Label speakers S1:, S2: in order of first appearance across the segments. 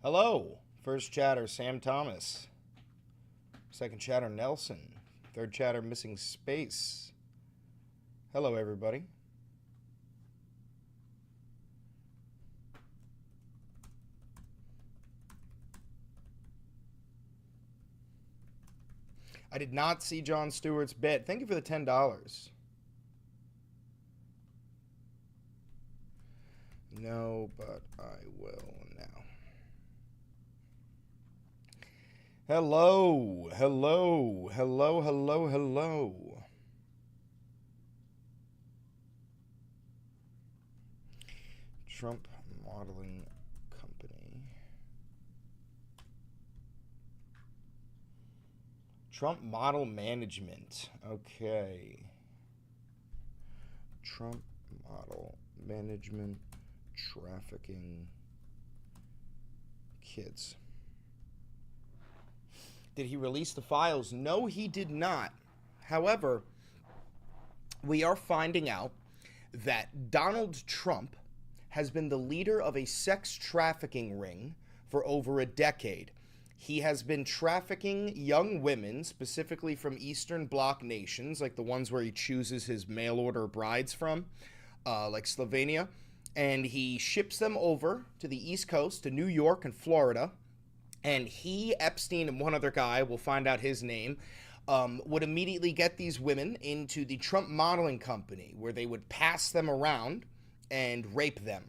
S1: Hello. First chatter, Sam Thomas. Second chatter, Nelson. Third chatter, Missing Space. Hello, everybody. I did not see Jon Stewart's bit. Thank you for the $10. No, but I will now. Hello, hello, hello, hello, hello. Trump Modeling Company. Trump Model Management. Okay. Trump Model Management. Trafficking kids. Did he release the files? No, he did not. However, we are finding out that Donald Trump has been the leader of a sex trafficking ring for over a decade. He has been trafficking young women, specifically from Eastern Bloc nations, like the ones where he chooses his mail order brides from, like Slovenia. And he ships them over to the East Coast, to New York and Florida. And he, Epstein, and one other guy, we'll find out his name, would immediately get these women into the Trump Modeling Company, where they would pass them around and rape them.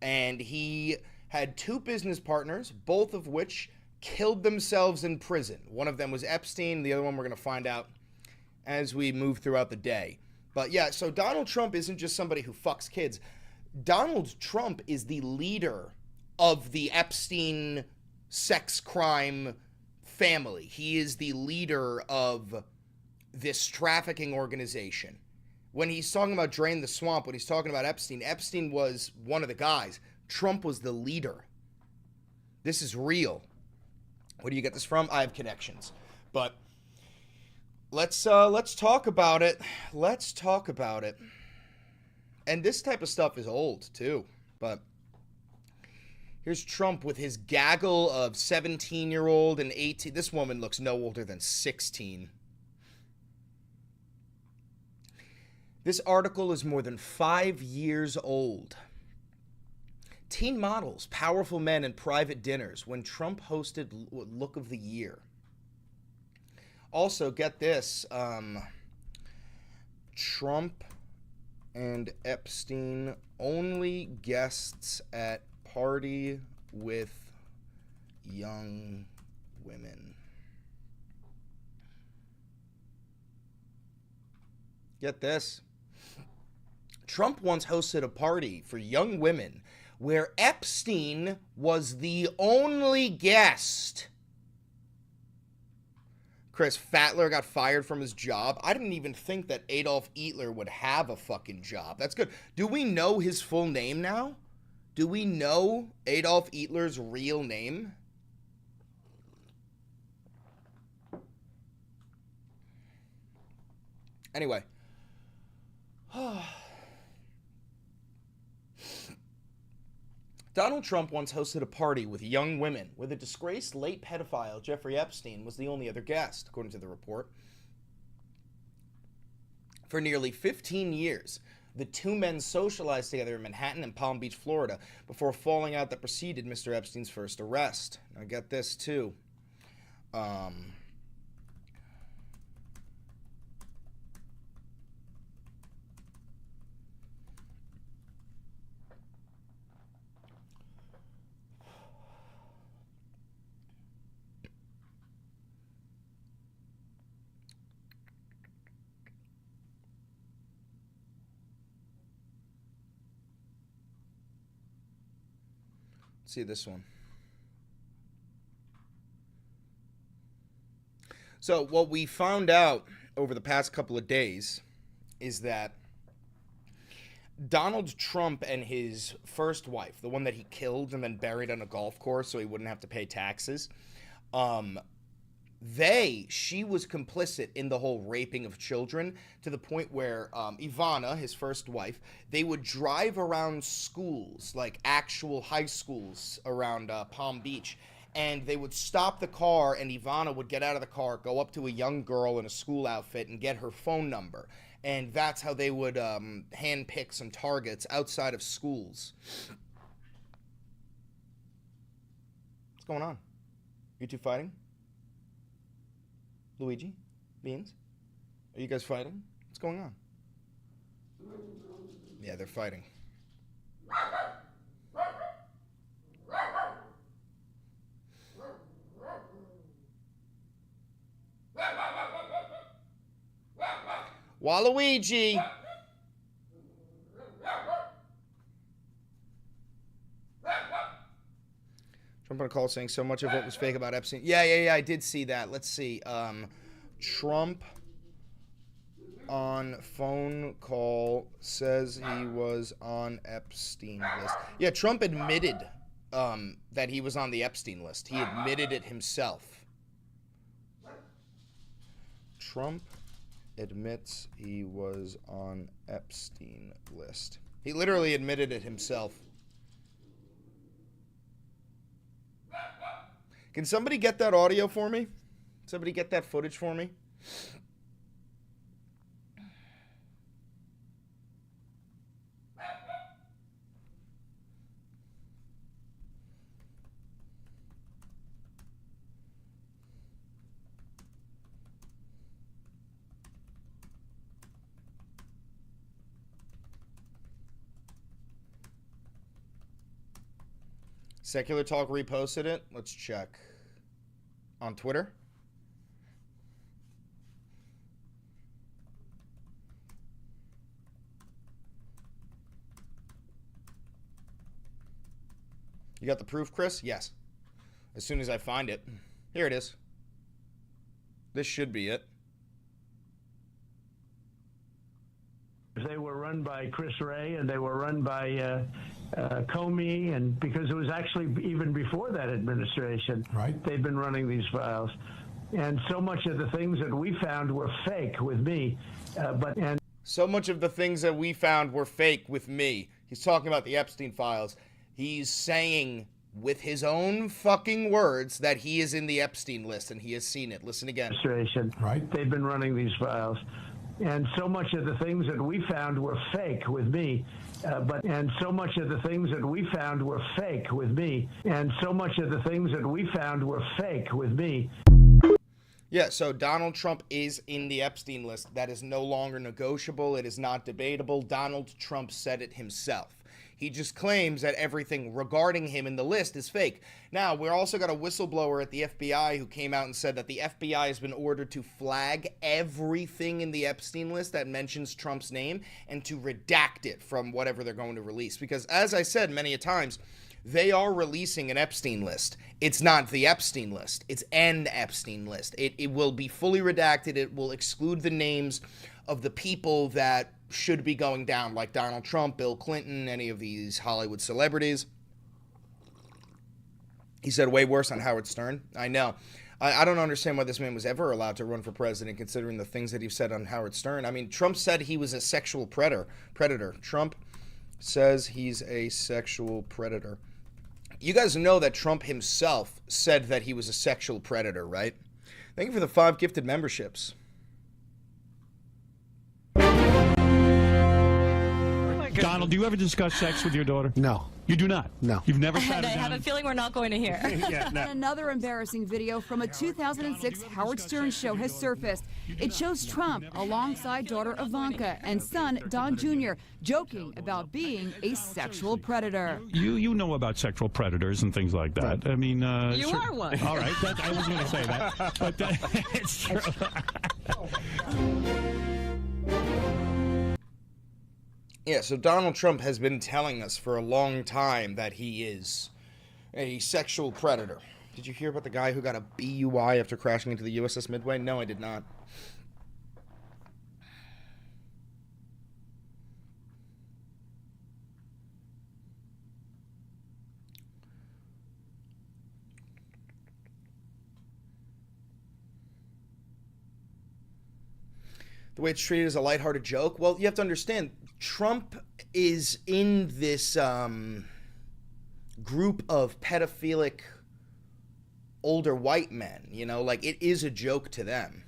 S1: And he had two business partners, both of which killed themselves in prison. One of them was Epstein. The other one we're going to find out as we move throughout the day. But yeah, so Donald Trump isn't just somebody who fucks kids. Donald Trump is the leader of the Epstein sex crime family. He is the leader of this trafficking organization. When he's talking about Drain the Swamp, when he's talking about Epstein, Epstein was one of the guys. Trump was the leader. This is real. Where do you get this from? I have connections. But let's talk about it. Let's talk about it. And this type of stuff is old too. But here's Trump with his gaggle of 17-year-old and 18. This woman looks no older than 16. This article is more than 5 years old. Teen models, powerful men, and private dinners when Trump hosted Look of the Year. Also, get this, Trump and Epstein only guests at party with young women. Get this. Trump once hosted a party for young women where Epstein was the only guest. Chris Fatler got fired from his job. I didn't even think that Adolf Hitler would have a fucking job. That's good. Do we know his full name now? Do we know Adolf Hitler's real name? Anyway. Donald Trump once hosted a party with young women where the disgraced late pedophile Jeffrey Epstein was the only other guest, according to the report. For nearly 15 years, the two men socialized together in Manhattan and Palm Beach, Florida, before a falling out that preceded Mr. Epstein's first arrest. I get this, too. See this one. So what we found out over the past couple of days is that Donald Trump and his first wife, the one that he killed and then buried on a golf course so he wouldn't have to pay taxes, She was complicit in the whole raping of children, to the point where Ivana, his first wife, they would drive around schools, like actual high schools around Palm Beach, and they would stop the car, and Ivana would get out of the car, go up to a young girl in a school outfit and get her phone number. And that's how they would handpick some targets outside of schools. What's going on? You two fighting? Luigi? Beans? Are you guys fighting? What's going on? Yeah, they're fighting. Waluigi! Trump on a call saying so much of what was fake about Epstein. Yeah, I did see that. Let's see. Trump on phone call says he was on Epstein list. Yeah, Trump admitted that he was on the Epstein list. He admitted it himself. Trump admits he was on Epstein list. He literally admitted it himself. Can somebody get that audio for me? Somebody get that footage for me? Secular Talk reposted it. Let's check. On Twitter? You got the proof, Chris? Yes. As soon as I find it. Here it is. This should be it.
S2: They were run by Chris Wray, and they were run by Comey, and because it was actually even before that administration, right? They've been running these files, and so much of the things that we found were fake with me.
S1: So much of the things that we found were fake with me. He's talking about the Epstein files. He's saying with his own fucking words that he is in the Epstein list and he has seen it. Listen again.
S2: Right? They've been running these files. And so much of the things that we found were fake with me. And so much of the things that we found were fake with me. And so much of the things that we found were fake with me.
S1: Yeah, so Donald Trump is in the Epstein list. That is no longer negotiable. It is not debatable. Donald Trump said it himself. He just claims that everything regarding him in the list is fake. Now, we're also got a whistleblower at the FBI who came out and said that the FBI has been ordered to flag everything in the Epstein list that mentions Trump's name and to redact it from whatever they're going to release. Because, as I said many a times, they are releasing an Epstein list. It's not the Epstein list. It's an Epstein list. It will be fully redacted. It will exclude the names of the people that should be going down, like Donald Trump, Bill Clinton, any of these Hollywood celebrities. He said way worse on Howard Stern. I know. I don't understand why this man was ever allowed to run for president, considering the things that he said on Howard Stern. I mean, Trump said he was a sexual predator. Trump says he's a sexual predator. You guys know that Trump himself said that he was a sexual predator, right? Thank you for the 5 gifted memberships.
S3: Donald, do you ever discuss sex with your daughter?
S4: No.
S3: You do not?
S4: No.
S3: You've never sat
S5: And I
S3: her
S5: have
S3: down?
S5: a feeling we're not going to hear.
S3: Yeah, no.
S6: And another embarrassing video from a 2006 Howard Stern show has surfaced. It shows Trump alongside daughter Ivanka and son Don Jr. joking about being a sexual predator.
S3: You know about sexual predators and things like that. I mean,
S5: You are one.
S3: All right, I wasn't going to say that, but it's true.
S1: Yeah, so Donald Trump has been telling us for a long time that he is a sexual predator. Did you hear about the guy who got a BUI after crashing into the USS Midway? No, I did not. the way it's treated as a lighthearted joke. Well, you have to understand, Trump is in this group of pedophilic older white men, you know, like it is a joke to them.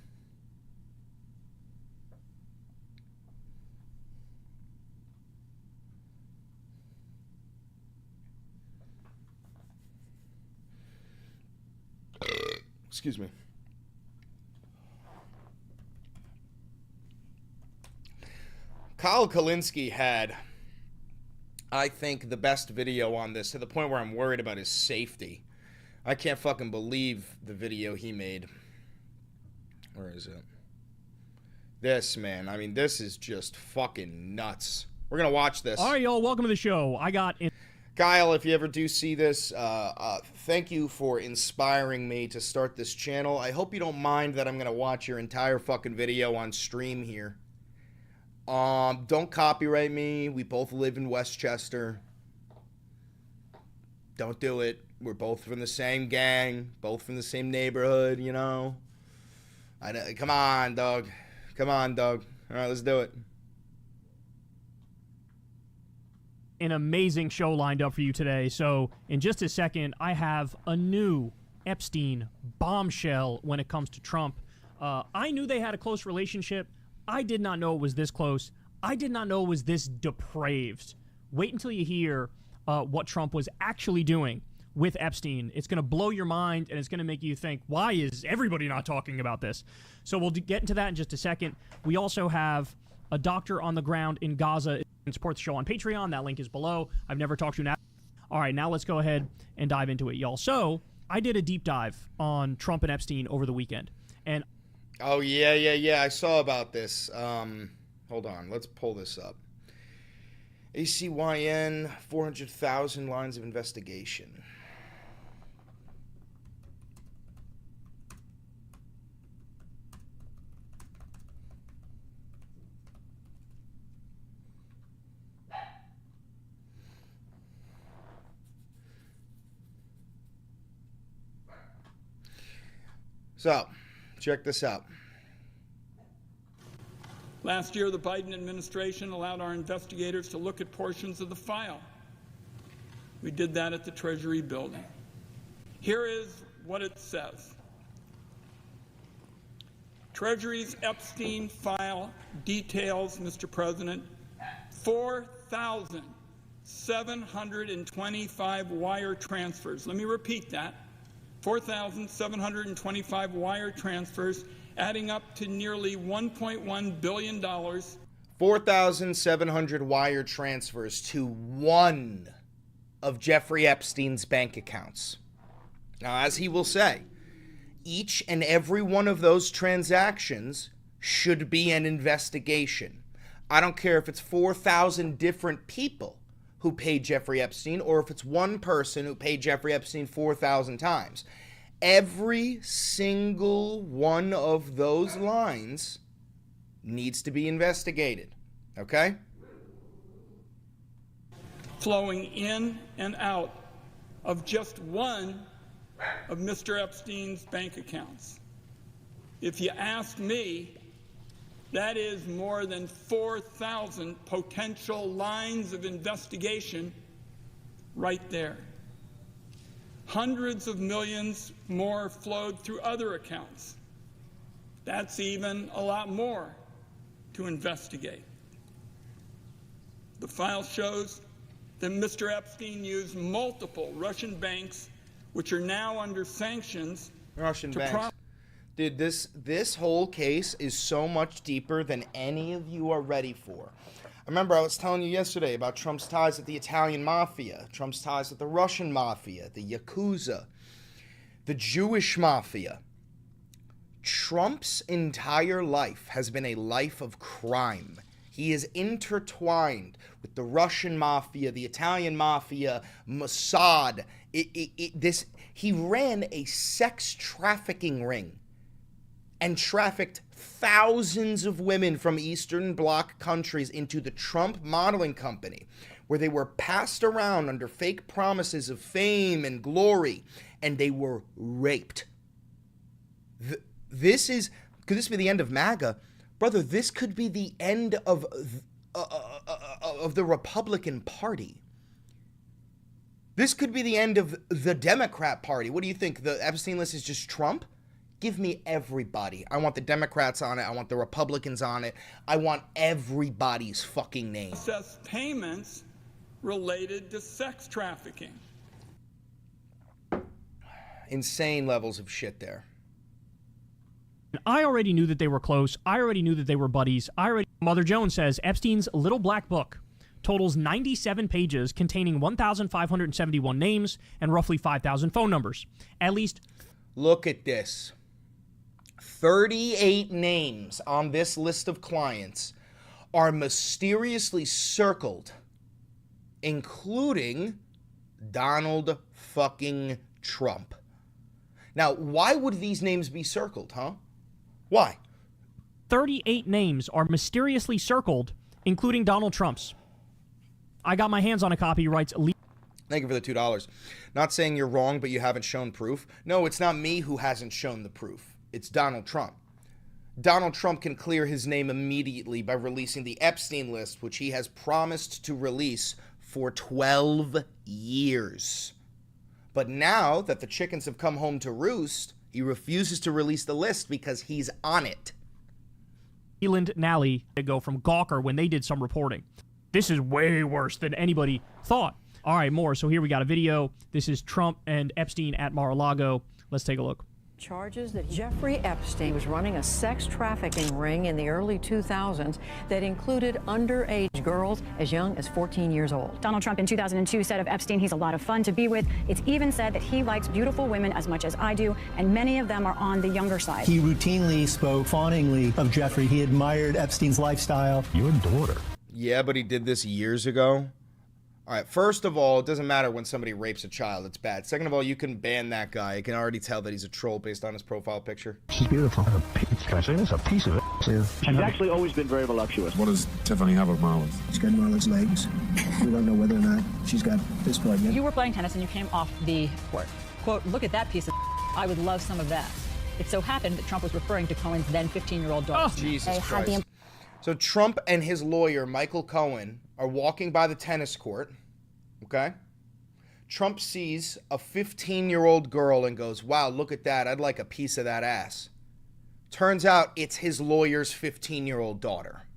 S1: Excuse me. Kyle Kalinske had, I think, the best video on this, to the point where I'm worried about his safety. I can't fucking believe the video he made. Where is it? This, man. I mean, this is just fucking nuts. We're gonna watch this.
S4: All right, y'all. Welcome to the show.
S1: Kyle, if you ever do see this, thank you for inspiring me to start this channel. I hope you don't mind that I'm going to watch your entire fucking video on stream here. Don't copyright me. We both live in Westchester. Don't do it. We're both from the same gang, both from the same neighborhood, you know. Come on, dog. Come on, dog. All right, let's do it.
S4: An amazing show lined up for you today. So in just a second, I have a new Epstein bombshell when it comes to Trump. I knew they had a close relationship. I did not know it was this close. I did not know it was this depraved. Wait until you hear what Trump was actually doing with Epstein. It's going to blow your mind, and it's going to make you think, why is everybody not talking about this? So we'll get into that in just a second. We also have a doctor on the ground in Gaza. Support the show on Patreon. That link is below. I've never talked to an. All right, now let's go ahead and dive into it, y'all. So I did a deep dive on Trump and Epstein over the weekend, and
S1: oh yeah, I saw about this. Hold on, let's pull this up. ACYN 400,000 lines of investigation. So, check this out.
S7: Last year, the Biden administration allowed our investigators to look at portions of the file. We did that at the Treasury building. Here is what it says. Treasury's Epstein file details, Mr. President, 4,725 wire transfers. Let me repeat that. 4,725 wire transfers, adding up to nearly $1.1 billion.
S1: 4,700 wire transfers to one of Jeffrey Epstein's bank accounts. Now, as he will say, each and every one of those transactions should be an investigation. I don't care if it's 4,000 different people who paid Jeffrey Epstein, or if it's one person who paid Jeffrey Epstein 4,000 times. Every single one of those lines needs to be investigated, okay?
S7: Flowing in and out of just one of Mr. Epstein's bank accounts. If you ask me, that is more than 4,000 potential lines of investigation right there. Hundreds of millions more flowed through other accounts. That's even a lot more to investigate. The file shows that Mr. Epstein used multiple Russian banks, which are now under sanctions.
S1: Russian banks. Dude, this whole case is so much deeper than any of you are ready for. I remember I was telling you yesterday about Trump's ties with the Italian mafia, Trump's ties with the Russian mafia, the Yakuza, the Jewish mafia. Trump's entire life has been a life of crime. He is intertwined with the Russian mafia, the Italian mafia, Mossad. He ran a sex trafficking ring and trafficked thousands of women from Eastern Bloc countries into the Trump modeling company, where they were passed around under fake promises of fame and glory, and they were raped. Could this be the end of MAGA? Brother, this could be the end of the Republican Party. This could be the end of the Democrat Party. What do you think? The Epstein list is just Trump? Give me everybody. I want the Democrats on it. I want the Republicans on it. I want everybody's fucking name.
S7: Assess payments related to sex trafficking.
S1: Insane levels of shit there.
S4: I already knew that they were close. I already knew that they were buddies. Mother Jones says Epstein's little black book totals 97 pages containing 1,571 names and roughly 5,000 phone numbers. At least...
S1: Look at this. 38 names on this list of clients are mysteriously circled, including Donald fucking Trump. Now, why would these names be circled, huh? Why?
S4: 38 names are mysteriously circled, including Donald Trump's. I got my hands on a copy, he writes...
S1: Thank you for the $2. Not saying you're wrong, but you haven't shown proof. No, it's not me who hasn't shown the proof. It's Donald Trump. Donald Trump can clear his name immediately by releasing the Epstein list, which he has promised to release for 12 years. But now that the chickens have come home to roost, he refuses to release the list because he's on it.
S4: Leland Nally to go from Gawker when they did some reporting. This is way worse than anybody thought. All right, more. So here we got a video. This is Trump and Epstein at Mar-a-Lago. Let's take a look.
S8: Charges that Jeffrey Epstein was running a sex trafficking ring in the early 2000s that included underage girls as young as 14 years old.
S9: Donald Trump in 2002 said of Epstein, he's a lot of fun to be with. It's even said that he likes beautiful women as much as I do, and many of them are on the younger side.
S10: He routinely spoke fawningly of Jeffrey. He admired Epstein's lifestyle.
S3: Your daughter.
S1: Yeah, but he did this years ago. All right, first of all, it doesn't matter when somebody rapes a child. It's bad. Second of all, you can ban that guy. You can already tell that he's a troll based on his profile picture.
S3: She's beautiful. Can I say this? A piece of it.
S11: She's actually always been very voluptuous.
S3: What does Tiffany have of Marlon's?
S12: She's got Marlon's legs. We don't know whether or not she's got this part yet.
S13: You were playing tennis and you came off the court. Quote, look at that piece of I would love some of that. It so happened that Trump was referring to Cohen's then 15-year-old daughter.
S1: Oh, Jesus Christ. So Trump and his lawyer, Michael Cohen, are walking by the tennis court. Okay? Trump sees a 15-year-old girl and goes, wow, look at that. I'd like a piece of that ass. Turns out it's his lawyer's 15-year-old daughter.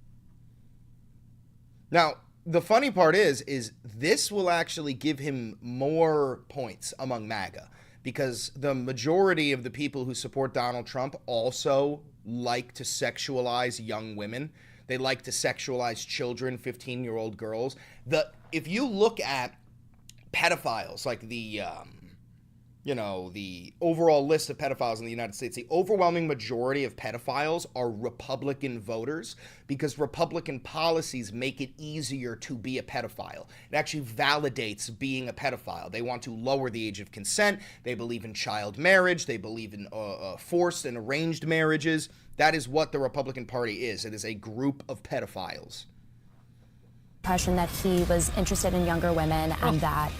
S1: Now, the funny part is this will actually give him more points among MAGA because the majority of the people who support Donald Trump also like to sexualize young women. They like to sexualize children, 15-year-old girls. If you look at pedophiles, like the overall list of pedophiles in the United States, the overwhelming majority of pedophiles are Republican voters because Republican policies make it easier to be a pedophile. It actually validates being a pedophile. They want to lower the age of consent. They believe in child marriage. They believe in forced and arranged marriages. That is what the Republican Party is. It is a group of pedophiles.
S14: Impression that he was interested in younger women and that,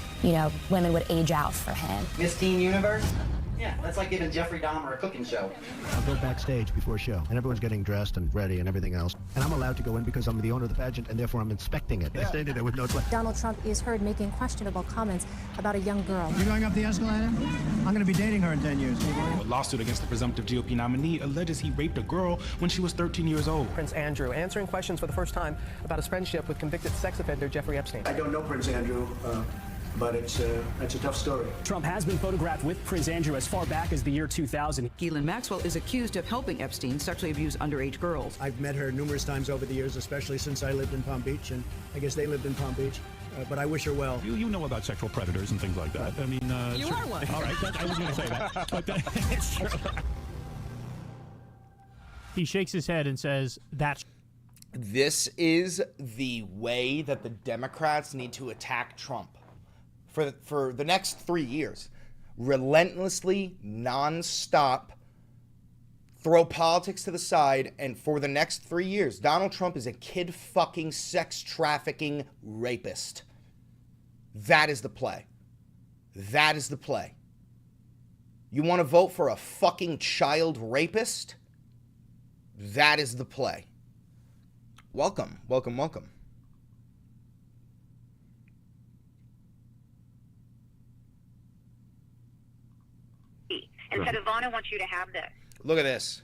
S14: women would age out for him.
S15: Miss Teen Universe? Yeah, that's like giving Jeffrey Dahmer a cooking show.
S10: I'll go backstage before show, and everyone's getting dressed and ready and everything else. And I'm allowed to go in because I'm the owner of the pageant, and therefore I'm inspecting it. I standing there with no...
S14: Donald Trump is heard making questionable comments about a young girl.
S12: You going up the escalator? I'm going to be dating her in 10 years.
S16: A lawsuit against the presumptive GOP nominee alleges he raped a girl when she was 13 years old.
S17: Prince Andrew answering questions for the first time about his friendship with convicted sex offender Jeffrey Epstein.
S12: I don't know Prince Andrew, but it's a tough story.
S18: Trump has been photographed with Prince Andrew as far back as the year 2000.
S19: Ghislaine Maxwell is accused of helping Epstein sexually abuse underage girls.
S10: I've met her numerous times over the years, especially since I lived in Palm Beach, and I guess they lived in Palm Beach. But I wish her well.
S3: You know about sexual predators and things like that. I mean,
S5: you are one.
S3: All right, I was going to say that, but it's true.
S4: He shakes his head and says,
S1: This is the way that the Democrats need to attack Trump for the next 3 years. Relentlessly, nonstop, throw politics to the side, and for the next 3 years, Donald Trump is a kid-fucking sex-trafficking rapist. That is the play. That is the play. You want to vote for a fucking child rapist? That is the play. Welcome.
S20: And said, Ivana wants you to have this.
S1: Look at this.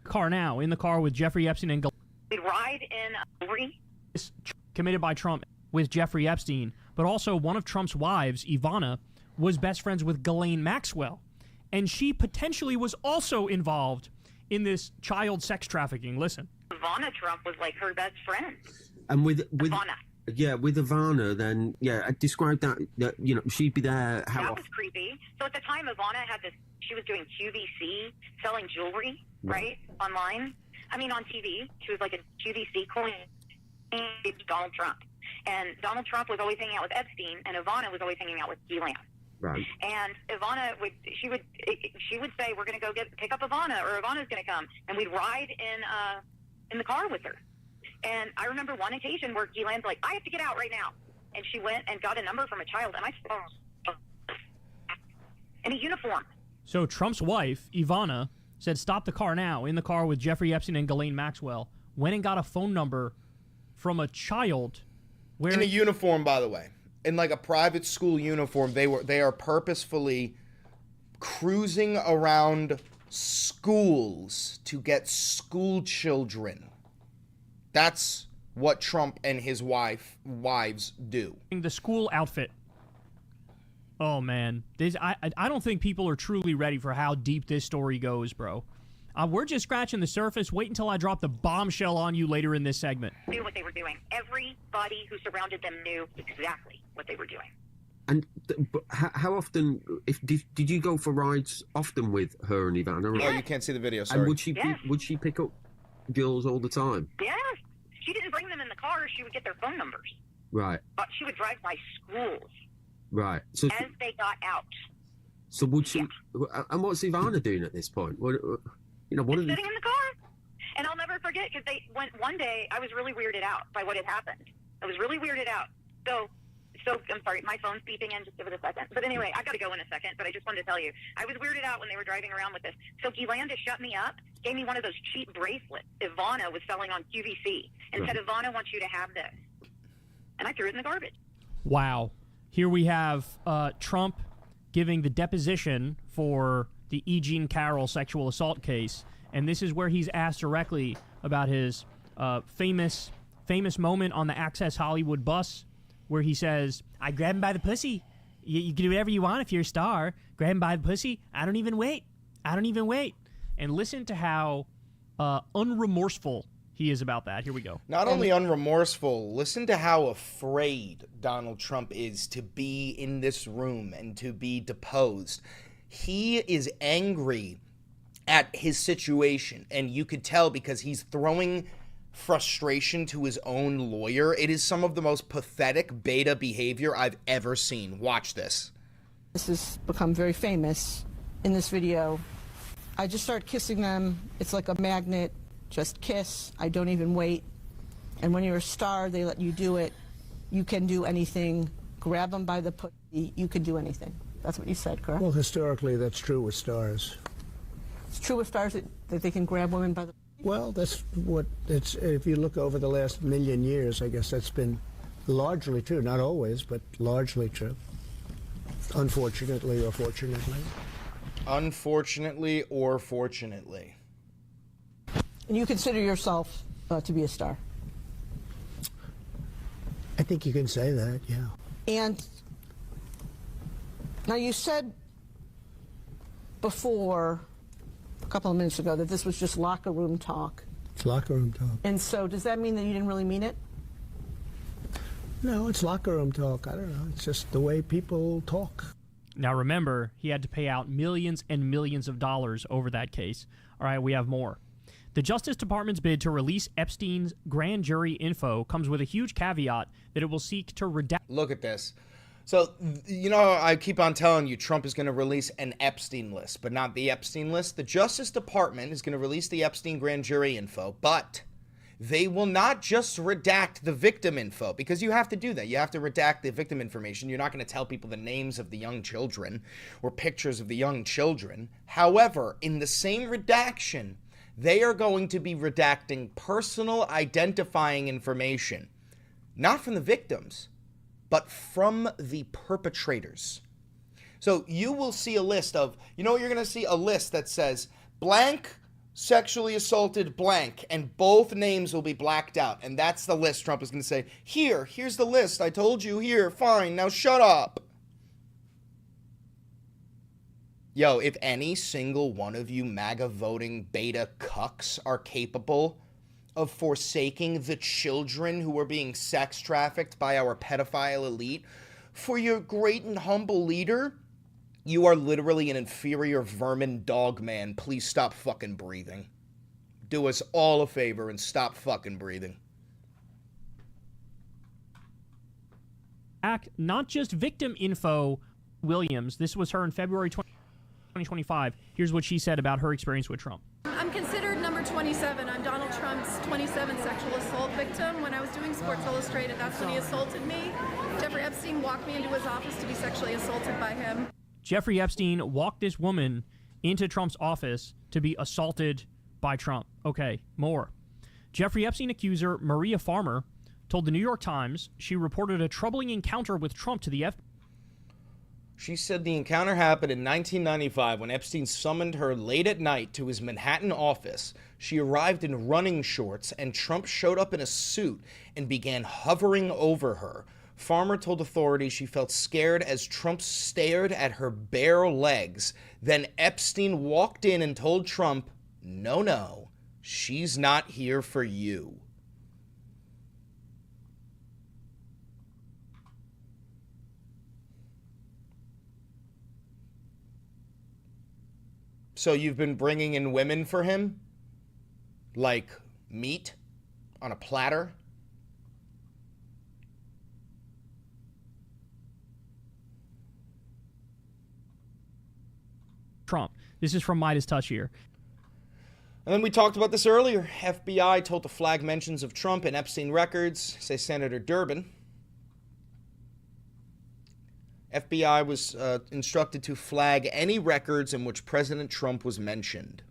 S4: Car now, in the car with Jeffrey Epstein and
S20: We'd ride in
S4: committed by Trump with Jeffrey Epstein, but also one of Trump's wives, Ivana, was best friends with Ghislaine Maxwell, and she potentially was also involved in this child sex trafficking. Listen.
S20: Ivana Trump was like her best friend.
S21: And with
S20: Ivana.
S21: Yeah, with Ivana, then, I described that, she'd be there.
S20: That was creepy. So at the time, Ivana had this, she was doing QVC, selling jewelry, right, online. I mean, on TV. She was like a QVC queen. Donald Trump. And Donald Trump was always hanging out with Epstein, and Ivana was always hanging out with Ghislaine.
S21: Right.
S20: And Ivana would say, we're going to go pick up Ivana, or Ivana's going to come. And we'd ride in the car with her. And I remember one occasion where Ghislaine's like, I have to get out right now. And she went and got a number from a child, and I saw in a uniform.
S4: So Trump's wife, Ivana, said, stop the car now, in the car with Jeffrey Epstein and Ghislaine Maxwell, went and got a phone number from a child.
S1: In a uniform, by the way. In like a private school uniform. They are purposefully cruising around schools to get school children. That's what Trump and his wives do.
S4: The school outfit. Oh, man. I don't think people are truly ready for how deep this story goes, bro. We're just scratching the surface. Wait until I drop the bombshell on you later in this segment.
S20: Knew what they were doing. Everybody who surrounded them knew exactly what they were doing.
S21: And how often, did you go for rides often with her and Ivana?
S1: Oh, you can't see the video, sorry.
S21: And would she pick up girls all the time?
S20: Yes. She didn't bring them in the car. She would get their phone numbers.
S21: Right.
S20: But she would drive by schools.
S21: Right. So
S20: as they got out.
S21: So would she? Yeah. And what's Ivana doing at this point? What
S20: sitting in the car. And I'll never forget because one day I was really weirded out by what had happened. I was really weirded out. So I'm sorry, my phone's beeping in. Just give it a second. But anyway, I got to go in a second. But I just wanted to tell you, I was weirded out when they were driving around with this. So Ghislaine just shut me up, gave me one of those cheap bracelets Ivana was selling on QVC, and said, Ivana wants you to have this. And I threw it in the garbage.
S4: Wow. Here we have Trump giving the deposition for the E. Jean Carroll sexual assault case. And this is where he's asked directly about his famous moment on the Access Hollywood bus, where he says, I grab him by the pussy. You can do whatever you want if you're a star. Grab him by the pussy. I don't even wait. And listen to how unremorseful he is about that. Here we go.
S1: Not only unremorseful, listen to how afraid Donald Trump is to be in this room and to be deposed. He is angry at his situation, and you could tell because he's throwing frustration to his own lawyer. It is some of the most pathetic beta behavior I've ever seen. Watch this.
S22: This has become very famous in this video. I just start kissing them. It's like a magnet. Just kiss. I don't even wait. And when you're a star, they let you do it. You can do anything. Grab them by the pussy. You can do anything. That's what you said, correct?
S12: Well, historically, that's true with stars.
S22: It's true with stars that they can grab women by the...
S12: Well, that's what it's. If you look over the last million years, I guess that's been largely true. Not always, but largely true. Unfortunately or fortunately.
S1: Unfortunately or fortunately.
S22: And you consider yourself to be a star?
S12: I think you can say that, yeah.
S22: And now you said before, a couple of minutes ago, that this was just locker room talk.
S12: It's locker room talk.
S22: And so does that mean that you didn't really mean it?
S12: No, it's locker room talk. I don't know. It's just the way people talk.
S4: Now remember, he had to pay out millions and millions of dollars over that case. All right, we have more. The Justice Department's bid to release Epstein's grand jury info comes with a huge caveat that it will seek to redact...
S1: Look at this. So, you know, I keep on telling you Trump is going to release an Epstein list, but not the Epstein list. The Justice Department is going to release the Epstein grand jury info, but they will not just redact the victim info, because you have to do that. You have to redact the victim information. You're not going to tell people the names of the young children or pictures of the young children. However, in the same redaction, they are going to be redacting personal identifying information, not from the victims, but from the perpetrators. So you will see a list of, you know what you're going to see? A list that says blank sexually assaulted blank, and both names will be blacked out. And that's the list Trump is going to say, here's the list. I told you, here, fine, now shut up. Yo, if any single one of you MAGA voting beta cucks are capable of forsaking the children who are being sex trafficked by our pedophile elite for your great and humble leader, you are literally an inferior vermin dog man. Please stop fucking breathing. Do us all a favor and stop fucking breathing.
S4: Not just victim info, Williams. This was her in February 2025. Here's what she said about her experience with Trump.
S2: I'm considered number 27. I'm Donald Trump's 27th sexual assault victim. When I was doing Sports Illustrated, that's when he assaulted me. Jeffrey Epstein walked me into his office to be sexually assaulted by him.
S4: Jeffrey Epstein walked this woman into Trump's office to be assaulted by Trump. Okay, more. Jeffrey Epstein accuser Maria Farmer told the New York Times she reported a troubling encounter with Trump to the FBI.
S1: She said the encounter happened in 1995 when Epstein summoned her late at night to his Manhattan office. She arrived in running shorts, and Trump showed up in a suit and began hovering over her. Farmer told authorities she felt scared as Trump stared at her bare legs. Then Epstein walked in and told Trump, no, she's not here for you. So you've been bringing in women for him? Like meat on a platter?
S4: Trump. This is from Midas Touch here.
S1: And then we talked about this earlier. FBI told to flag mentions of Trump in Epstein records, say Senator Durbin. FBI was instructed to flag any records in which President Trump was mentioned.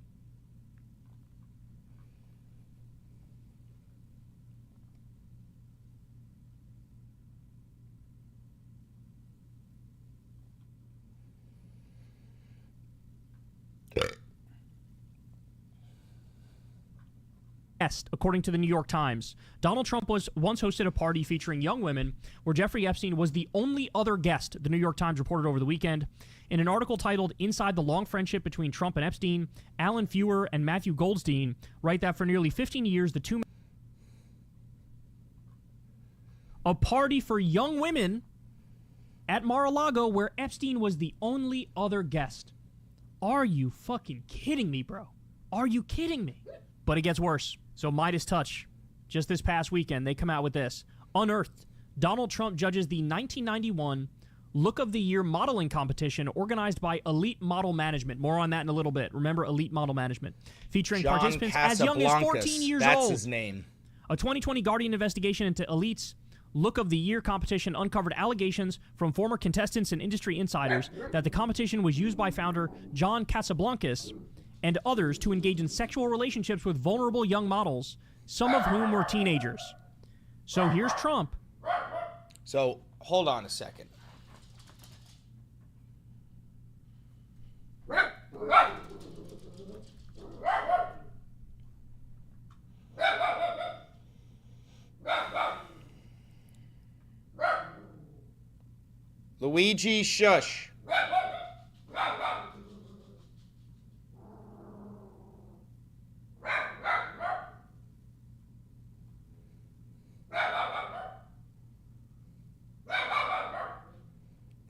S4: According to the New York Times, Donald Trump was once hosted a party featuring young women where Jeffrey Epstein was the only other guest, the New York Times reported over the weekend. In an article titled Inside the Long Friendship Between Trump and Epstein, Alan Feuer and Matthew Goldstein write that for nearly 15 years, the two men a party for young women at Mar-a-Lago where Epstein was the only other guest. Are you fucking kidding me, bro? Are you kidding me? But it gets worse. So Midas Touch, just this past weekend, they come out with this. Unearthed, Donald Trump judges the 1991 Look of the Year modeling competition organized by Elite Model Management. More on that in a little bit. Remember, Elite Model Management. Featuring
S1: John
S4: participants as young as 14 years
S1: That's
S4: old.
S1: his name.
S4: A 2020 Guardian investigation into Elite's Look of the Year competition uncovered allegations from former contestants and industry insiders that the competition was used by founder John Casablancas and others to engage in sexual relationships with vulnerable young models, some of whom were teenagers. So here's Trump.
S1: So, hold on a second. Luigi, shush.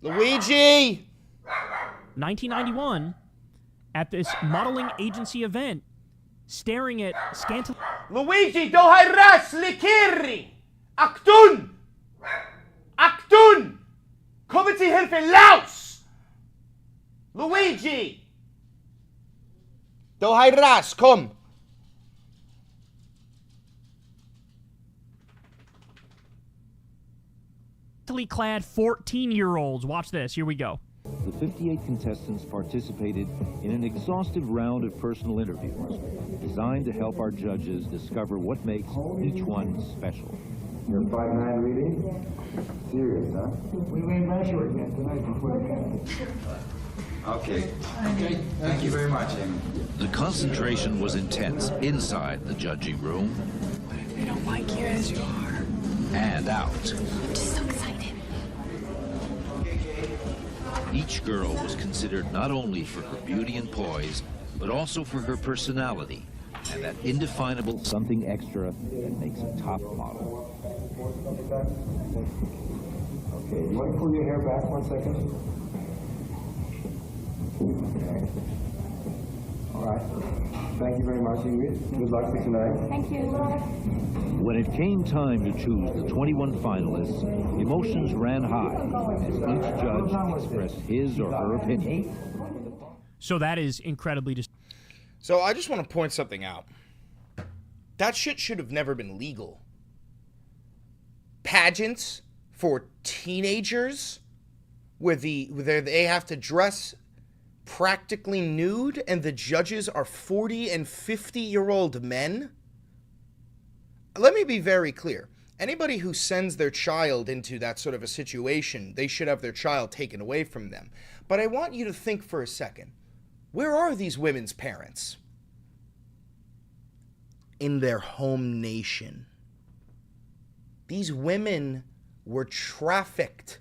S1: Luigi!
S4: 1991, at this modeling agency event, staring at scantily...
S1: Luigi, do hayras likiri! Aktun! Aktun! Kommer till helfen Laos! Luigi! Do hayras, kom!
S4: clad 14-year-olds. Watch this. Here we go.
S6: The 58 contestants participated in an exhaustive round of personal interviews designed to help our judges discover what makes each one special.
S7: Your 5'9" reading? Serious, huh? We may measure again tonight before the game. Okay. Thank you very much, Amy.
S6: The concentration was intense inside the judging room.
S23: I don't like you as you are.
S6: And out.
S23: I'm just so excited.
S6: Each girl was considered not only for her beauty and poise, but also for her personality and that indefinable something extra that makes a top model.
S7: Okay, you want to pull your hair back 1 second? Okay. All right. Thank you very much, Ingrid. Good luck for tonight.
S23: Thank you.
S6: When it came time to choose the 21 finalists, emotions ran high as each judge expressed his or her opinion.
S4: So that is incredibly
S1: So I just want to point something out. That shit should have never been legal. Pageants for teenagers where they have to dress practically nude and the judges are 40 and 50-year-old men. Let me be very clear. Anybody who sends their child into that sort of a situation, they should have their child taken away from them. But I want you to think for a second. Where are these women's parents? In their home nation. These women were trafficked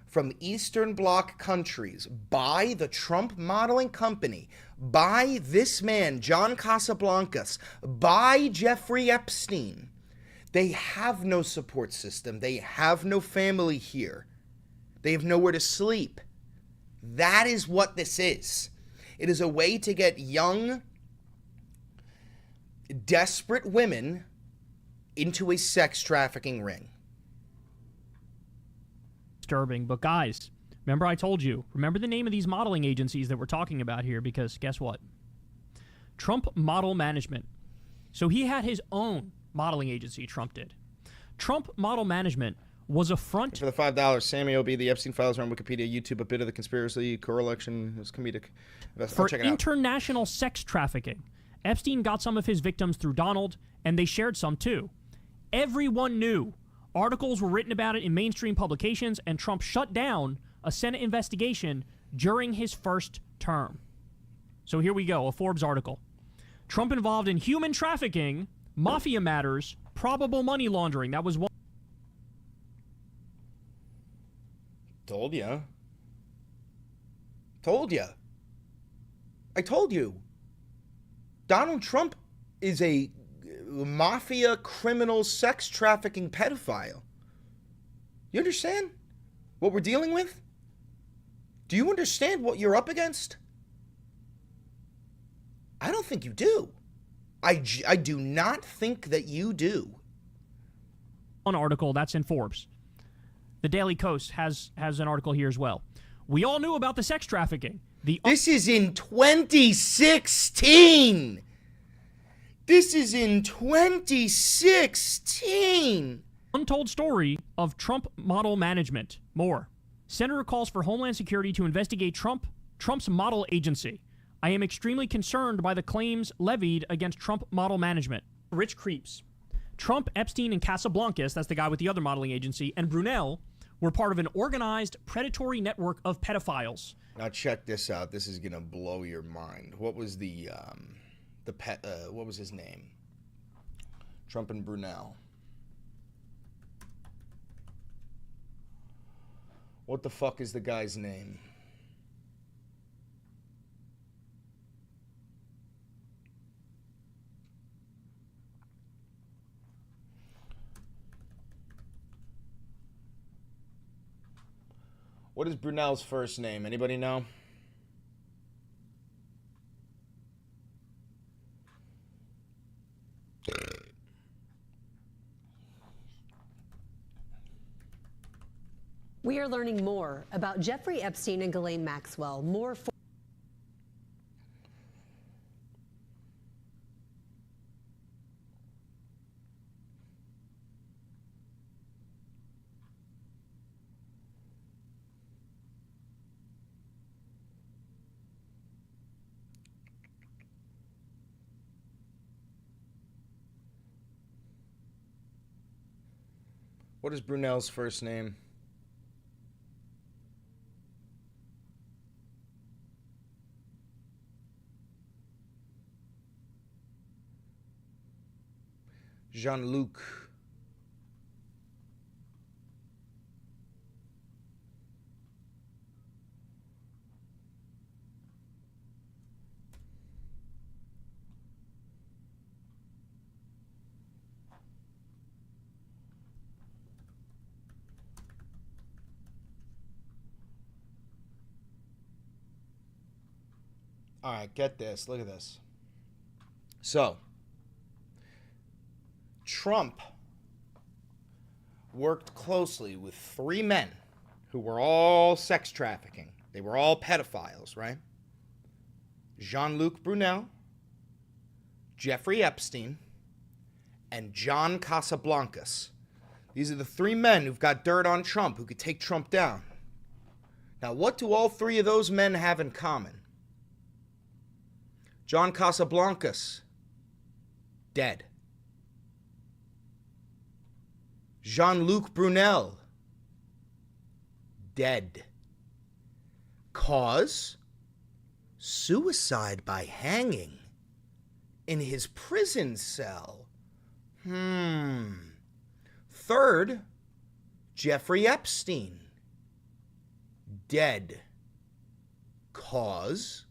S1: from Eastern Bloc countries by the Trump modeling company, by this man, John Casablancas, by Jeffrey Epstein. They have no support system. They have no family here. They have nowhere to sleep. That is what this is. It is a way to get young, desperate women into a sex trafficking ring.
S4: disturbing. But guys, remember I told you, remember the name of these modeling agencies that we're talking about here, because guess what? Trump Model Management. So he had his own modeling agency, Trump did. Trump Model Management was a front...
S1: For the $5, Sammy O.B., the Epstein Files are on Wikipedia, YouTube, a bit of the conspiracy, correlation is comedic.
S4: For international sex trafficking. Epstein got some of his victims through Donald, and they shared some too. Everyone knew. Articles were written about it in mainstream publications, and Trump shut down a Senate investigation during his first term. So here we go, a Forbes article. Trump involved in human trafficking, mafia matters, probable money laundering. That was one.
S1: Told ya. Told ya. I told you. Donald Trump is a mafia, criminal, sex trafficking pedophile. You understand what we're dealing with? Do you understand what you're up against? I don't think you do. I do not think that you do.
S4: One article that's in Forbes. The Daily Kos has an article here as well. We all knew about the sex trafficking.
S1: This is in 2016. This is in 2016.
S4: Untold story of Trump Model Management. More. Senator calls for Homeland Security to investigate Trump's model agency. I am extremely concerned by the claims levied against Trump Model Management. Rich creeps. Trump, Epstein, and Casablancas, that's the guy with the other modeling agency, and Brunel were part of an organized predatory network of pedophiles.
S1: Now check this out. This is gonna blow your mind. What was what was his name? Trump and Brunel. What the fuck is the guy's name? What is Brunel's first name? Anybody know?
S24: We are learning more about Jeffrey Epstein and Ghislaine Maxwell.
S1: What is Brunel's first name? Jean-Luc. All right, get this. Look at this. So, Trump worked closely with 3 men who were all sex trafficking. They were all pedophiles, right? Jean-Luc Brunel, Jeffrey Epstein, and John Casablancas. These are the 3 men who've got dirt on Trump, who could take Trump down. Now, what do all 3 of those men have in common? John Casablancas, dead. Jean-Luc Brunel, dead. Cause? Suicide by hanging in his prison cell. Third, Jeffrey Epstein, dead. Cause?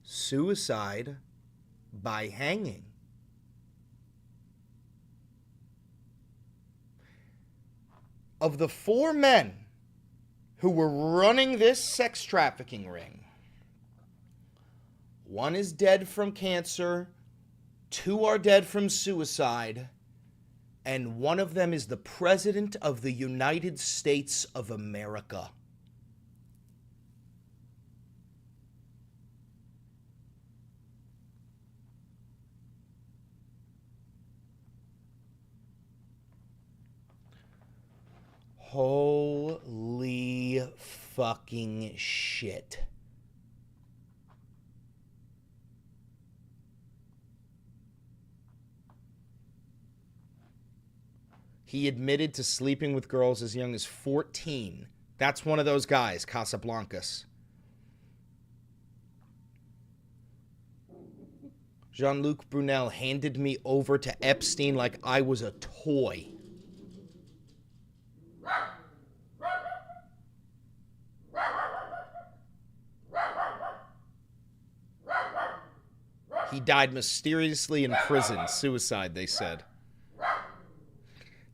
S1: Suicide by hanging. Of the 4 men who were running this sex trafficking ring, 1 is dead from cancer, 2 are dead from suicide, and 1 of them is the President of the United States of America. Holy fucking shit. He admitted to sleeping with girls as young as 14. That's one of those guys, Casablancas. Jean-Luc Brunel handed me over to Epstein like I was a toy. He died mysteriously in prison. Suicide, they said.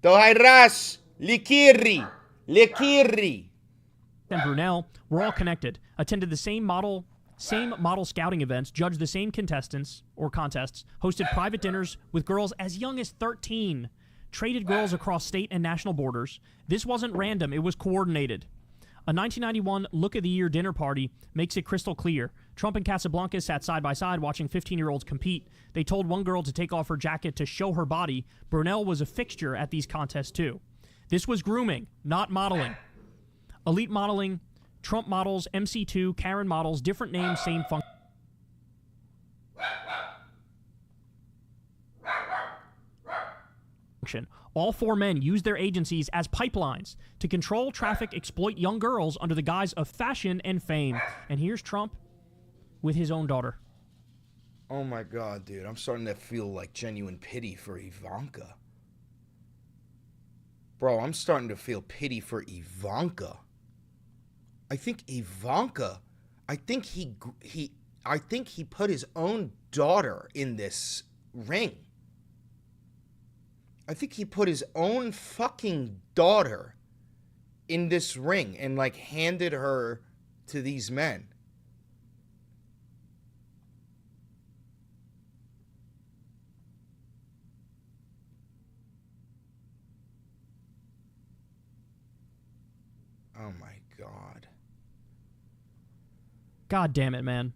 S1: Dohairas, Likiri, Likiri.
S4: And Brunel were all connected, attended the same model scouting events, judged the same contestants or contests, hosted private dinners with girls as young as 13, traded girls across state and national borders. This wasn't random, it was coordinated. A 1991 Look of the Year dinner party makes it crystal clear. Trump and Casablancas sat side by side watching 15-year-olds compete. They told one girl to take off her jacket to show her body. Brunel was a fixture at these contests too. This was grooming, not modeling. Elite modeling, Trump models, MC2, Karen models, different names, same function. All 4 men used their agencies as pipelines to control, traffic, exploit young girls under the guise of fashion and fame. And here's Trump with his own daughter.
S1: Oh my God, dude. I'm starting to feel like genuine pity for Ivanka. Bro, I'm starting to feel pity for Ivanka. I think Ivanka, I think he put his own daughter in this ring. I think he put his own fucking daughter in this ring and like handed her to these men. Oh my God.
S4: God damn it, man.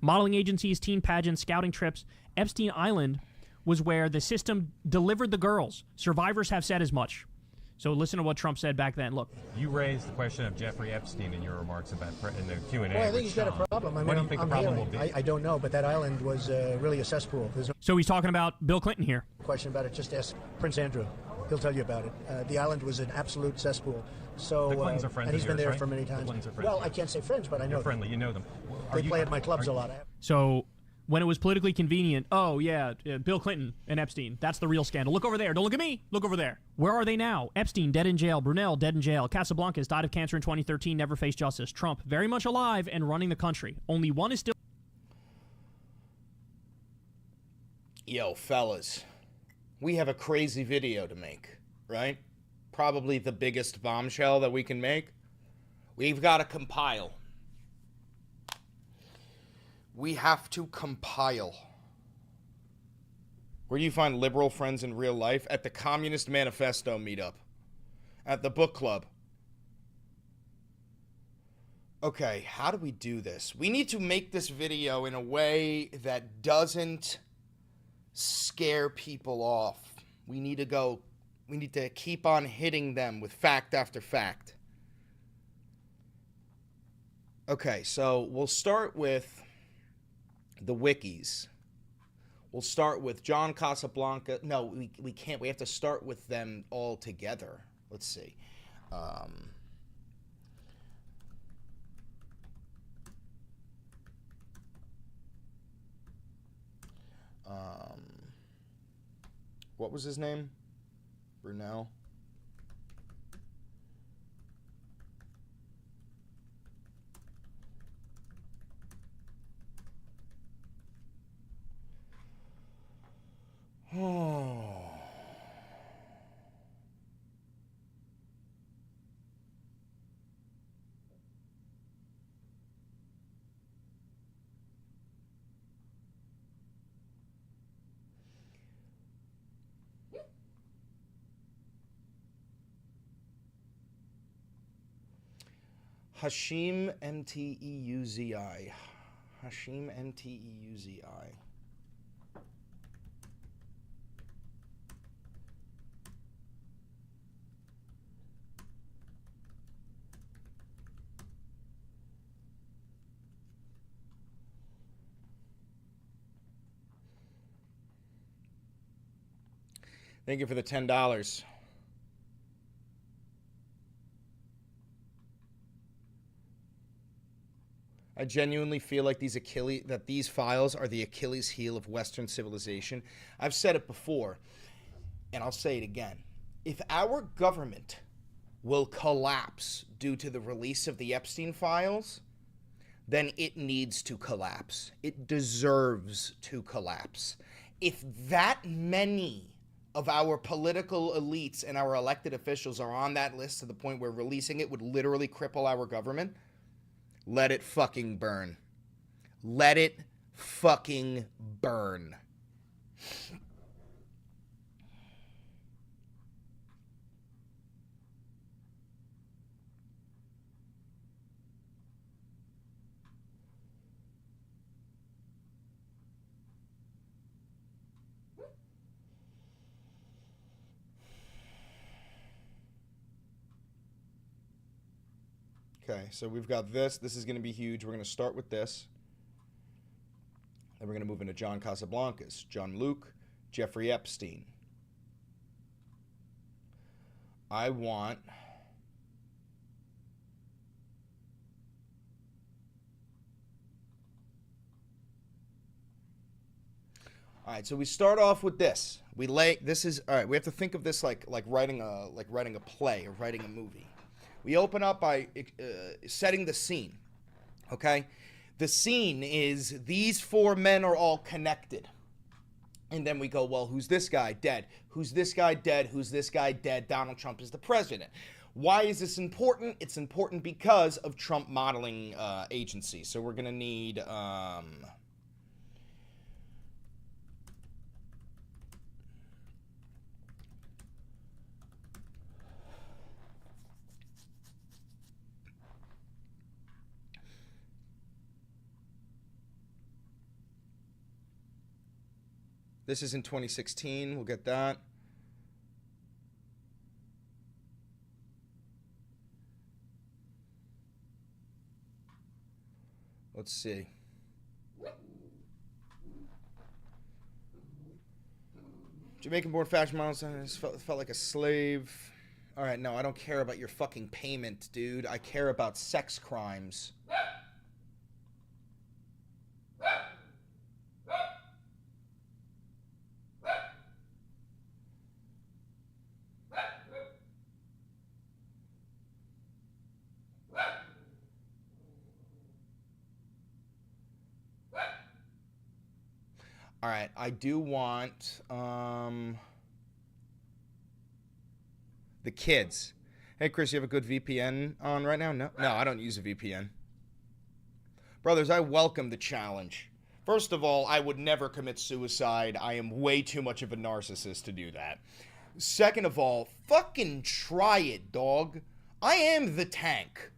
S4: Modeling agencies, teen pageants, scouting trips. Epstein Island was where the system delivered the girls. Survivors have said as much. So listen to what Trump said back then. Look.
S8: You raised the question of Jeffrey Epstein in your remarks about in the Q&A.
S12: Well, I think he's got a problem. I mean,
S8: what do you think the problem will be?
S12: I don't know, but that island was really a cesspool. There's no
S4: So he's talking about Bill Clinton here.
S12: question about it. Just ask Prince Andrew.
S10: He'll tell you about it. The island was an absolute cesspool. So,
S8: The Clintons are friends
S10: and he's
S8: of
S10: been
S8: yours,
S10: there
S8: right?
S10: for many
S8: The
S10: times.
S8: Clintons are friends
S10: Well,
S8: of
S10: I
S8: yours.
S10: can't say friends, but I know
S8: You're
S10: them.
S8: friendly. You know them.
S10: They play at my clubs a lot.
S4: So when it was politically convenient, oh yeah, Bill Clinton and Epstein, that's the real scandal. Look over there. Don't look at me. Look over there. Where are they now? Epstein, dead in jail. Brunel, dead in jail. Casablancas died of cancer in 2013, never faced justice. Trump, very much alive and running the country. Only one is still...
S1: Yo, fellas, we have a crazy video to make, right? Probably the biggest bombshell that we can make. We've got to compile. We have to compile. Where do you find liberal friends in real life? At the Communist Manifesto meetup. At the book club. Okay, how do we do this? We need to make this video in a way that doesn't scare people off. We need to keep on hitting them with fact after fact. Okay, so we'll start with the wikis. We'll start with John Casablanca. No, we can't. We have to start with them all together. Let's see. What was his name? Brunel. Oh. Hashim Mteuzi. Hashim Mteuzi. Thank you for the $10. I genuinely feel like these files are the Achilles heel of Western civilization. I've said it before, and I'll say it again. If our government will collapse due to the release of the Epstein files, then it needs to collapse. It deserves to collapse. If that many of our political elites and our elected officials are on that list to the point where releasing it would literally cripple our government, let it fucking burn. Let it fucking burn. Okay, so we've got this. This is going to be huge. We're going to start with this. Then we're going to move into John Casablancas, John Luke, Jeffrey Epstein. I want... All right, so we start off with this. This is all right. We have to think of this like writing a play or writing a movie. We open up by setting the scene, okay? The scene is these four men are all connected. And then we go, well, who's this guy? Dead. Who's this guy? Dead. Who's this guy? Dead. Donald Trump is the president. Why is this important? It's important because of Trump modeling agencies. So we're going to need... This is in 2016. We'll get that. Let's see. Jamaican-born fashion models felt like a slave. All right, no, I don't care about your fucking payment, dude. I care about sex crimes. All right, I do want the kids. Hey, Chris, you have a good VPN on right now? No, I don't use a VPN. Brothers, I welcome the challenge. First of all, I would never commit suicide. I am way too much of a narcissist to do that. Second of all, fucking try it, dog. I am the tank.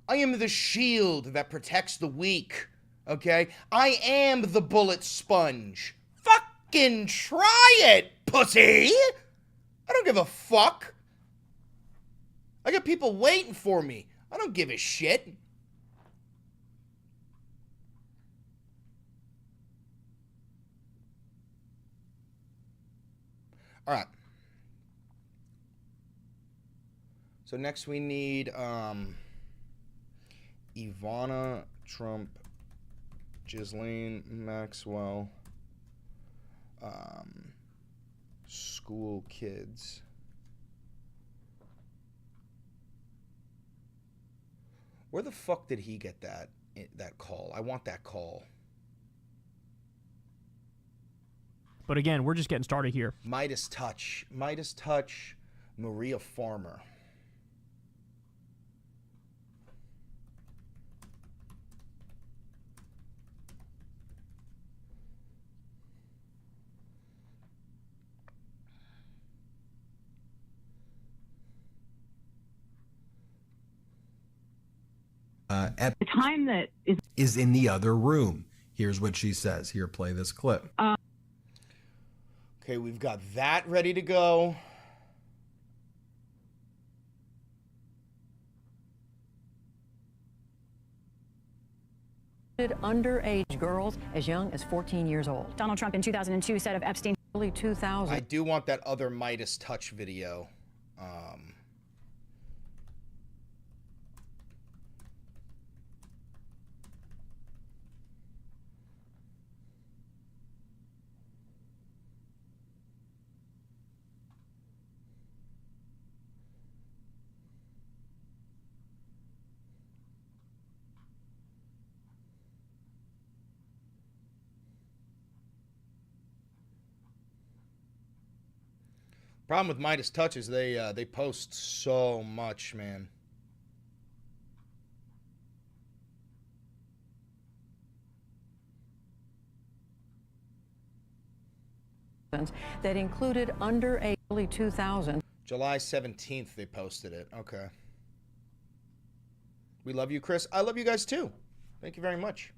S1: I am the shield that protects the weak. Okay? I am the bullet sponge. Fucking try it, pussy! I don't give a fuck. I got people waiting for me. I don't give a shit. All right. So next we need Ivana Trump, Ghislaine Maxwell, school kids. Where the fuck did he get that call? I want that call.
S4: But again, we're just getting started here.
S1: Midas Touch, Maria Farmer.
S9: At the time that is in the other room. Here's what she says. Here, play this clip.
S1: Okay, we've got that ready to go.
S11: Underage girls as young as 14 years old. Donald Trump in 2002 said of Epstein, early 2000.
S1: I do want that other Midas Touch video. Problem with Midas Touch is they post so much, man.
S11: That included underage early 2000.
S1: July 17th they posted it. Okay. We love you, Chris. I love you guys too. Thank you very much.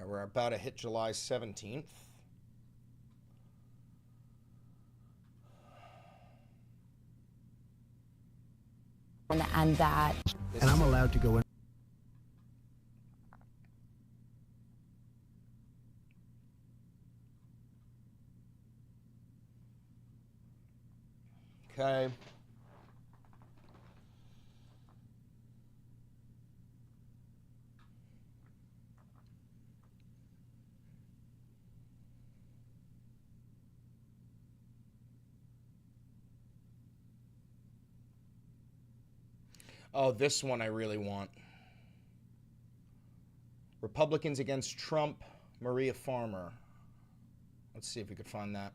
S1: We're about to hit July 17th.
S14: And that.
S10: And I'm allowed to go in.
S1: Okay. Oh, this one I really want. Republicans against Trump, Maria Farmer. Let's see if we could find that.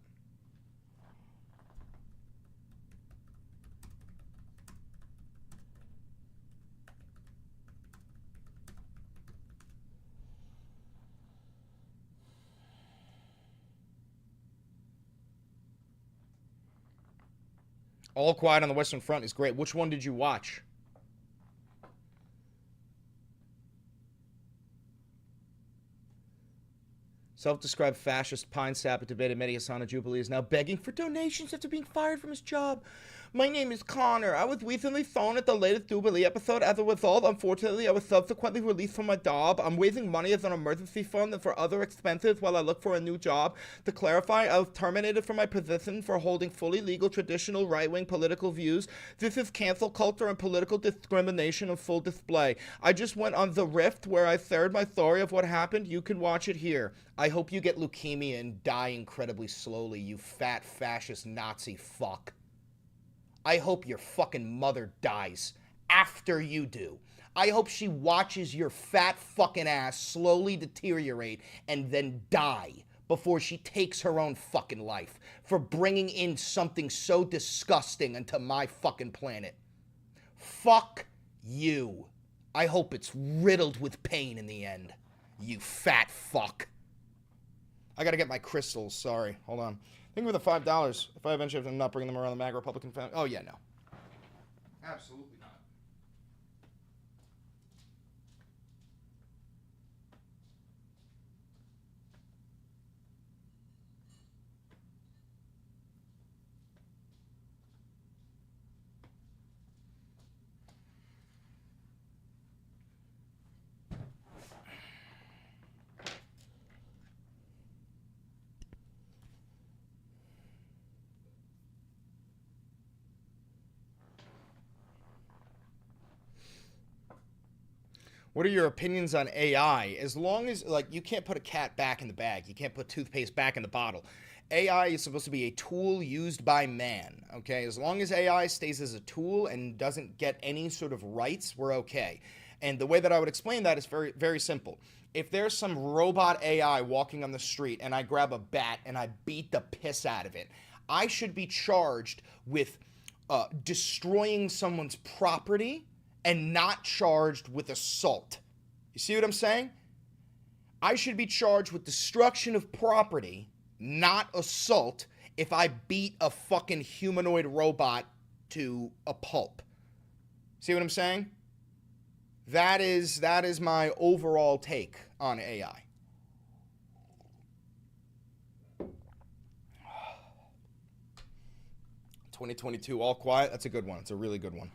S1: All Quiet on the Western Front is great. Which one did you watch? Self-described fascist pine sap at debated Mehdi Hassana Jubilee is now begging for donations after being fired from his job. My name is Connor. I was recently thrown at the latest Jubilee episode. As a result, unfortunately, I was subsequently released from my job. I'm raising money as an emergency fund and for other expenses while I look for a new job. To clarify, I was terminated from my position for holding fully legal traditional right-wing political views. This is cancel culture and political discrimination on full display. I just went on The Rift where I shared my story of what happened. You can watch it here. I hope you get leukemia and die incredibly slowly, you fat fascist Nazi fuck. I hope your fucking mother dies after you do. I hope she watches your fat fucking ass slowly deteriorate and then die before she takes her own fucking life for bringing in something so disgusting into my fucking planet. Fuck you. I hope it's riddled with pain in the end, you fat fuck. I gotta get my crystals, sorry. Hold on. Think of the $5 if I eventually have to not bring them around the MAGA Republican family. Oh, yeah, no. Absolutely not. What are your opinions on AI? As long as, like, you can't put a cat back in the bag. You can't put toothpaste back in the bottle. AI is supposed to be a tool used by man, okay? As long as AI stays as a tool and doesn't get any sort of rights, we're okay. And the way that I would explain that is very, very simple. If there's some robot AI walking on the street and I grab a bat and I beat the piss out of it, I should be charged with destroying someone's property and not charged with assault. You see what I'm saying? I should be charged with destruction of property, not assault, if I beat a fucking humanoid robot to a pulp. See what I'm saying? That is my overall take on AI. $2022 all quiet. That's a good one. It's a really good one.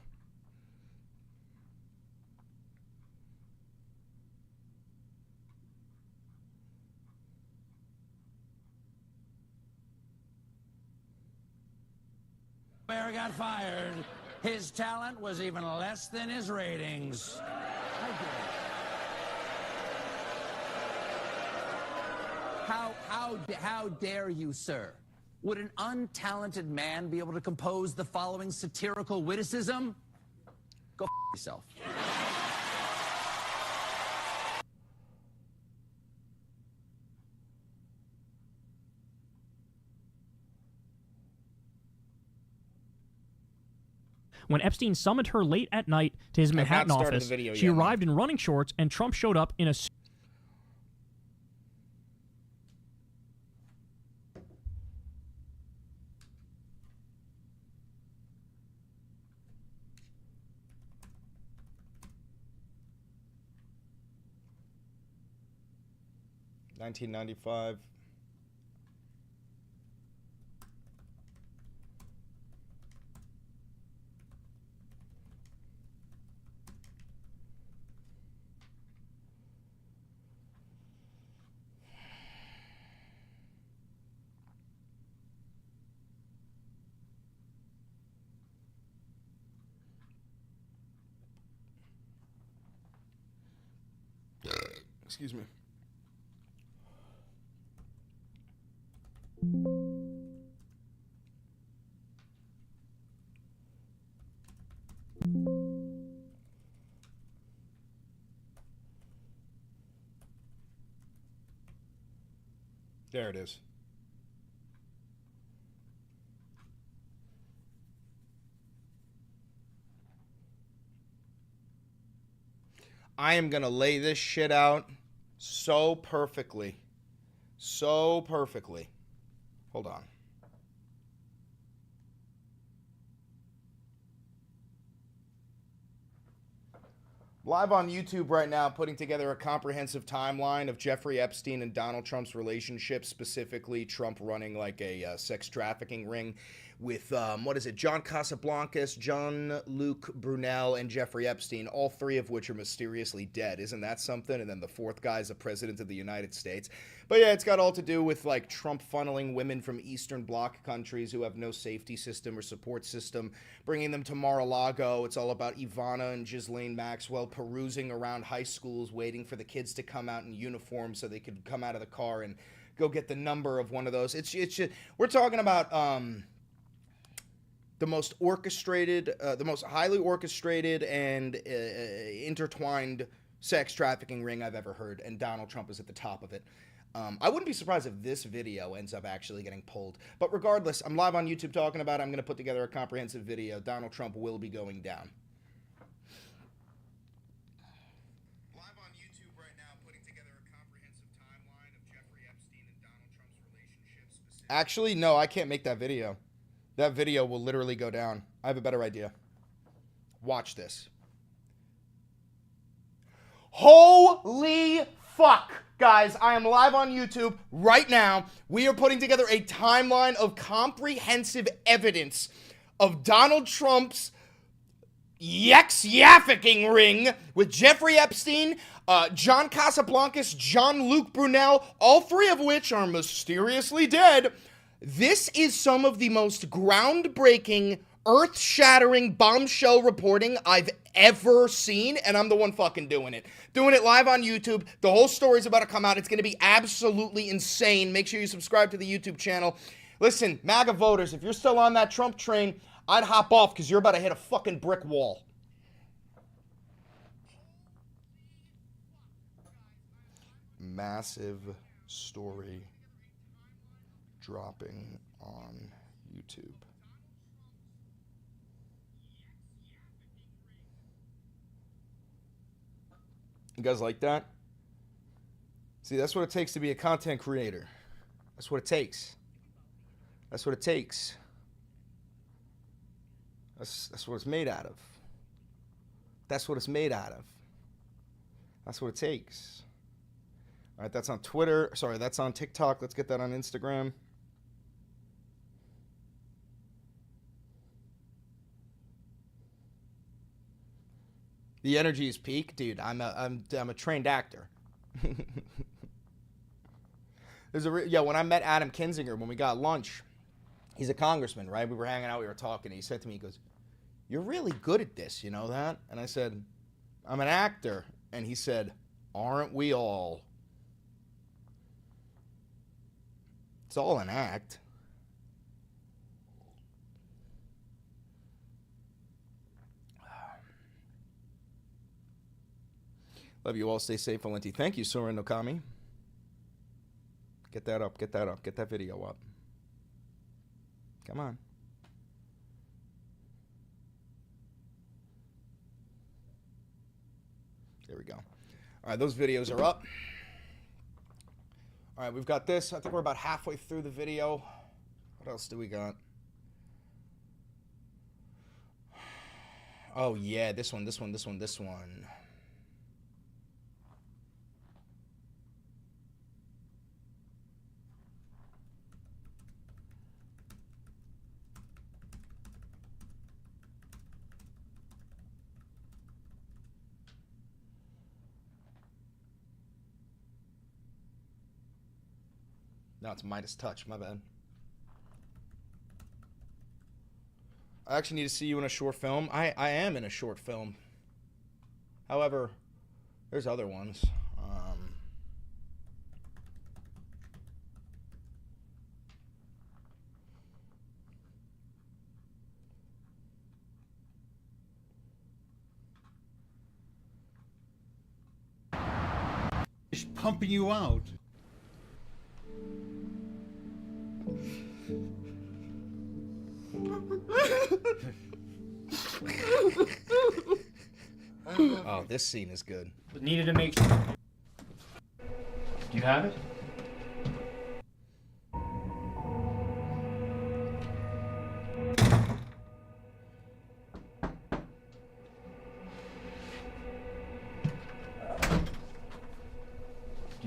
S13: Bear got fired. His talent was even less than his ratings.
S15: How dare you, sir? Would an untalented man be able to compose the following satirical witticism? Go f yourself.
S4: When Epstein summoned her late at night to his Manhattan office, she arrived in running shorts, and Trump showed up in a suit.
S1: $1995. Excuse me. There it is. I am gonna lay this shit out so perfectly. So perfectly. Hold on. Live on YouTube right now, putting together a comprehensive timeline of Jeffrey Epstein and Donald Trump's relationship, specifically Trump running like a sex trafficking ring with, John Casablancas, Jean-Luc Brunel, and Jeffrey Epstein, all three of which are mysteriously dead. Isn't that something? And then the fourth guy's the president of the United States. But yeah, it's got all to do with, like, Trump funneling women from Eastern Bloc countries who have no safety system or support system, bringing them to Mar-a-Lago. It's all about Ivana and Ghislaine Maxwell perusing around high schools, waiting for the kids to come out in uniform so they could come out of the car and go get the number of one of those. It's just, we're talking about the most orchestrated, the most highly orchestrated and intertwined sex trafficking ring I've ever heard, and Donald Trump is at the top of it. I wouldn't be surprised if this video ends up actually getting pulled. But regardless, I'm live on YouTube talking about it. I'm going to put together a comprehensive video. Donald Trump will be going down. Live on YouTube right now, putting together a comprehensive timeline of Jeffrey Epstein and Donald Trump's relationship. Actually, no, I can't make that video. That video will literally go down. I have a better idea. Watch this. Holy fuck, guys. I am live on YouTube right now. We are putting together a timeline of comprehensive evidence of Donald Trump's trafficking ring with Jeffrey Epstein, John Casablancas, Jean-Luc Brunel, all three of which are mysteriously dead. This is some of the most groundbreaking, earth-shattering bombshell reporting I've ever seen, and I'm the one fucking doing it. Doing it live on YouTube. The whole story's about to come out. It's going to be absolutely insane. Make sure you subscribe to the YouTube channel. Listen, MAGA voters, if you're still on that Trump train, I'd hop off because you're about to hit a fucking brick wall. Massive story dropping on YouTube. You guys like that? See, that's what it takes to be a content creator. That's what it takes. That's what it takes. That's what it's made out of. That's what it's made out of. That's what it takes. All right, that's on Twitter. Sorry, that's on TikTok. Let's get that on Instagram. The energy is peak, dude. I'm a trained actor. When I met Adam Kinzinger, when we got lunch, he's a congressman, right? We were hanging out, we were talking, and he said to me, he goes, "You're really good at this, you know that?" And I said, "I'm an actor." And he said, "Aren't we all?" It's all an act. Love you all. Stay safe, Valenti. Thank you, Soren Okami. Get that up. Get that up. Get that video up. Come on. There we go. All right, those videos are up. All right, we've got this. I think we're about halfway through the video. What else do we got? Oh, yeah, this one. No, it's Midas Touch. My bad. I actually need to see you in a short film. I am in a short film. However, there's other ones.
S16: It's pumping you out.
S1: Oh, this scene is good.
S4: Needed to make sure. Do you have it?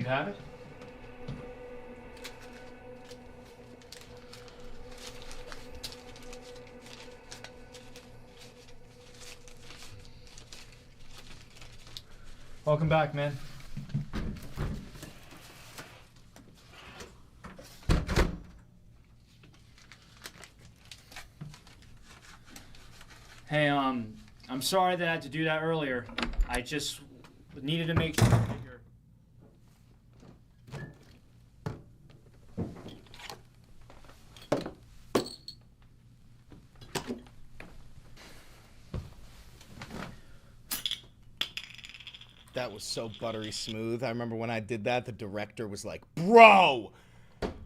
S5: You have it? Welcome back, man. Hey, I'm sorry that I had to do that earlier. I just needed to make sure.
S1: That was so buttery smooth. I remember when I did that, the director was like, bro,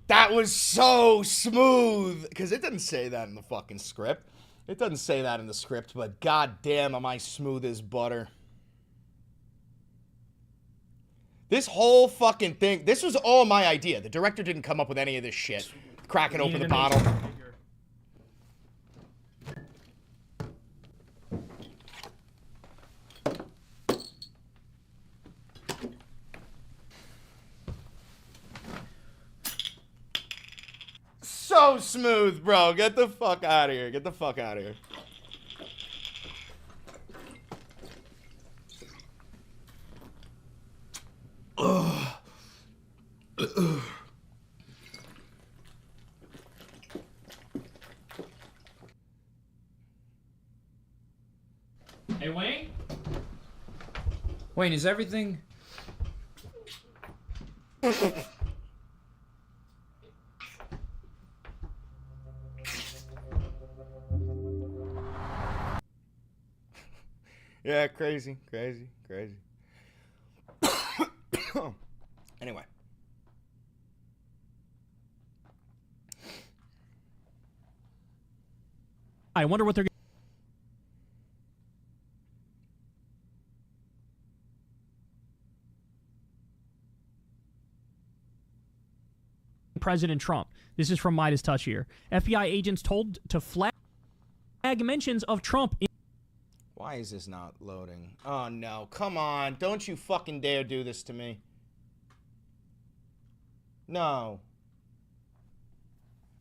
S1: that was so smooth. Because it doesn't say that in the fucking script. It doesn't say that in the script, but goddamn, am I smooth as butter. This whole fucking thing, this was all my idea. The director didn't come up with any of this shit. Cracking open the bottle. So smooth, bro. Get the fuck out of here. Get the fuck out of here. Ugh.
S5: Hey, Wayne? Wayne, is everything...
S1: Yeah, crazy. Anyway.
S4: I wonder what they're President Trump. This is from Midas Touch here. FBI agents told to flag mentions of Trump in
S1: Why is this not loading? Oh, no. Come on. Don't you fucking dare do this to me. No.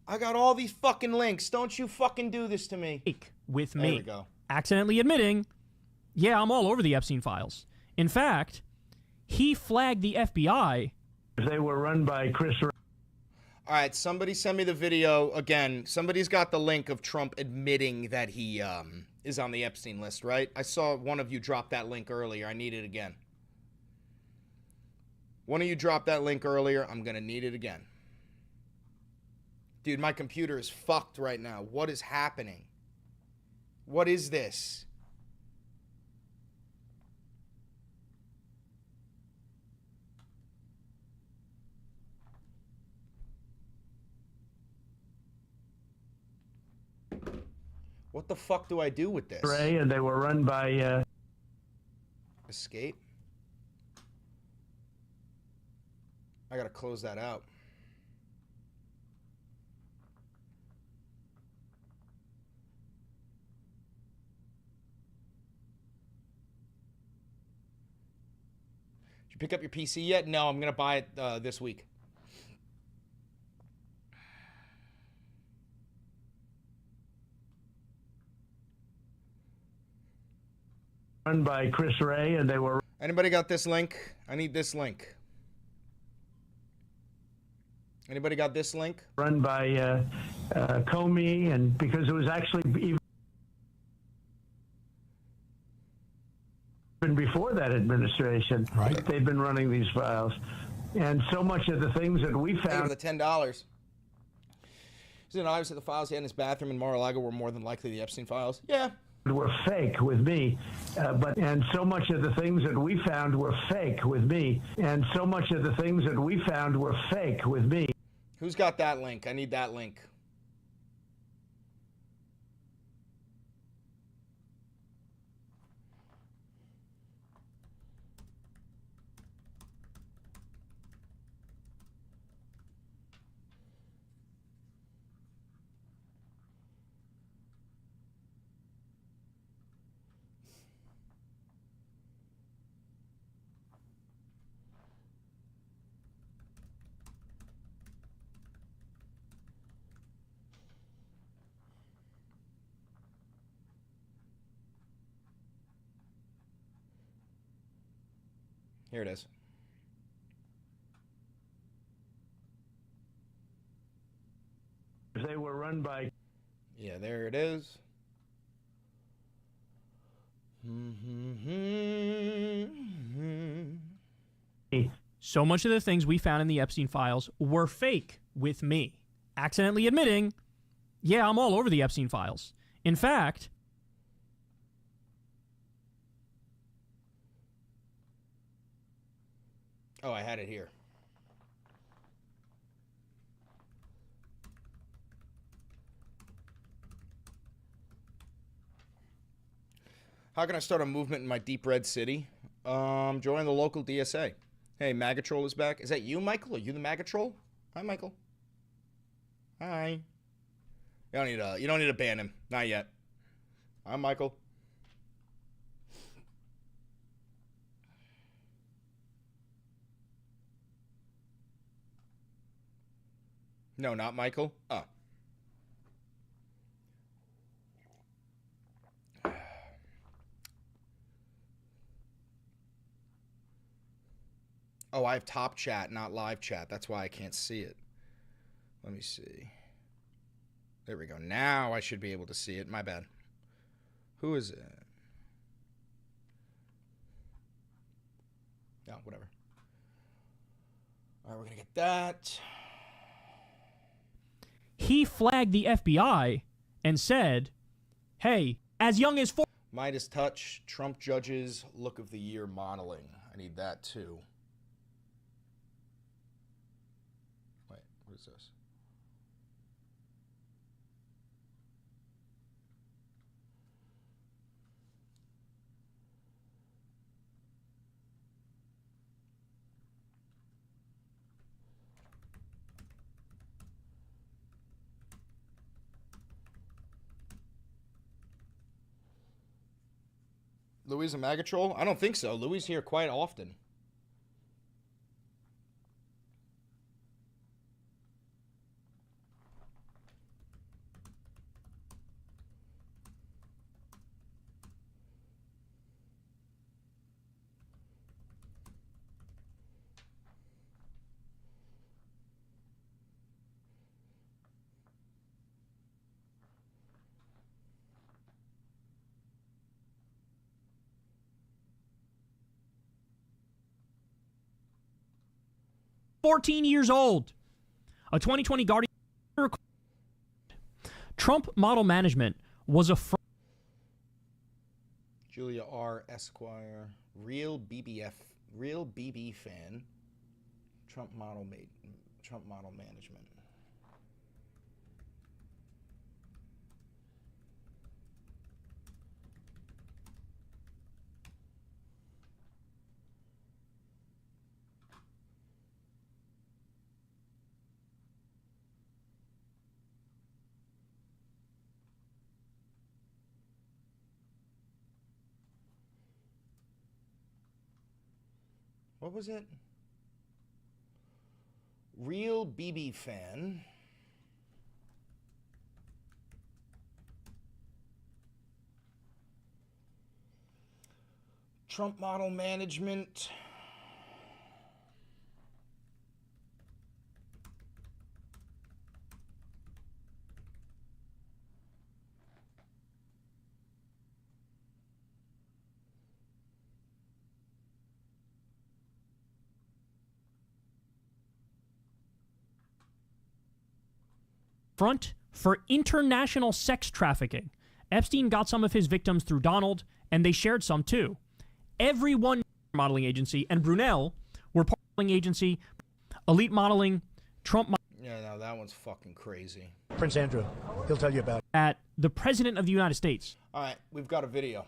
S1: I got all these fucking links. Don't you fucking do this to me.
S4: With
S1: There
S4: me.
S1: we go.
S4: Accidentally admitting, yeah, I'm all over the Epstein files. In fact, he flagged the FBI.
S10: They were run by Chris.
S1: All right, somebody send me the video again. Somebody's got the link of Trump admitting that he is on the Epstein list, right? I saw one of you drop that link earlier. I need it again. One of you dropped that link earlier. I'm going to need it again. Dude, my computer is fucked right now. What is happening? What is this? What the fuck do I do with this?
S10: And they were run by
S1: Escape? I gotta close that out. Did you pick up your PC yet? No, I'm gonna buy it this week.
S10: run by Chris Wray, and they were.
S1: Anybody got this link? I need this link. Anybody got this link?
S10: Run by Comey, and because it was actually even before that administration, right? They've been running these files, and so much of the things that we found.
S1: The $10. Isn't it obvious that the files he had in his bathroom in Mar-a-Lago were more than likely the Epstein files? Yeah.
S10: Were fake with me, and so much of the things that we found were fake with me, and so much of the things that we found were fake with me.
S1: Who's got that link? I need that link. Here it is.
S10: They were run by.
S1: Yeah, there it is.
S4: So much of the things we found in the Epstein files were fake with me accidentally admitting, yeah, I'm all over the Epstein files. In fact,
S1: oh, I had it here. How can I start a movement in my deep red city? Join the local DSA. Hey, MAGA Troll is back. Is that you, Michael? Are you the MAGA Troll? Hi, Michael. Hi. You don't need to ban him. Not yet. I'm Michael. No, not Michael. Oh. Oh, I have top chat, not live chat. That's why I can't see it. Let me see. There we go. Now I should be able to see it. My bad. Who is it? No, whatever. All right, we're going to get that.
S4: he flagged the FBI and said, hey, as young as 4...
S1: Midas Touch, Trump judges, look of the year modeling. I need that too. Wait, what is this? Louis a MAGA troll? I don't think so. Louis here quite often.
S4: Years old. A 2020 Guardian. Trump model management was a
S1: Julia R. Esquire, real BB fan. Trump model management. What was it? Real BB fan. Trump model management.
S4: front for international sex trafficking. Epstein got some of his victims through Donald, and they shared some too. Every one modeling agency and Brunel were part of the modeling agency, Elite Modeling, Trump.
S1: Yeah, no, that one's fucking crazy.
S3: Prince Andrew, he'll tell you about it.
S4: At the President of the United States.
S1: All right, we've got a video.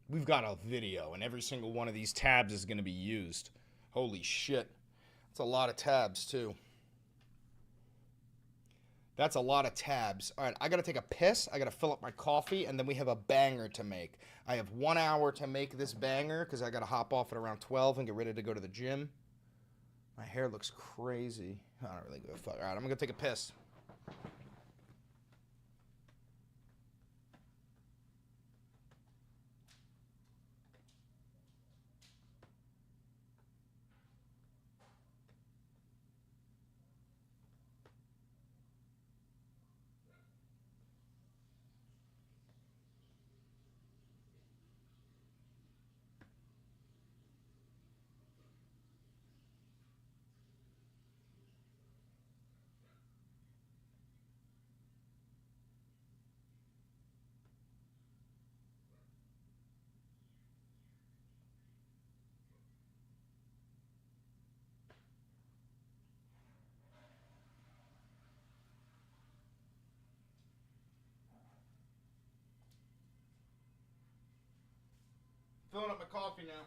S1: We've got a video, and every single one of these tabs is going to be used. Holy shit. That's a lot of tabs, too. That's a lot of tabs. All right, I got to take a piss. I got to fill up my coffee, and then we have a banger to make. I have 1 hour to make this banger because I got to hop off at around 12 and get ready to go to the gym. My hair looks crazy. I don't really give a fuck. All right, I'm going to take a piss. Filling up my coffee now.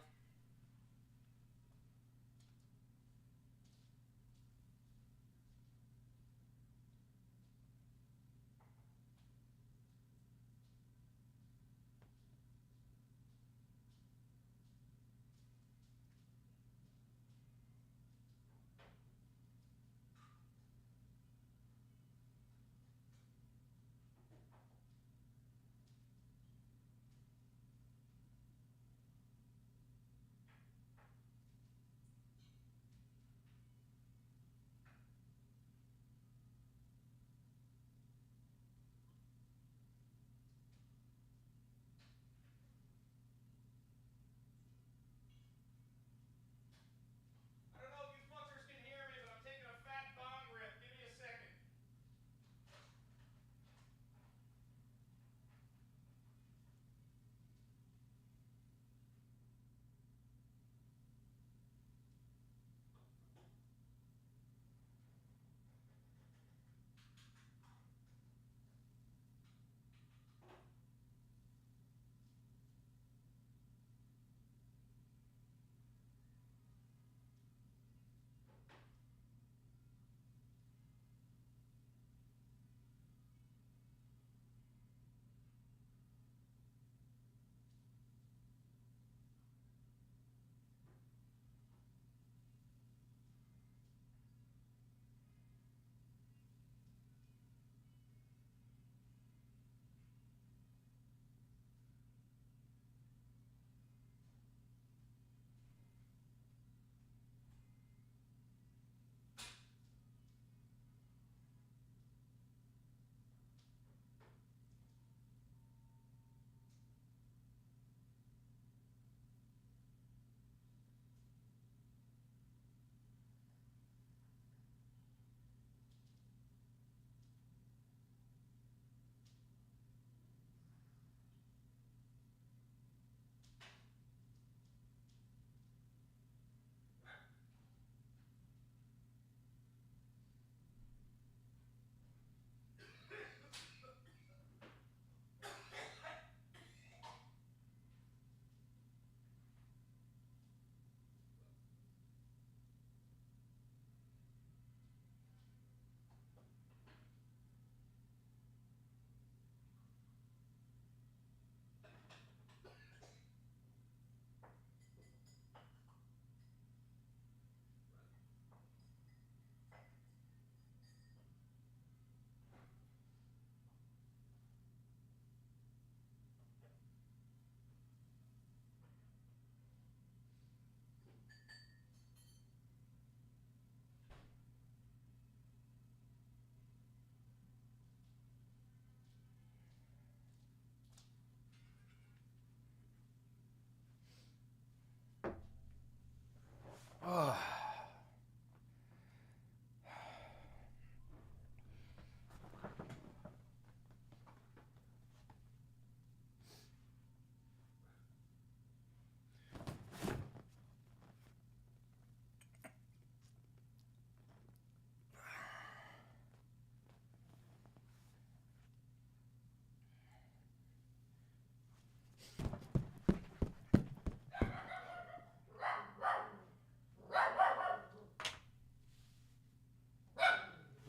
S1: Oh.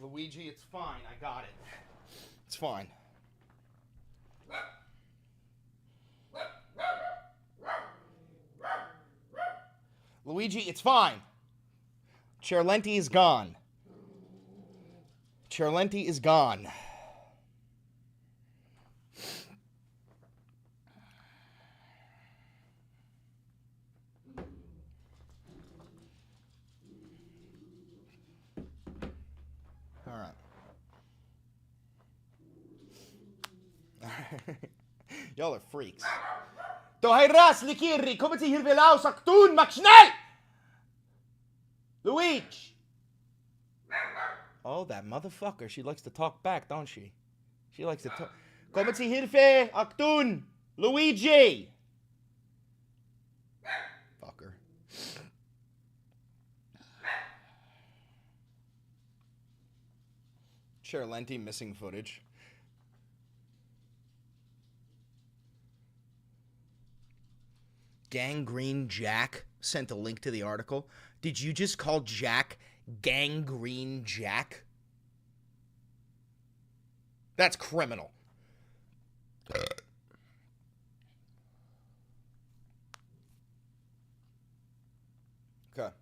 S1: Luigi, it's fine. I got it. It's fine. Luigi, it's fine. Cherlenti is gone. Cherlenti is gone. All right. Y'all are freaks. Då heiras likiri, kommer till Hirvelau saktun, Maxnell! Luigi! Oh, that motherfucker. She likes to talk back, don't she? She likes to talk. Kommer till Hirve, aktun, Luigi! Fucker. Cherlenti missing footage. Gangrene Jack sent a link to the article. Did you just call Jack Gangrene Jack? That's criminal. Okay.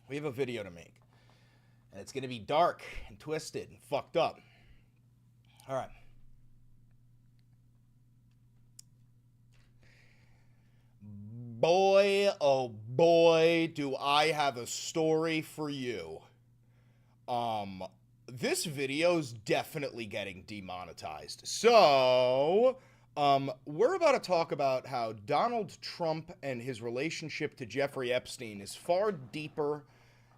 S1: We have a video to make. And it's going to be dark and twisted and fucked up. All right. Boy, oh boy, do I have a story for you. This video's definitely getting demonetized. So, we're about to talk about how Donald Trump and his relationship to Jeffrey Epstein is far deeper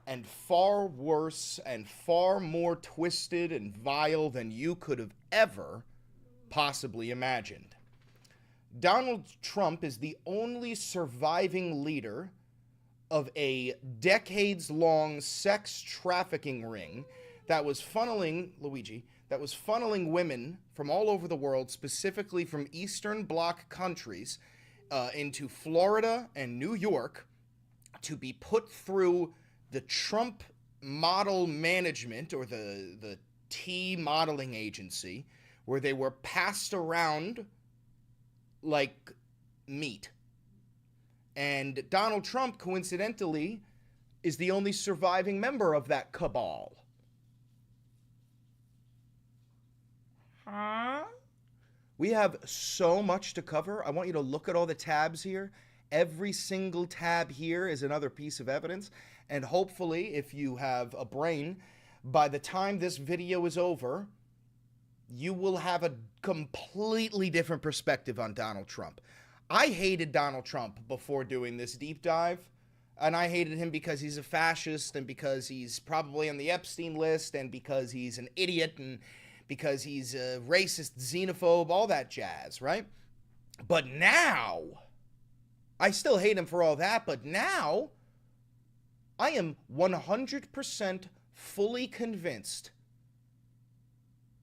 S1: and far worse and far more twisted and vile than you could have ever possibly imagined. Donald Trump is the only surviving leader of a decades-long sex trafficking ring that was funneling, women from all over the world, specifically from Eastern Bloc countries, into Florida and New York to be put through the Trump model management, or the T modeling agency, where they were passed around like meat. And Donald Trump, coincidentally, is the only surviving member of that cabal. Huh? We have so much to cover. I want you to look at all the tabs here. Every single tab here is another piece of evidence. And hopefully, if you have a brain, by the time this video is over, you will have a completely different perspective on Donald Trump. I hated Donald Trump before doing this deep dive, and I hated him because he's a fascist, and because he's probably on the Epstein list, and because he's an idiot, and because he's a racist, xenophobe, all that jazz, right? But now, I still hate him for all that, but now, I am 100% fully convinced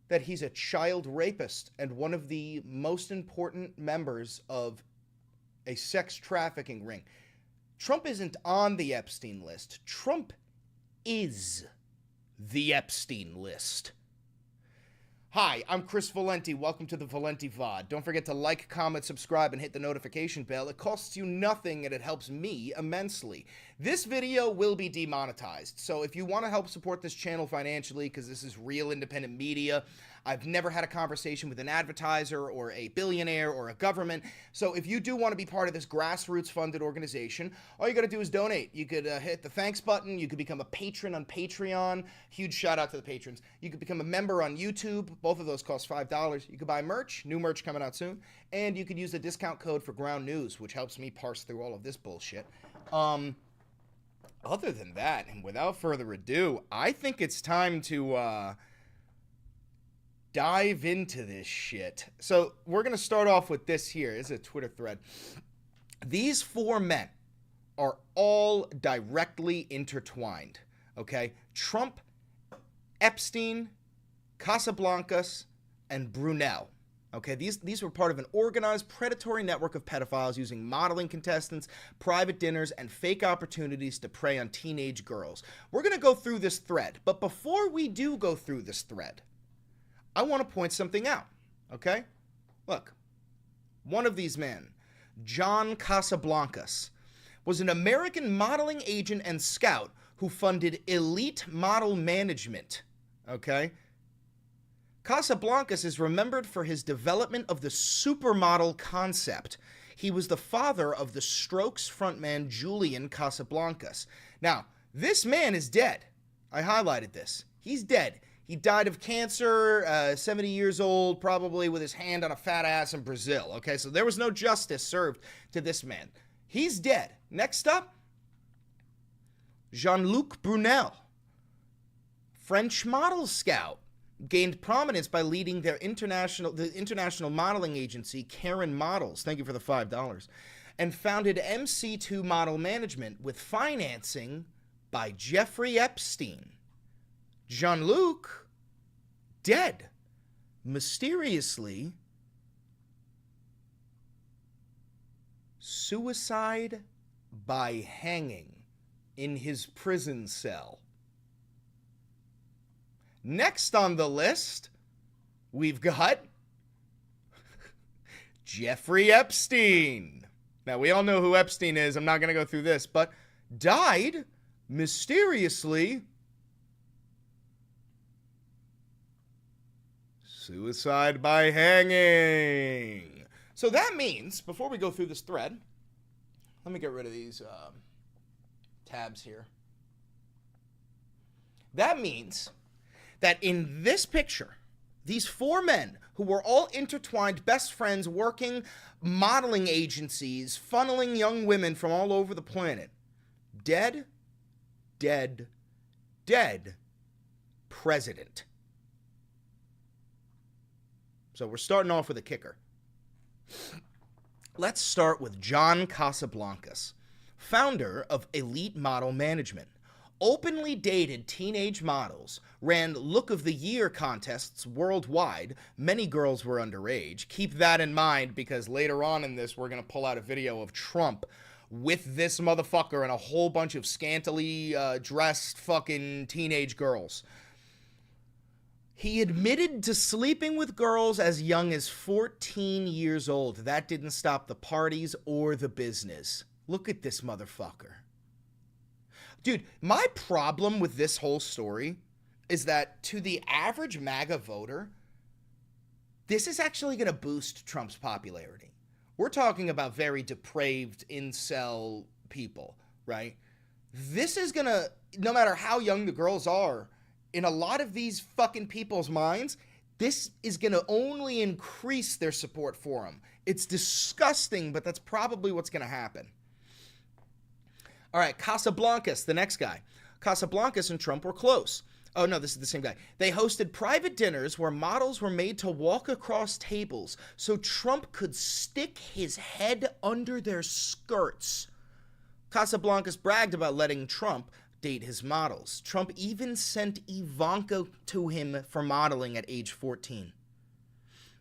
S1: that he's a child rapist and one of the most important members of a sex trafficking ring. Trump isn't on the Epstein list. Trump is the Epstein list. Hi, I'm Chris Valenti. Welcome to the Valenti VOD. Don't forget to like, comment, subscribe, and hit the notification bell. It costs you nothing, and it helps me immensely. This video will be demonetized, so if you want to help support this channel financially, because this is real independent media, I've never had a conversation with an advertiser or a billionaire or a government, so if you do want to be part of this grassroots-funded organization, all you got to do is donate. You could hit the thanks button. You could become a patron on Patreon. Huge shout-out to the patrons. You could become a member on YouTube. Both of those cost $5. You could buy merch. New merch coming out soon. And you could use the discount code for Ground News, which helps me parse through all of this bullshit. Other than that, and without further ado, I think it's time to dive into this shit. So we're going to start off with this here. This is a Twitter thread. These four men are all directly intertwined, okay? Trump, Epstein, Casablancas, and Brunel. Okay, these were part of an organized predatory network of pedophiles using modeling contestants, private dinners, and fake opportunities to prey on teenage girls. We're going to go through this thread, but before we do go through this thread, I want to point something out, okay? Look, one of these men, John Casablancas, was an American modeling agent and scout who funded elite model management, okay? Casablancas is remembered for his development of the supermodel concept. He was the father of the Strokes frontman Julian Casablancas. Now, this man is dead. I highlighted this. He's dead. He died of cancer, 70 years old, probably with his hand on a fat ass in Brazil. Okay, so there was no justice served to this man. He's dead. Next up, Jean-Luc Brunel, French model scout, gained prominence by leading the international modeling agency Karen Models. Thank you for the $5. And founded MC2 Model Management with financing by Jeffrey Epstein. Jean-Luc, dead. Mysteriously, suicide by hanging in his prison cell. Next on the list, we've got Jeffrey Epstein. Now, we all know who Epstein is. I'm not going to go through this, but died mysteriously. Suicide by hanging. So that means, before we go through this thread, let me get rid of these tabs here. That means that in this picture, these four men who were all intertwined best friends working modeling agencies, funneling young women from all over the planet, dead, dead, dead, president. So we're starting off with a kicker. Let's start with John Casablancas, founder of Elite Model Management. Openly dated teenage models, ran Look of the Year contests worldwide. Many girls were underage. Keep that in mind, because later on in this, we're going to pull out a video of Trump with this motherfucker and a whole bunch of scantily dressed fucking teenage girls. He admitted to sleeping with girls as young as 14 years old. That didn't stop the parties or the business. Look at this motherfucker. Dude, my problem with this whole story is that to the average MAGA voter, this is actually going to boost Trump's popularity. We're talking about very depraved incel people, right? This is going to, no matter how young the girls are, in a lot of these fucking people's minds, this is going to only increase their support for him. It's disgusting, but that's probably what's going to happen. All right, Casablancas, the next guy. Casablancas and Trump were close. Oh, no, this is the same guy. They hosted private dinners where models were made to walk across tables so Trump could stick his head under their skirts. Casablancas bragged about letting Trump date his models. Trump even sent Ivanka to him for modeling at age 14.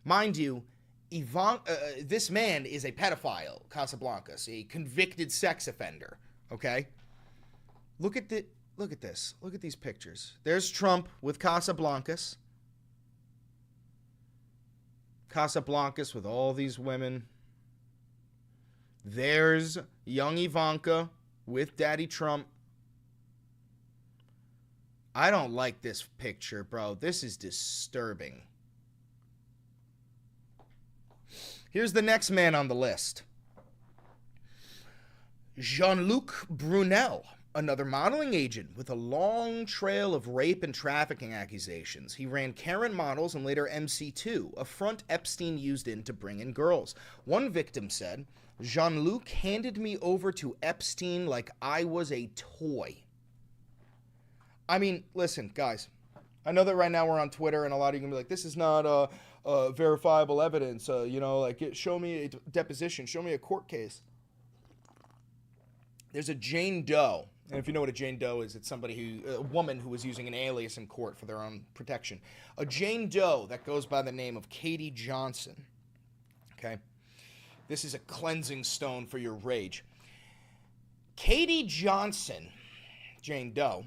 S1: Mind you, this man is a pedophile, Casablancas, a convicted sex offender. Okay? Look at this. Look at these pictures. There's Trump with Casablancas. Casablancas with all these women. There's young Ivanka with Daddy Trump. I don't like this picture, bro. This is disturbing. Here's the next man on the list. Jean-Luc Brunel, another modeling agent with a long trail of rape and trafficking accusations. He ran Karen Models and later MC2, a front Epstein used to bring in girls. One victim said, Jean-Luc handed me over to Epstein like I was a toy. I mean, listen, guys, I know that right now we're on Twitter and a lot of you are going to be like, this is not verifiable evidence. Show me a deposition. Show me a court case. There's a Jane Doe, and if you know what a Jane Doe is, it's a woman who was using an alias in court for their own protection. A Jane Doe that goes by the name of Katie Johnson. Okay? This is a cleansing stone for your rage. Katie Johnson, Jane Doe,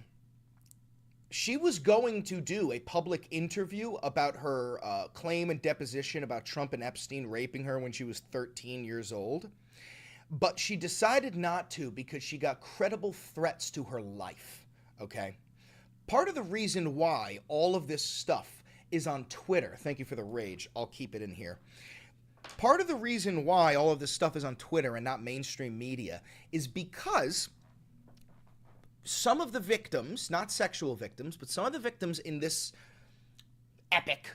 S1: she was going to do a public interview about her claim and deposition about Trump and Epstein raping her when she was 13 years old. But she decided not to because she got credible threats to her life. okay? Part of the reason why all of this stuff is on Twitter, thank you for the rage, I'll keep it in here. Part of the reason why all of this stuff is on Twitter and not mainstream media is because some of the victims, not sexual victims, but some of the victims in this epic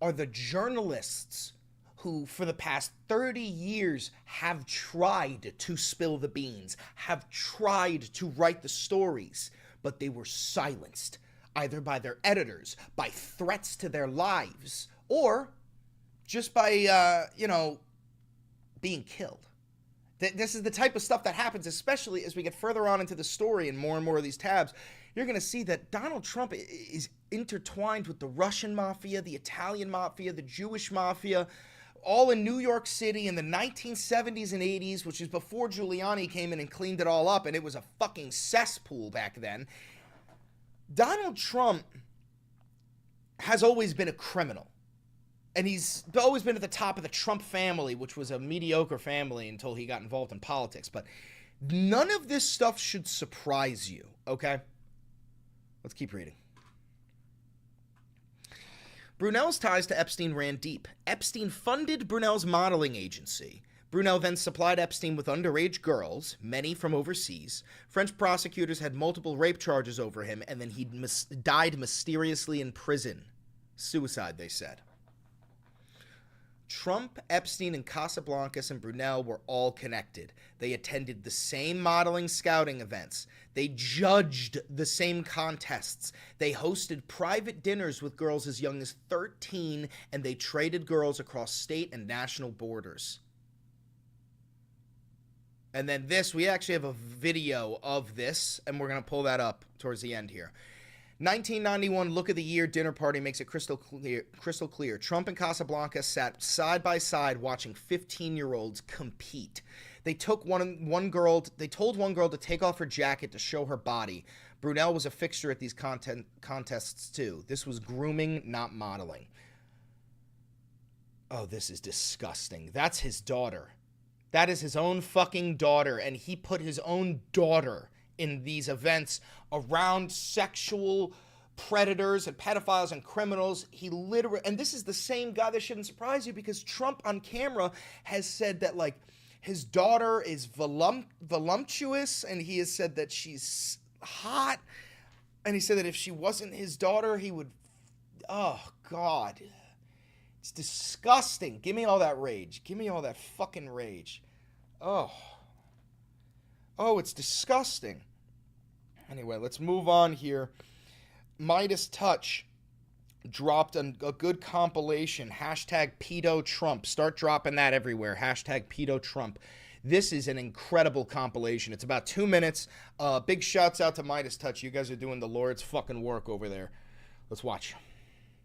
S1: are the journalists who, for the past 30 years, have tried to spill the beans, have tried to write the stories, but they were silenced, either by their editors, by threats to their lives, or just by, being killed. This is the type of stuff that happens, especially as we get further on into the story and more of these tabs. You're going to see that Donald Trump is intertwined with the Russian mafia, the Italian mafia, the Jewish mafia, all in New York City in the 1970s and 80s, which is before Giuliani came in and cleaned it all up, and it was a fucking cesspool back then. Donald Trump has always been a criminal. And he's always been at the top of the Trump family, which was a mediocre family until he got involved in politics. But none of this stuff should surprise you, okay? Let's keep reading. Brunel's ties to Epstein ran deep. Epstein funded Brunel's modeling agency. Brunel then supplied Epstein with underage girls, many from overseas. French prosecutors had multiple rape charges over him, and then he died mysteriously in prison. Suicide, they said. Trump, Epstein, and Casablancas and Brunel were all connected. They attended the same modeling scouting events. They judged the same contests. They hosted private dinners with girls as young as 13, and they traded girls across state and national borders. And then this, we actually have a video of this, and we're going to pull that up towards the end here. 1991 Look of the Year dinner party makes it crystal clear. Trump and Casablanca sat side by side watching 15-year-olds compete. They told one girl to take off her jacket to show her body. Brunel was a fixture at these contests too. This was grooming, not modeling. Oh, this is disgusting. That's his daughter. That is his own fucking daughter, and he put his own daughter in these events around sexual predators and pedophiles and criminals. He literally, and this is the same guy, that shouldn't surprise you, because Trump on camera has said that, like, his daughter is voluptuous, and he has said that she's hot, and he said that if she wasn't his daughter, he would, oh God, it's disgusting. Give me all that rage. Give me all that fucking rage. Oh, it's disgusting. Anyway, let's move on here. Midas Touch dropped a good compilation. Hashtag pedo Trump. Start dropping that everywhere. Hashtag pedo Trump. This is an incredible compilation. It's about 2 minutes. Big shouts out to Midas Touch. You guys are doing the Lord's fucking work over there. Let's watch.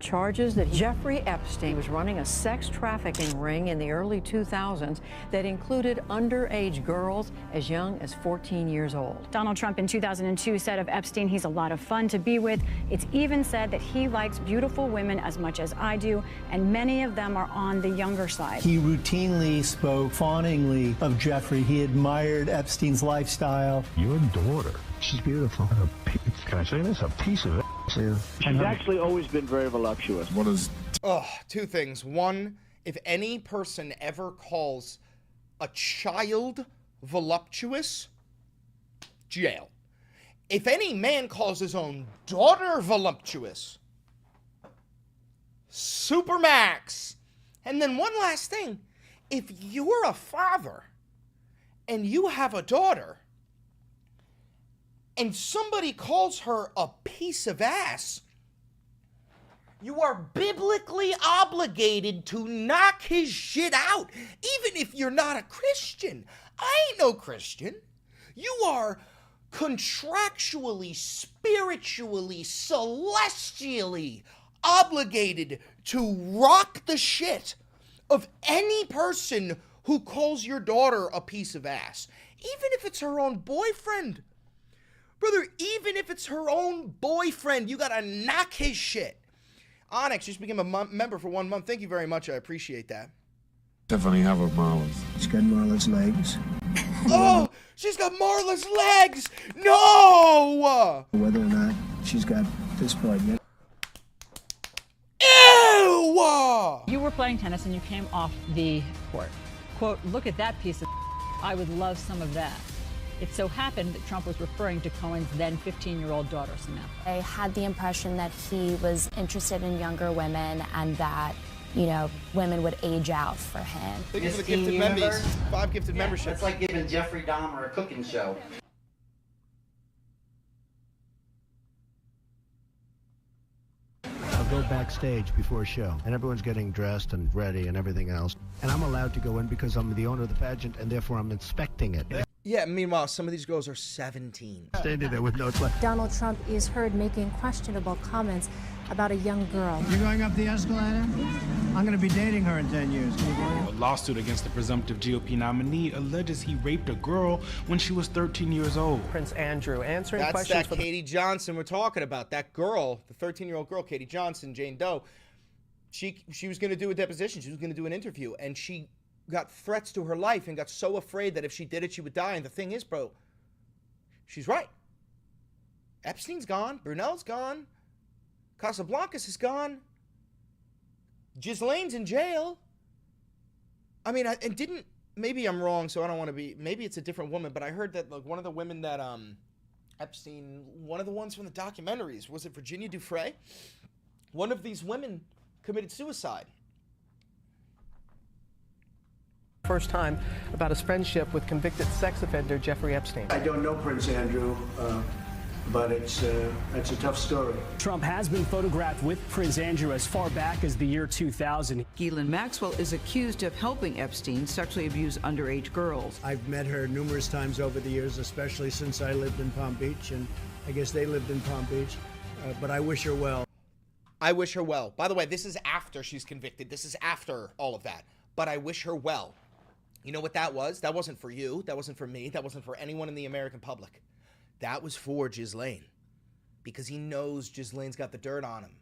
S11: Charges that Jeffrey Epstein was running a sex trafficking ring in the early 2000s that included underage girls as young as 14 years old.
S17: Donald Trump in 2002 said of Epstein, he's a lot of fun to be with. It's even said that he likes beautiful women as much as I do, and many of them are on the younger side.
S3: He routinely spoke fawningly of Jeffrey. He admired Epstein's lifestyle.
S10: Your daughter, she's beautiful. Can I say this? A piece of it.
S18: She's actually always been very voluptuous.
S1: What is... two things. One, if any person ever calls a child voluptuous, jail. If any man calls his own daughter voluptuous, supermax. And then one last thing. If you're a father and you have a daughter and somebody calls her a piece of ass, you are biblically obligated to knock his shit out, even if you're not a Christian. I ain't no Christian. You are contractually, spiritually, celestially obligated to rock the shit of any person who calls your daughter a piece of ass, even if it's her own boyfriend. Brother, even if it's her own boyfriend, you gotta knock his shit. Onyx just became a member for 1 month. Thank you very much. I appreciate that.
S19: Definitely have a Marlins.
S12: He's got Marlins legs.
S1: Oh, she's got Marla's legs. No.
S12: Whether or not she's got this part yet.
S1: Ew.
S19: You were playing tennis and you came off the court. Quote, look at that piece of I would love some of that. It so happened that Trump was referring to Cohen's then 15-year-old daughter, Samantha.
S14: I had the impression that he was interested in younger women and that, you know, women would age out for him.
S1: Thank you for the gifted members. 5 gifted memberships.
S20: That's like giving Jeffrey Dahmer a cooking show.
S12: I'll go backstage before a show, and everyone's getting dressed and ready and everything else. And I'm allowed to go in because I'm the owner of the pageant, and therefore I'm inspecting it.
S1: Yeah, meanwhile, some of these girls are 17.
S12: Standing there with no sweat.
S21: Donald Trump is heard making questionable comments about a young girl.
S12: You're going up the escalator? I'm going to be dating her in 10 years. Can you believe it?
S22: A lawsuit against the presumptive GOP nominee alleges he raped a girl when she was 13 years old.
S25: Prince Andrew answering
S1: That's
S25: questions.
S1: that Katie Johnson we're talking about. That girl, the 13-year-old girl, Katie Johnson, Jane Doe, she was going to do a deposition. She was going to do an interview, and she got threats to her life and got so afraid that if she did it, she would die. And the thing is, bro, she's right. Epstein's gone. Brunel's gone. Casablancas is gone. Ghislaine's in jail. I mean, and didn't, maybe I'm wrong, so I don't want to be, maybe it's a different woman, but I heard that like one of the women that Epstein, one of the ones from the documentaries, was it Virginia Dufresne? One of these women committed suicide.
S25: First time about his friendship with convicted sex offender Jeffrey Epstein.
S12: I don't know Prince Andrew, but it's a tough story.
S26: Trump has been photographed with Prince Andrew as far back as the year 2000.
S27: Ghislaine Maxwell is accused of helping Epstein sexually abuse underage girls.
S12: I've met her numerous times over the years, especially since I lived in Palm Beach, and I guess they lived in Palm Beach, but I wish her well.
S1: I wish her well. By the way, this is after she's convicted. This is after all of that. But I wish her well. You know what that was? That wasn't for you. That wasn't for me. That wasn't for anyone in the American public. That was for Ghislaine. Because he knows Ghislaine's got the dirt on him.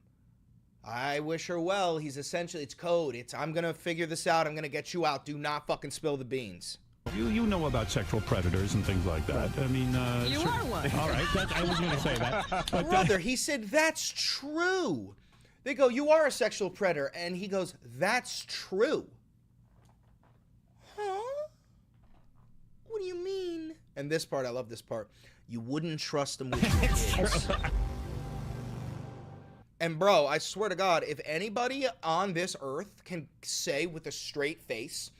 S1: I wish her well. He's essentially, it's code. It's, I'm going to figure this out. I'm going to get you out. Do not fucking spill the beans.
S28: You know about sexual predators and things like that. I mean,
S27: you
S28: sure.
S27: are one.
S28: All right, I was going to say that. But,
S1: Brother, he said, that's true. They go, you are a sexual predator. And he goes, that's true. Huh? What do you mean? And this part, I love this part. You wouldn't trust them with your kids. And bro, I swear to God, if anybody on this earth can say with a straight face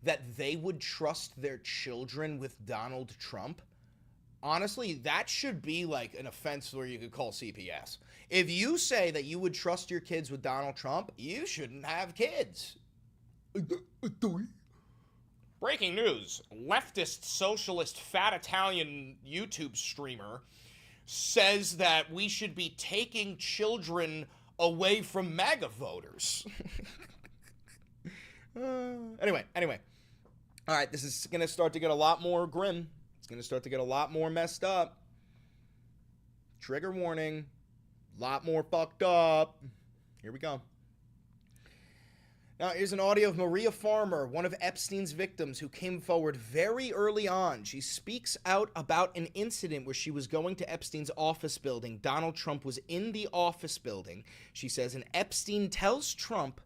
S1: that they would trust their children with Donald Trump, honestly, that should be like an offense where you could call CPS. If you say that you would trust your kids with Donald Trump, you shouldn't have kids. Breaking news. Leftist, socialist, fat Italian YouTube streamer says that we should be taking children away from MAGA voters. Anyway. All right, this is going to start to get a lot more grim. It's going to start to get a lot more messed up. Trigger warning. A lot more fucked up. Here we go. Now, here's an audio of Maria Farmer, one of Epstein's victims, who came forward very early on. She speaks out about an incident where she was going to Epstein's office building. Donald Trump was in the office building. She says, and Epstein tells Trump,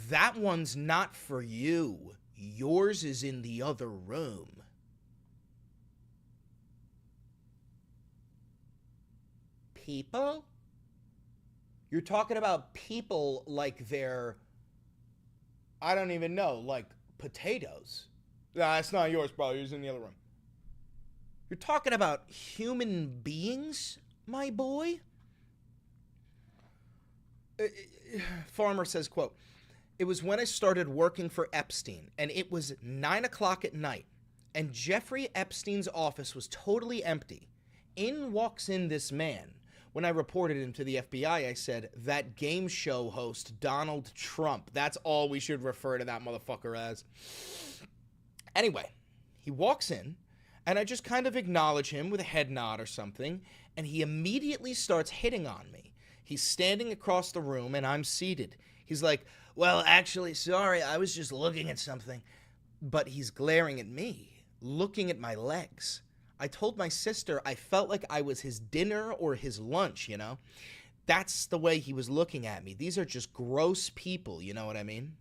S1: that one's not for you. Yours is in the other room. People? You're talking about people like they're, I don't even know, like potatoes. Nah, it's not yours, bro. Yours in the other room. You're talking about human beings, my boy? Farmer says, quote, it was when I started working for Epstein, and it was 9 o'clock at night, and Jeffrey Epstein's office was totally empty. In walks in this man. When I reported him to the FBI, I said, that game show host, Donald Trump. That's all we should refer to that motherfucker as. Anyway, he walks in, and I just kind of acknowledge him with a head nod or something, and he immediately starts hitting on me. He's standing across the room, and I'm seated. He's like, well, actually, sorry, I was just looking at something. But he's glaring at me. looking at my legs. I told my sister I felt like I was his dinner or his lunch, you know? That's the way he was looking at me. These are just gross people, you know what I mean?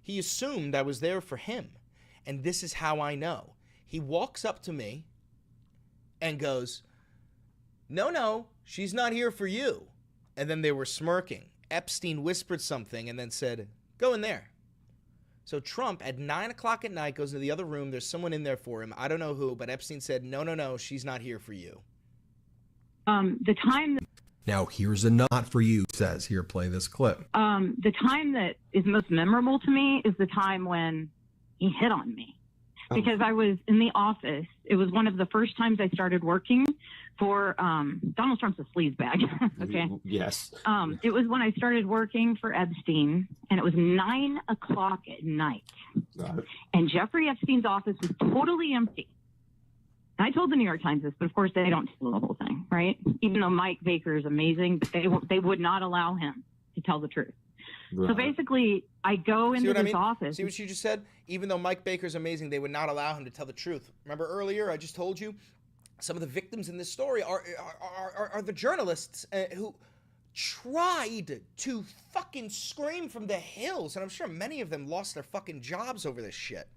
S1: He assumed I was there for him. And this is how I know. He walks up to me and goes, no, she's not here for you. And then they were smirking. Epstein whispered something and then said, go in there. So Trump, at 9 o'clock at night, goes into the other room. There's someone in there for him. I don't know who, but Epstein said, no, she's not here for you.
S2: The time...
S6: Now, here's a not for you, says. Here, play this clip.
S2: The time that is most memorable to me is the time when he hit on me. Because I was in the office. It was one of the first times I started working for Donald Trump's a sleazebag. Okay.
S7: Yes.
S2: It was when I started working for Epstein, and it was 9 o'clock at night.
S7: Got it.
S2: And Jeffrey Epstein's office was totally empty. And I told the New York Times this, but of course they don't tell the whole thing, right? Even though Mike Baker is amazing, but they would not allow him to tell the truth. Right. So basically, I go into this office.
S1: See what you just said? Even though Mike Baker's amazing, they would not allow him to tell the truth. Remember earlier, I just told you, some of the victims in this story are the journalists who tried to fucking scream from the hills. And I'm sure many of them lost their fucking jobs over this shit.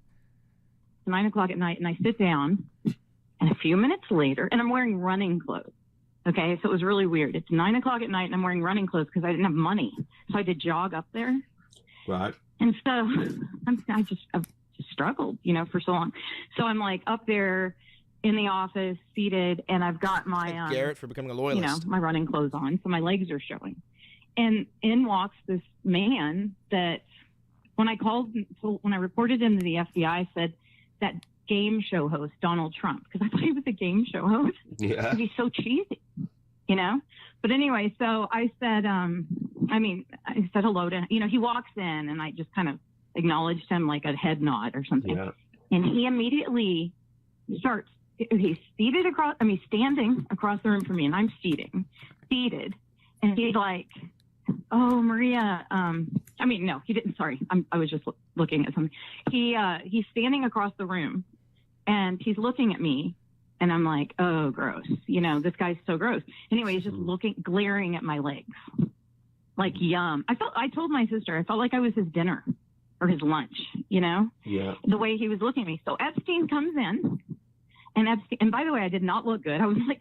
S2: 9 o'clock at night, and I sit down, and a few minutes later, and I'm wearing running clothes. Okay, so it was really weird. It's 9 o'clock at night, and I'm wearing running clothes because I didn't have money. So I had to jog up there.
S7: Right.
S2: And so I've just struggled, you know, for so long. So I'm like up there in the office, seated, and I've got my
S1: Garrett for becoming a loyalist.
S2: You know, my running clothes on, so my legs are showing. And in walks this man that when I reported him to the FBI, said that game show host Donald Trump, because I thought he was a game show host.
S7: Yeah.
S2: Because he's so cheesy, you know? But anyway, so I said, I said hello to, you know, he walks in and I just kind of acknowledged him like a head nod or something.
S7: Yeah.
S2: And he immediately he's standing across the room from me, and I'm seated. And he's like, oh, Maria, no, he didn't. Sorry. I was just looking at something. He's standing across the room and he's looking at me, and I'm like, oh, gross. You know, this guy's so gross. Anyway, he's just glaring at my legs like, yum. I told my sister, I felt like I was his dinner or his lunch, you know, the way he was looking at me. So Epstein comes in. And by the way, I did not look good. I was like,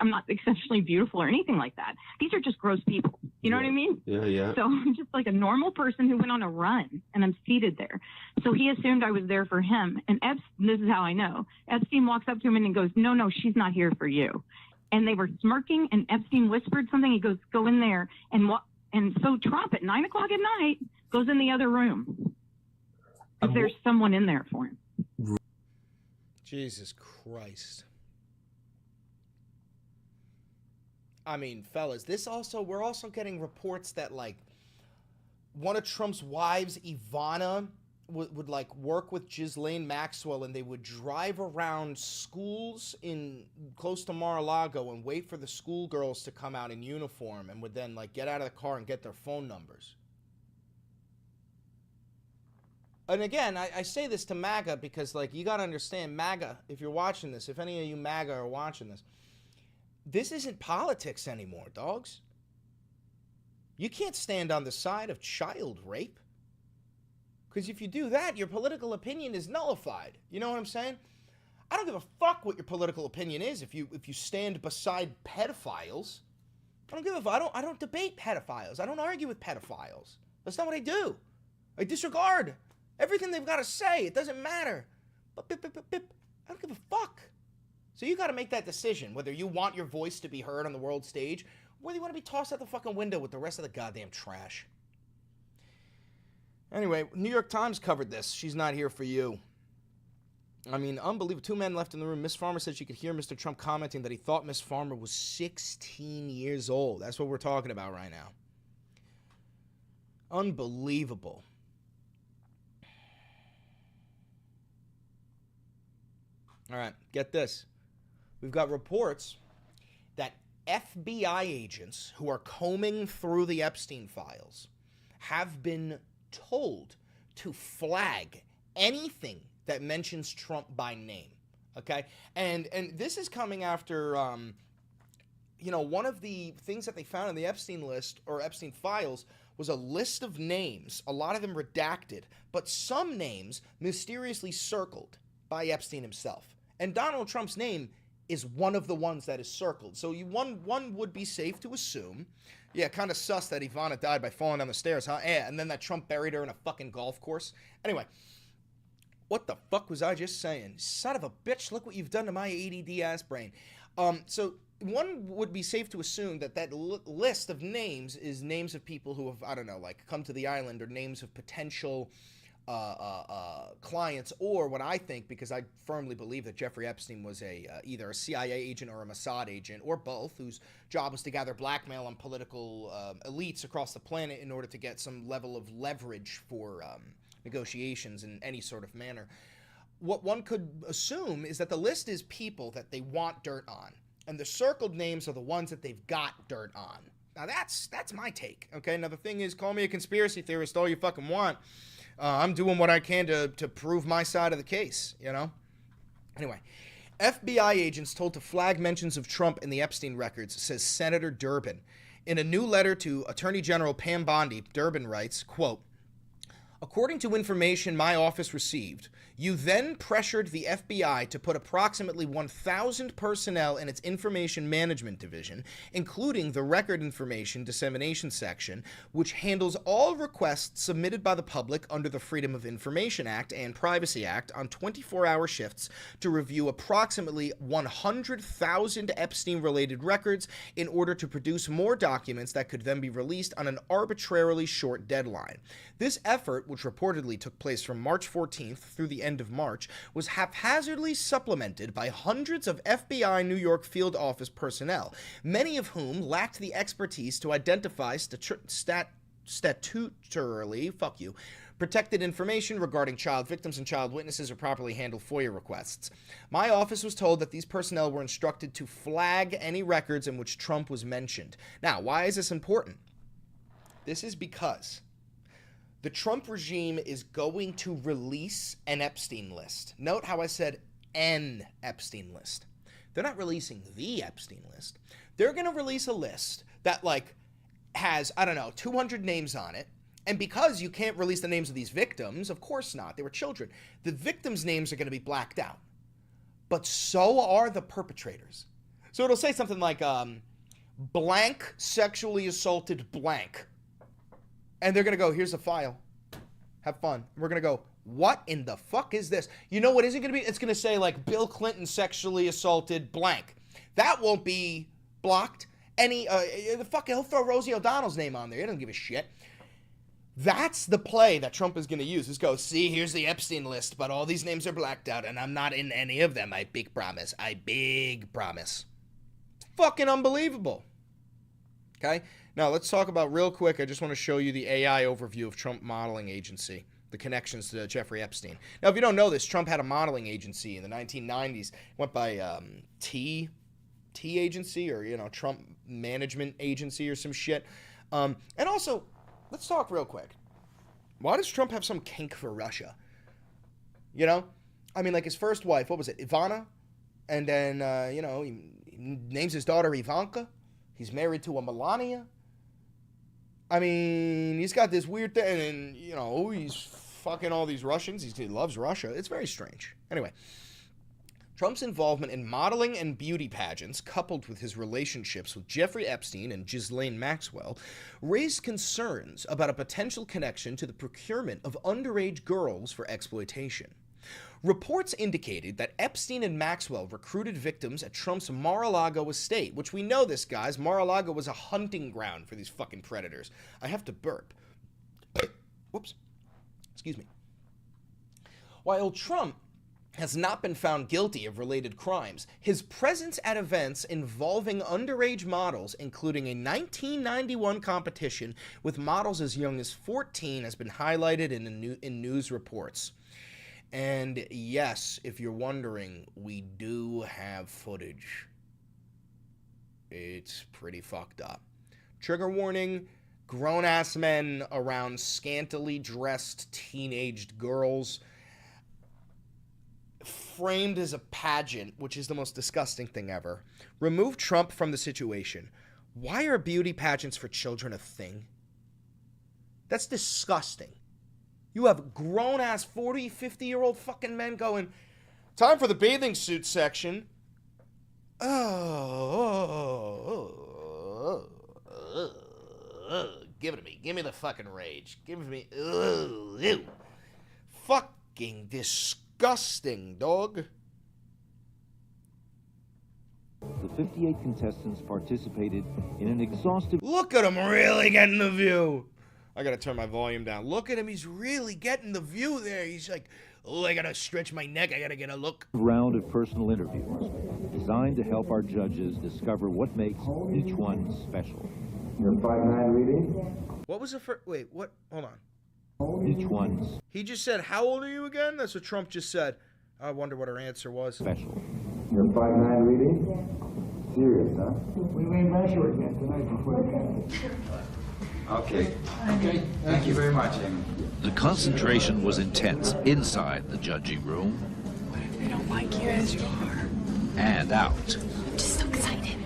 S2: I'm not exceptionally beautiful or anything like that. These are just gross people. You know what I mean?
S7: Yeah.
S2: So I'm just like a normal person who went on a run, and I'm seated there. So he assumed I was there for him. And this is how I know. Epstein walks up to him and goes, no, she's not here for you. And they were smirking, and Epstein whispered something. He goes, go in there. And so Trump at 9 o'clock at night goes in the other room. Because there's someone in there for him.
S1: Jesus Christ. I mean, fellas, we're also getting reports that, like, one of Trump's wives, Ivana, would like work with Ghislaine Maxwell, and they would drive around schools close to Mar-a-Lago and wait for the schoolgirls to come out in uniform, and would then, like, get out of the car and get their phone numbers. And again, I say this to MAGA because, like, you got to understand, MAGA, if you're watching this, if any of you MAGA are watching this isn't politics anymore, dogs. You can't stand on the side of child rape. Because if you do that, your political opinion is nullified. You know what I'm saying? I don't give a fuck what your political opinion is if you stand beside pedophiles. I don't debate pedophiles. I don't argue with pedophiles. That's not what I do. I disregard everything they've got to say. It doesn't matter. But I don't give a fuck. So you got to make that decision, whether you want your voice to be heard on the world stage, or whether you want to be tossed out the fucking window with the rest of the goddamn trash. Anyway, New York Times covered this. She's not here for you. I mean, unbelievable. 2 men left in the room. Miss Farmer said she could hear Mr. Trump commenting that he thought Miss Farmer was 16 years old. That's what we're talking about right now. Unbelievable. All right, get this. We've got reports that FBI agents who are combing through the Epstein files have been told to flag anything that mentions Trump by name. Okay? And this is coming after, one of the things that they found in the Epstein list or Epstein files was a list of names, a lot of them redacted, but some names mysteriously circled by Epstein himself. And Donald Trump's name is one of the ones that is circled. So one would be safe to assume, yeah, kind of sus that Ivana died by falling down the stairs, huh? Yeah, and then that Trump buried her in a fucking golf course. Anyway, what the fuck was I just saying? Son of a bitch, look what you've done to my ADD ass brain. So one would be safe to assume that list of names is names of people who have, I don't know, like come to the island, or names of potential clients, or what I think, because I firmly believe that Jeffrey Epstein was either a CIA agent or a Mossad agent, or both, whose job was to gather blackmail on political elites across the planet in order to get some level of leverage for negotiations in any sort of manner. What one could assume is that the list is people that they want dirt on, and the circled names are the ones that they've got dirt on. Now that's my take, okay? Now the thing is, call me a conspiracy theorist all you fucking want. I'm doing what I can to prove my side of the case, you know? Anyway, FBI agents told to flag mentions of Trump in the Epstein records, says Senator Durbin. In a new letter to Attorney General Pam Bondi, Durbin writes, quote, "According to information my office received, you then pressured the FBI to put approximately 1,000 personnel in its Information Management Division, including the Record Information Dissemination Section, which handles all requests submitted by the public under the Freedom of Information Act and Privacy Act, on 24-hour shifts to review approximately 100,000 Epstein-related records in order to produce more documents that could then be released on an arbitrarily short deadline. This effort, which reportedly took place from March 14th through the end of March, was haphazardly supplemented by hundreds of FBI New York field office personnel, many of whom lacked the expertise to identify statutorily protected information regarding child victims and child witnesses, or properly handle FOIA requests. My office was told that these personnel were instructed to flag any records in which Trump was mentioned." Now, why is this important? This is because the Trump regime is going to release an Epstein list. Note how I said an Epstein list. They're not releasing the Epstein list. They're going to release a list that, has, 200 names on it. And because you can't release the names of these victims, of course not, they were children, the victims' names are going to be blacked out. But so are the perpetrators. So it'll say something like, blank sexually assaulted blank. And they're going to go, here's a file. Have fun. We're going to go, what in the fuck is this? You know what isn't going to be? It's going to say, Bill Clinton sexually assaulted blank. That won't be blocked. He'll throw Rosie O'Donnell's name on there. He doesn't give a shit. That's the play that Trump is going to use. Is go, see, here's the Epstein list, but all these names are blacked out, and I'm not in any of them. I big promise. It's fucking unbelievable. Okay? Now, let's talk about real quick. I just want to show you the AI overview of Trump Modeling Agency, the connections to Jeffrey Epstein. Now, if you don't know this, Trump had a modeling agency in the 1990s. It went by T Agency, or, Trump Management Agency or some shit. And also, let's talk real quick. Why does Trump have some kink for Russia? His first wife, what was it, Ivana? And then, he names his daughter Ivanka. He's married to a Melania. He's got this weird thing, and, he's fucking all these Russians. He loves Russia. It's very strange. Anyway, Trump's involvement in modeling and beauty pageants, coupled with his relationships with Jeffrey Epstein and Ghislaine Maxwell, raised concerns about a potential connection to the procurement of underage girls for exploitation. Reports indicated that Epstein and Maxwell recruited victims at Trump's Mar-a-Lago estate, which we know this, guys. Mar-a-Lago was a hunting ground for these fucking predators. I have to burp. Whoops. Excuse me. While Trump has not been found guilty of related crimes, his presence at events involving underage models, including a 1991 competition with models as young as 14, has been highlighted in news reports. And yes, if you're wondering, we do have footage. It's pretty fucked up. Trigger warning, grown-ass men around scantily dressed teenaged girls. framed as a pageant, which is the most disgusting thing ever. Remove Trump from the situation. Why are beauty pageants for children a thing? That's disgusting. You have grown-ass 40, 50-year-old fucking men going, time for the bathing suit section. Give it to me. Give me the fucking rage. Give it to me. Ew. Fucking disgusting, dog.
S7: The 58 contestants participated in an exhaustive...
S1: Look at him really getting the view. I gotta turn my volume down. Look at him. He's really getting the view there. He's like, oh, I gotta stretch my neck. I gotta get a look.
S7: Round of personal interviews designed to help our judges discover what makes each one special.
S8: Your 5'9" reading?
S1: What was the first? Wait, what? Hold on.
S7: Each one's
S1: He just said, how old are you again? That's what Trump just said. I wonder what her answer was.
S7: special.
S8: Your 5'9" reading? Serious, huh?
S9: We made measure again tonight before the game.
S8: Okay. Thank you very much, Amy.
S7: The concentration was intense inside the judging room.
S9: What if they don't like you as you are?
S7: And out.
S9: I'm just so excited.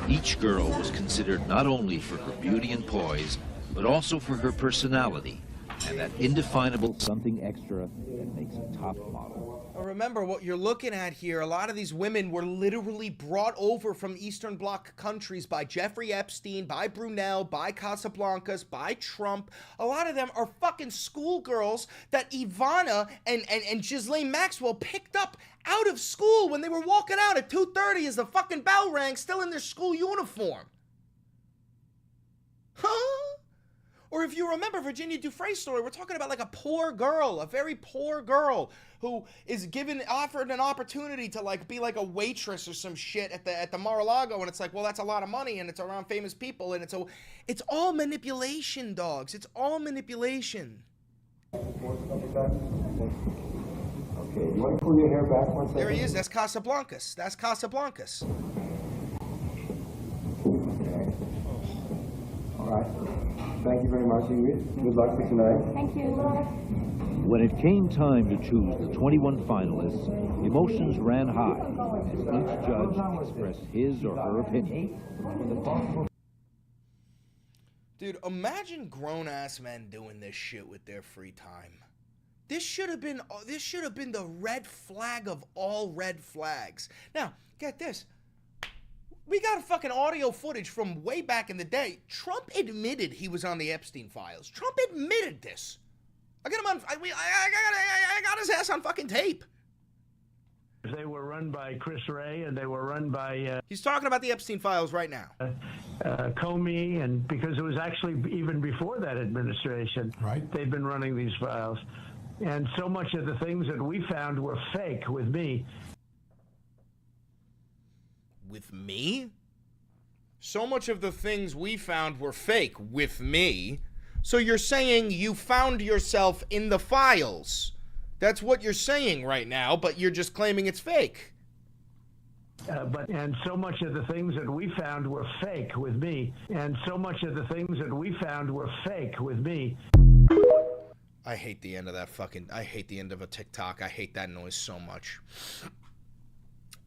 S7: Each girl was considered not only for her beauty and poise, but also for her personality and that indefinable something extra that makes a top model.
S1: Remember, what you're looking at here, a lot of these women were literally brought over from Eastern Bloc countries by Jeffrey Epstein, by Brunel, by Casablancas, by Trump. A lot of them are fucking schoolgirls that Ivana and Ghislaine Maxwell picked up out of school when they were walking out at 2:30 as the fucking bell rang, still in their school uniform. Huh? Or if you remember Virginia Dufresne's story, we're talking about like a poor girl, a very poor girl who is offered an opportunity to like be like a waitress or some shit at the Mar-a-Lago, and it's like, well, that's a lot of money, and it's around famous people, and it's all manipulation, dogs. It's all manipulation.
S8: Okay, you want to pull your hair back one second?
S1: There he is. That's Casablancas. That's Casablancas.
S8: Okay. All right. Thank you very much, Ingrid. Good luck for tonight.
S9: Thank you.
S7: When it came time to choose the 21 finalists, emotions ran high as each judge expressed his or her opinion.
S1: Dude, imagine grown-ass men doing this shit with their free time. This should have been the red flag of all red flags. Now, get this. We got fucking audio footage from way back in the day. Trump admitted he was on the Epstein files. Trump admitted this. I got him on. I got his ass on fucking tape.
S10: They were run by Chris Wray, and they were run by...
S1: He's talking about the Epstein files right now.
S10: Comey, and because it was actually even before that administration, right? They've been running these files. And so much of the things that we found were fake with me.
S1: With me? So much of the things we found were fake with me. So you're saying you found yourself in the files. That's what you're saying right now, but you're just claiming it's fake.
S10: And so much of the things that we found were fake with me. And so much of the things that we found were fake with me.
S1: I hate the end of that I hate the end of a TikTok. I hate that noise so much.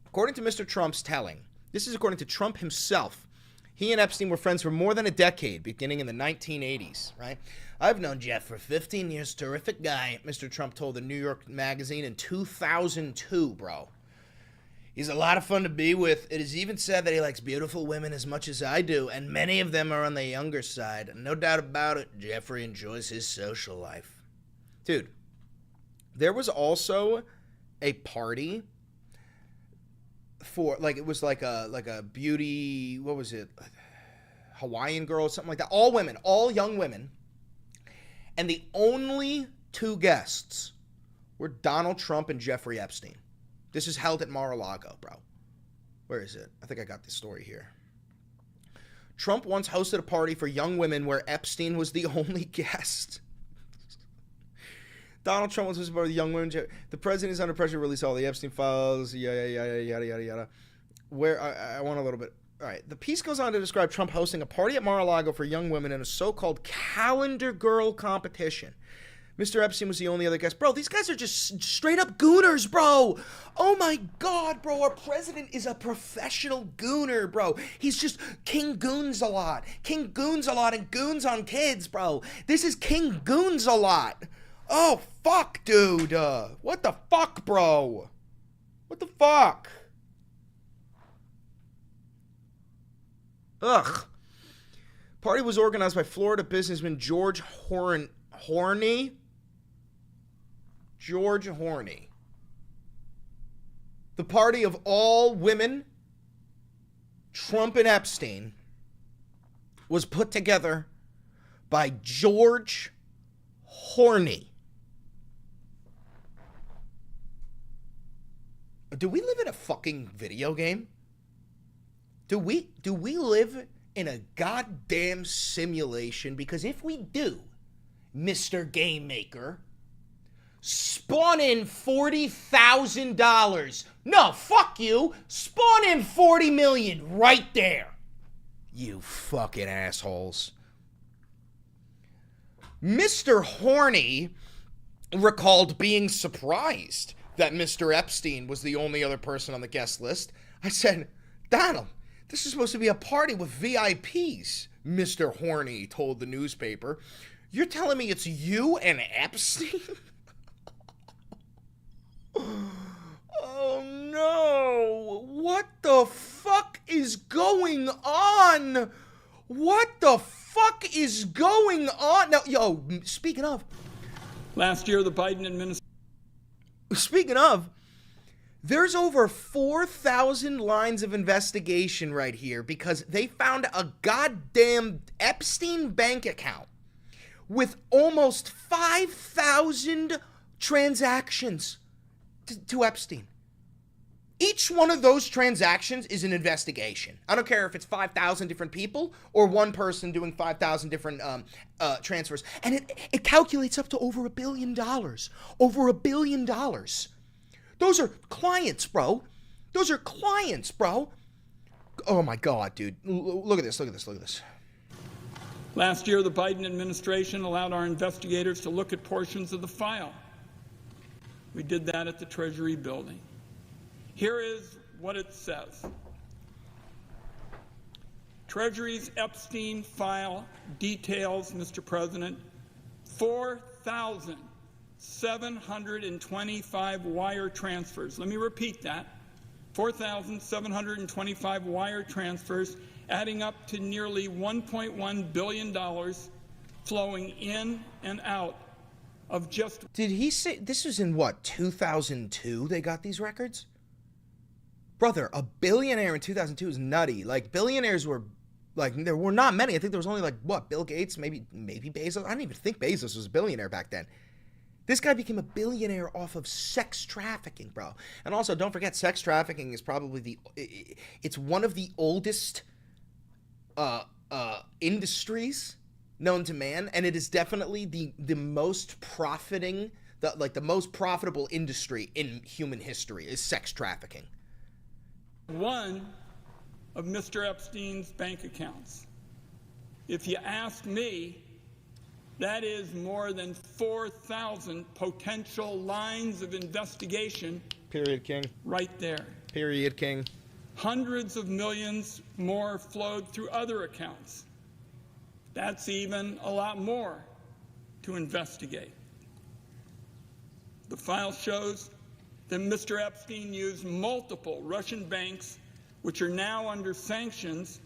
S1: According to Mr. Trump's telling, this is according to Trump himself, he and Epstein were friends for more than a decade, beginning in the 1980s, right? I've known Jeff for 15 years, terrific guy, Mr. Trump told the New York Magazine in 2002, bro. He's a lot of fun to be with. It is even said that he likes beautiful women as much as I do, and many of them are on the younger side. No doubt about it, Jeffrey enjoys his social life. Dude, there was also a party for, like, it was like a beauty, what was it, Hawaiian girl, something like that. All women, all young women. And the only two guests were Donald Trump and Jeffrey Epstein. This is held at Mar-a-Lago, bro. Where is it? I think I got the story here. Trump once hosted a party for young women where Epstein was the only guest. Donald Trump was hosted by the young women. The president is under pressure to release all the Epstein files. Yada. Where I want a little bit. All right. The piece goes on to describe Trump hosting a party at Mar-a-Lago for young women in a so-called calendar girl competition. Mr. Epstein was the only other guest. Bro, these guys are just straight up gooners, bro. Oh my God, bro. Our president is a professional gooner, bro. He's just King Goons a lot. King Goons a lot and goons on kids, bro. This is King Goons a lot. Oh, fuck, dude. What the fuck, bro? What the fuck? Ugh. Party was organized by Florida businessman George Horney. George Horney. The party of all women, Trump and Epstein, was put together by George Horney. Do we live in a fucking video game? Do we live in a goddamn simulation? Because if we do, Mr. Game Maker, spawn in $40,000. No, fuck you. Spawn in 40 million right there. You fucking assholes. Mr. Horny recalled being surprised that Mr. Epstein was the only other person on the guest list. I said, Donald, this is supposed to be a party with VIPs, Mr. Horny told the newspaper. You're telling me it's you and Epstein? Oh no! What the fuck is going on? What the fuck is going on? Now, yo, speaking of.
S4: Last year, the Biden administration.
S1: Speaking of, there's over 4,000 lines of investigation right here because they found a goddamn Epstein bank account with almost 5,000 transactions to Epstein. Each one of those transactions is an investigation. I don't care if it's 5,000 different people or one person doing 5,000 different transfers. And it calculates up to over $1 billion. Over $1 billion. Those are clients, bro. Those are clients, bro. Oh my God, dude. Look at this, look at this, look at this.
S4: Last year, the Biden administration allowed our investigators to look at portions of the file. We did that at the Treasury building. Here is what it says. Treasury's Epstein file details, Mr. President, 4,725 wire transfers. Let me repeat that. 4,725 wire transfers, adding up to nearly $1.1 billion flowing in and out of just...
S1: Did he say this was in what, 2002 they got these records? Brother, a billionaire in 2002 is nutty. Like, billionaires were, like, there were not many. I think there was only, like, what, Bill Gates, maybe Bezos? I don't even think Bezos was a billionaire back then. This guy became a billionaire off of sex trafficking, bro. And also, don't forget, sex trafficking is probably it's one of the oldest industries known to man, and it is definitely the most profiting, the most profitable industry in human history is sex trafficking.
S4: One of Mr. Epstein's bank accounts. If you ask me, that is more than 4,000 potential lines of investigation.
S1: Period, King.
S4: Right there.
S1: Period, King.
S4: Hundreds of millions more flowed through other accounts. That's even a lot more to investigate. The file shows that Mr. Epstein used multiple Russian banks, which are now under sanctions,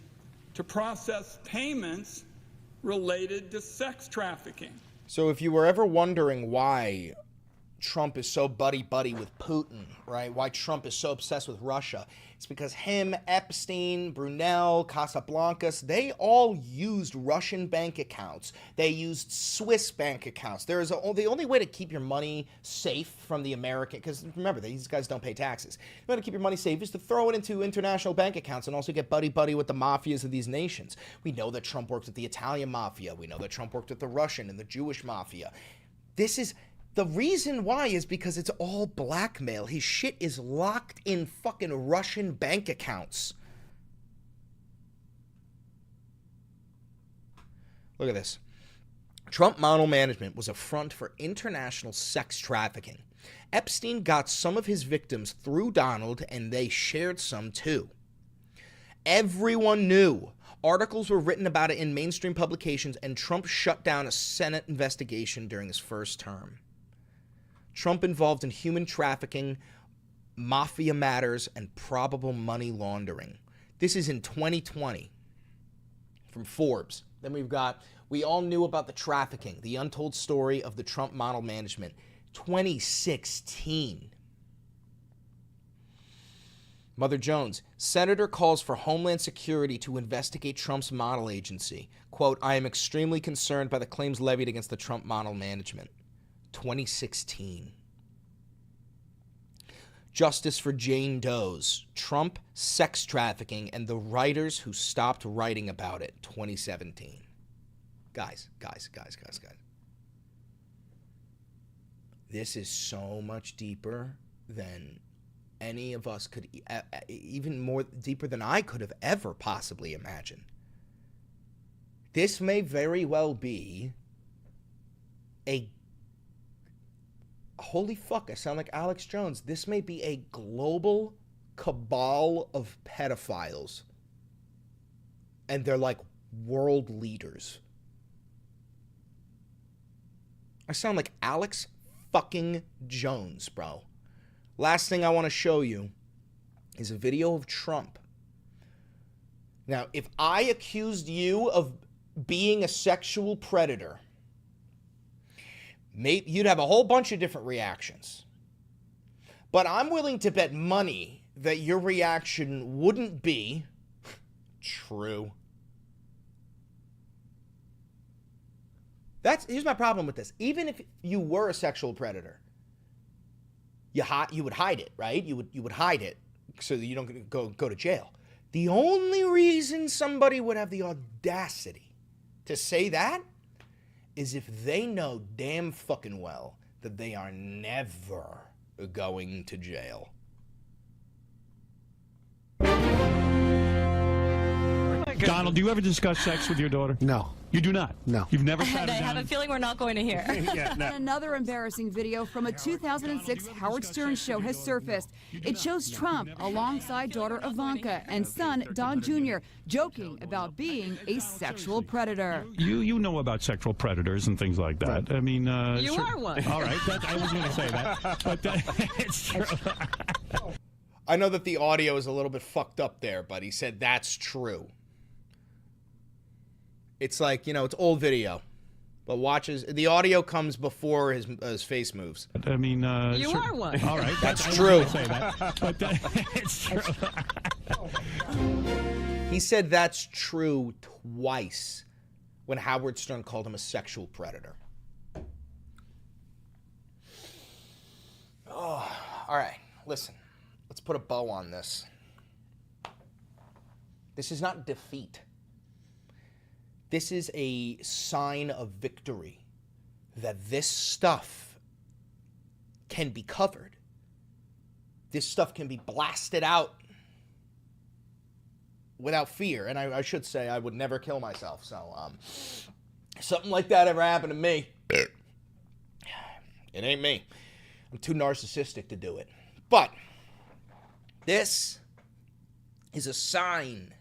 S4: to process payments related to sex trafficking.
S1: So if you were ever wondering why Trump is so buddy-buddy with Putin, right? Why Trump is so obsessed with Russia, it's because him, Epstein, Brunel, Casablancas, they all used Russian bank accounts. They used Swiss bank accounts. The only way to keep your money safe from the American, because remember, these guys don't pay taxes. The way to keep your money safe is to throw it into international bank accounts and also get buddy-buddy with the mafias of these nations. We know that Trump worked with the Italian mafia. We know that Trump worked with the Russian and the Jewish mafia. The reason why is because it's all blackmail. His shit is locked in fucking Russian bank accounts. Look at this. Trump model management was a front for international sex trafficking. Epstein got some of his victims through Donald, and they shared some too. Everyone knew. Articles were written about it in mainstream publications, and Trump shut down a Senate investigation during his first term. Trump involved in human trafficking, mafia matters, and probable money laundering. This is in 2020 from Forbes. Then we've got, we all knew about the trafficking, the untold story of the Trump model management. 2016. Mother Jones, Senator calls for Homeland Security to investigate Trump's model agency. Quote, I am extremely concerned by the claims levied against the Trump model management. 2016. Justice for Jane Doe's, Trump, sex trafficking, and the writers who stopped writing about it. 2017. Guys. This is so much deeper than any of us could, even more deeper than I could have ever possibly imagined. This may very well be a, holy fuck, I sound like Alex Jones. This may be a global cabal of pedophiles. And they're like world leaders. I sound like Alex fucking Jones, bro. Last thing I want to show you is a video of Trump. Now, if I accused you of being a sexual predator, maybe you'd have a whole bunch of different reactions. But I'm willing to bet money that your reaction wouldn't be true. Here's my problem with this. Even if you were a sexual predator, you would hide it, right? You would hide it so that you don't go to jail. The only reason somebody would have the audacity to say that is if they know damn fucking well that they are never going to jail.
S28: Donald, do you ever discuss sex with your daughter?
S12: No.
S28: You do not?
S12: No.
S28: You've never sat
S5: And I
S28: her
S5: have
S28: down?
S5: a feeling we're not going to hear.
S28: Yeah, no.
S11: Another embarrassing video from a 2006 Howard Stern show has surfaced. It shows Trump alongside daughter Ivanka and son Don Jr. joking about being a sexual predator.
S28: You know about sexual predators and things like that. I mean,
S5: You are one.
S28: All right, I was going to say that, but it's true.
S1: I know that the audio is a little bit fucked up there, but he said that's true. It's like, it's old video, but the audio comes before his face moves.
S28: I mean,
S5: You are one.
S28: All right,
S1: that's
S28: I was
S1: true.
S28: gonna say that, but it's true.
S1: He said that's true twice when Howard Stern called him a sexual predator. Oh, all right, listen. Let's put a bow on this. This is not defeat. This is a sign of victory, that this stuff can be covered. This stuff can be blasted out without fear. And I should say I would never kill myself. So something like that ever happened to me, it ain't me. I'm too narcissistic to do it. But this is a sign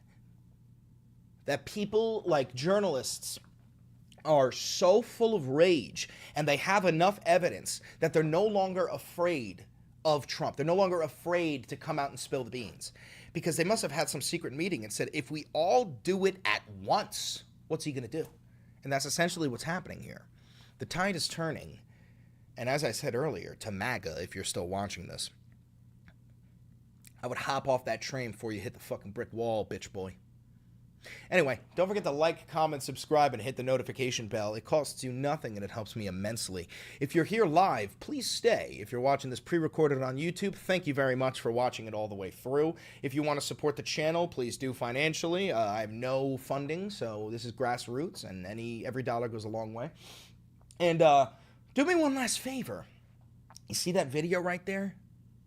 S1: that people like journalists are so full of rage and they have enough evidence that they're no longer afraid of Trump. They're no longer afraid to come out and spill the beans because they must have had some secret meeting and said, if we all do it at once, what's he going to do? And that's essentially what's happening here. The tide is turning. And as I said earlier, to MAGA, if you're still watching this, I would hop off that train before you hit the fucking brick wall, bitch boy. Anyway, don't forget to like, comment, subscribe, and hit the notification bell. It costs you nothing, and it helps me immensely. If you're here live, please stay. If you're watching this pre-recorded on YouTube, thank you very much for watching it all the way through. If you want to support the channel, please do financially. I have no funding, so this is grassroots, and every dollar goes a long way. And do me one last favor. You see that video right there?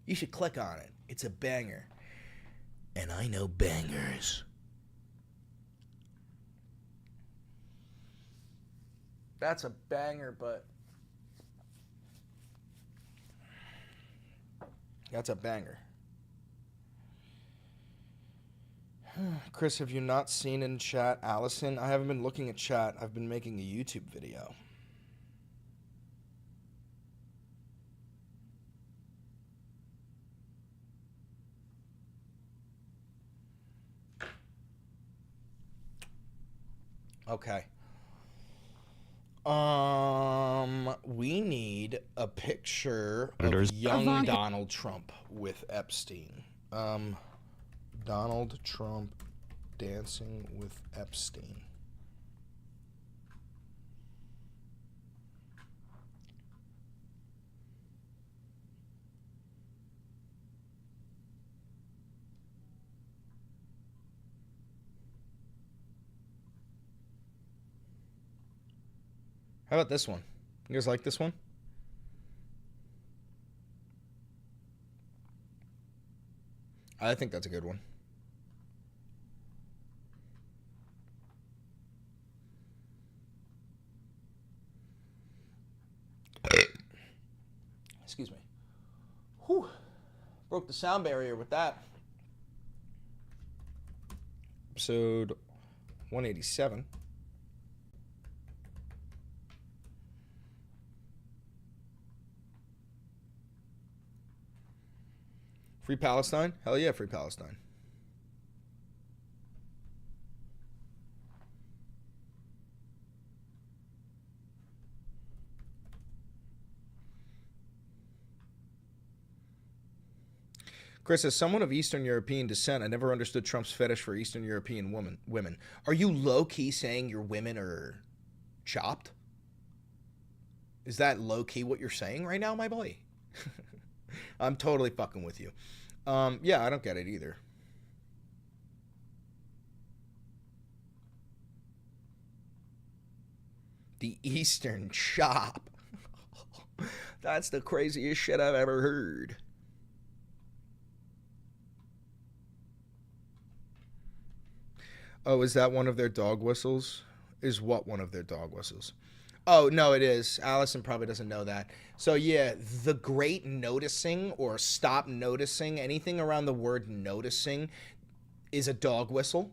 S1: You should click on it. It's a banger. And I know bangers. That's a banger, but that's a banger. Chris, have you not seen in chat? Allison, I haven't been looking at chat. I've been making a YouTube video. Okay. We need a picture of young Donald Trump with Epstein. Donald Trump dancing with Epstein. How about this one? You guys like this one? I think that's a good one. Excuse me. Whew. Broke the sound barrier with that. Episode 187. Free Palestine? Hell yeah, free Palestine. Chris, as someone of Eastern European descent, I never understood Trump's fetish for Eastern European women. Are you low-key saying your women are chopped? Is that low-key what you're saying right now, my boy? I'm totally fucking with you. Yeah, I don't get it either. The Eastern chop. That's the craziest shit I've ever heard. Oh, is that one of their dog whistles? Is what one of their dog whistles? Oh, no, it is. Allison probably doesn't know that. So, yeah, the great noticing or stop noticing, anything around the word noticing is a dog whistle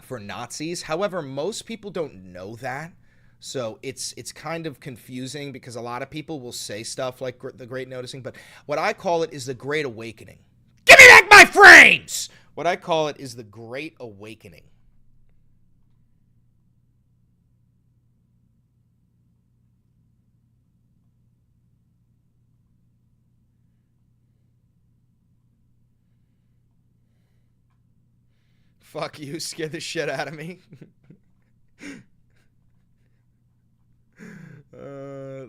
S1: for Nazis. However, most people don't know that. So it's kind of confusing because a lot of people will say stuff like the great noticing. But what I call it is the Great Awakening. Give me back my frames! What I call it is the Great Awakening. Fuck you, scared the shit out of me.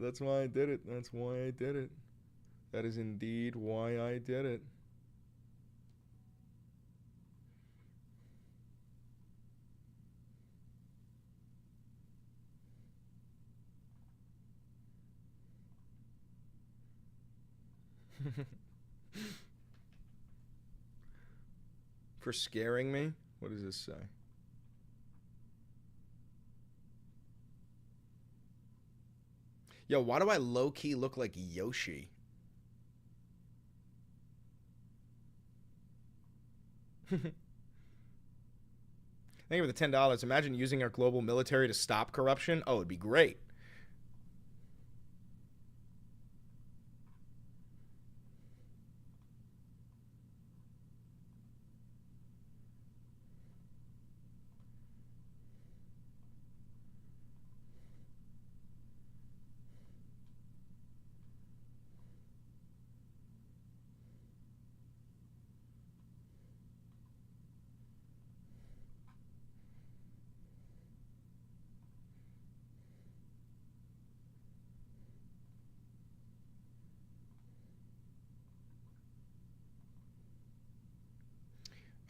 S1: That's why I did it. That's why I did it. That is indeed why I did it. For scaring me? What does this say? Yo, why do I low-key look like Yoshi? Thank you for the $10. Imagine using our global military to stop corruption. Oh, it'd be great.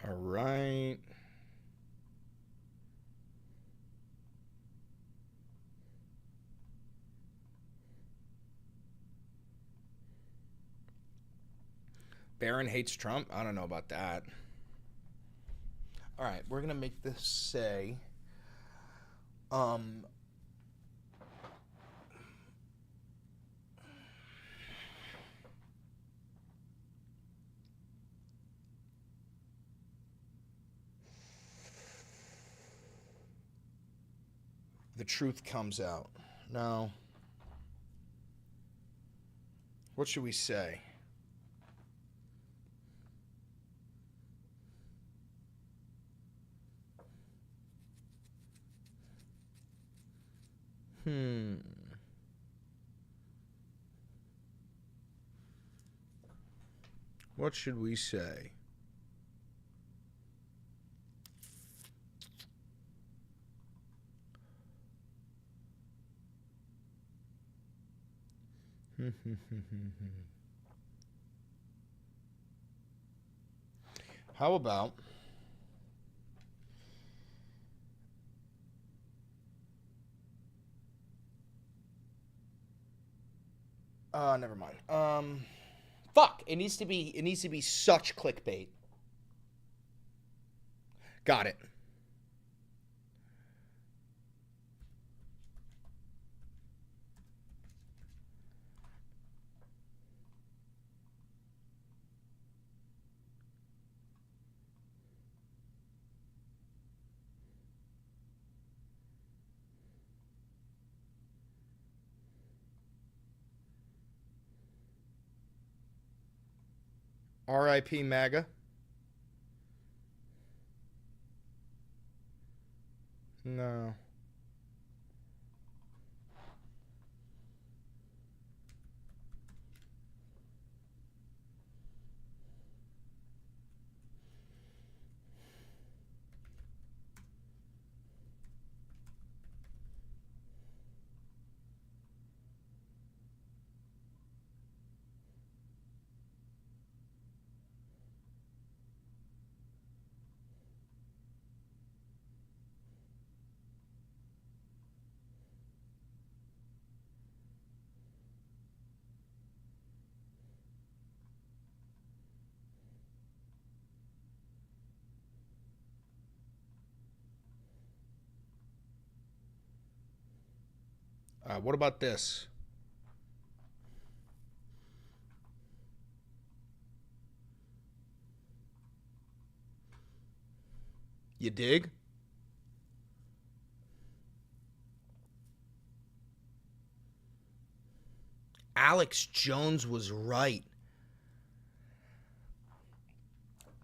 S1: All right. Barron hates Trump? I don't know about that. All right, we're going to make this say, the truth comes out. No. What should we say? What should we say? How about never mind. Fuck. It needs to be such clickbait. Got it. R.I.P. MAGA. No. What about this? You dig? Alex Jones was right.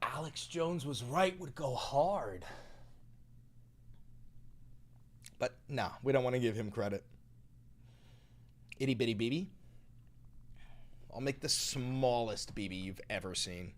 S1: Alex Jones was right, would go hard. But no, we don't want to give him credit. Itty bitty BB. I'll make the smallest BB you've ever seen.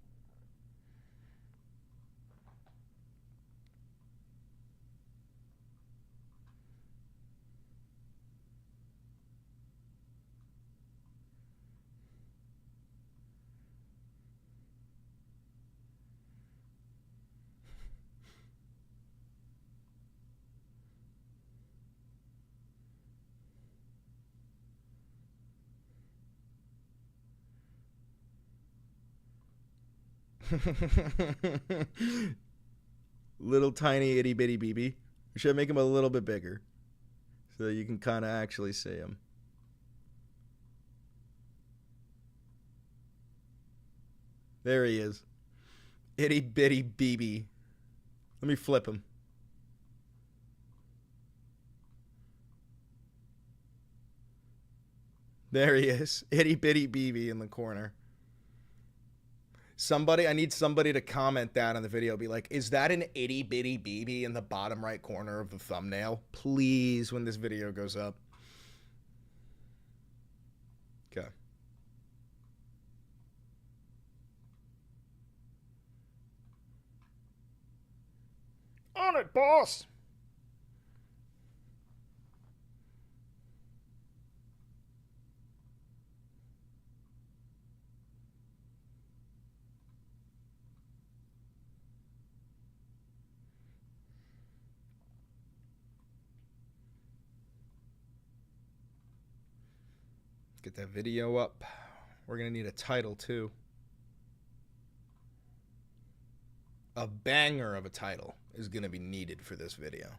S1: Little tiny itty bitty BB. Should I make him a little bit bigger so that you can kind of actually see him? There he is. Itty bitty BB. Let me flip him. There he is. Itty bitty BB in the corner. I need somebody to comment that on the video. Be like, is that an itty bitty BB in the bottom right corner of the thumbnail? Please, when this video goes up. Okay. On it, boss! Get that video up. We're going to need a title, too. A banger of a title is going to be needed for this video.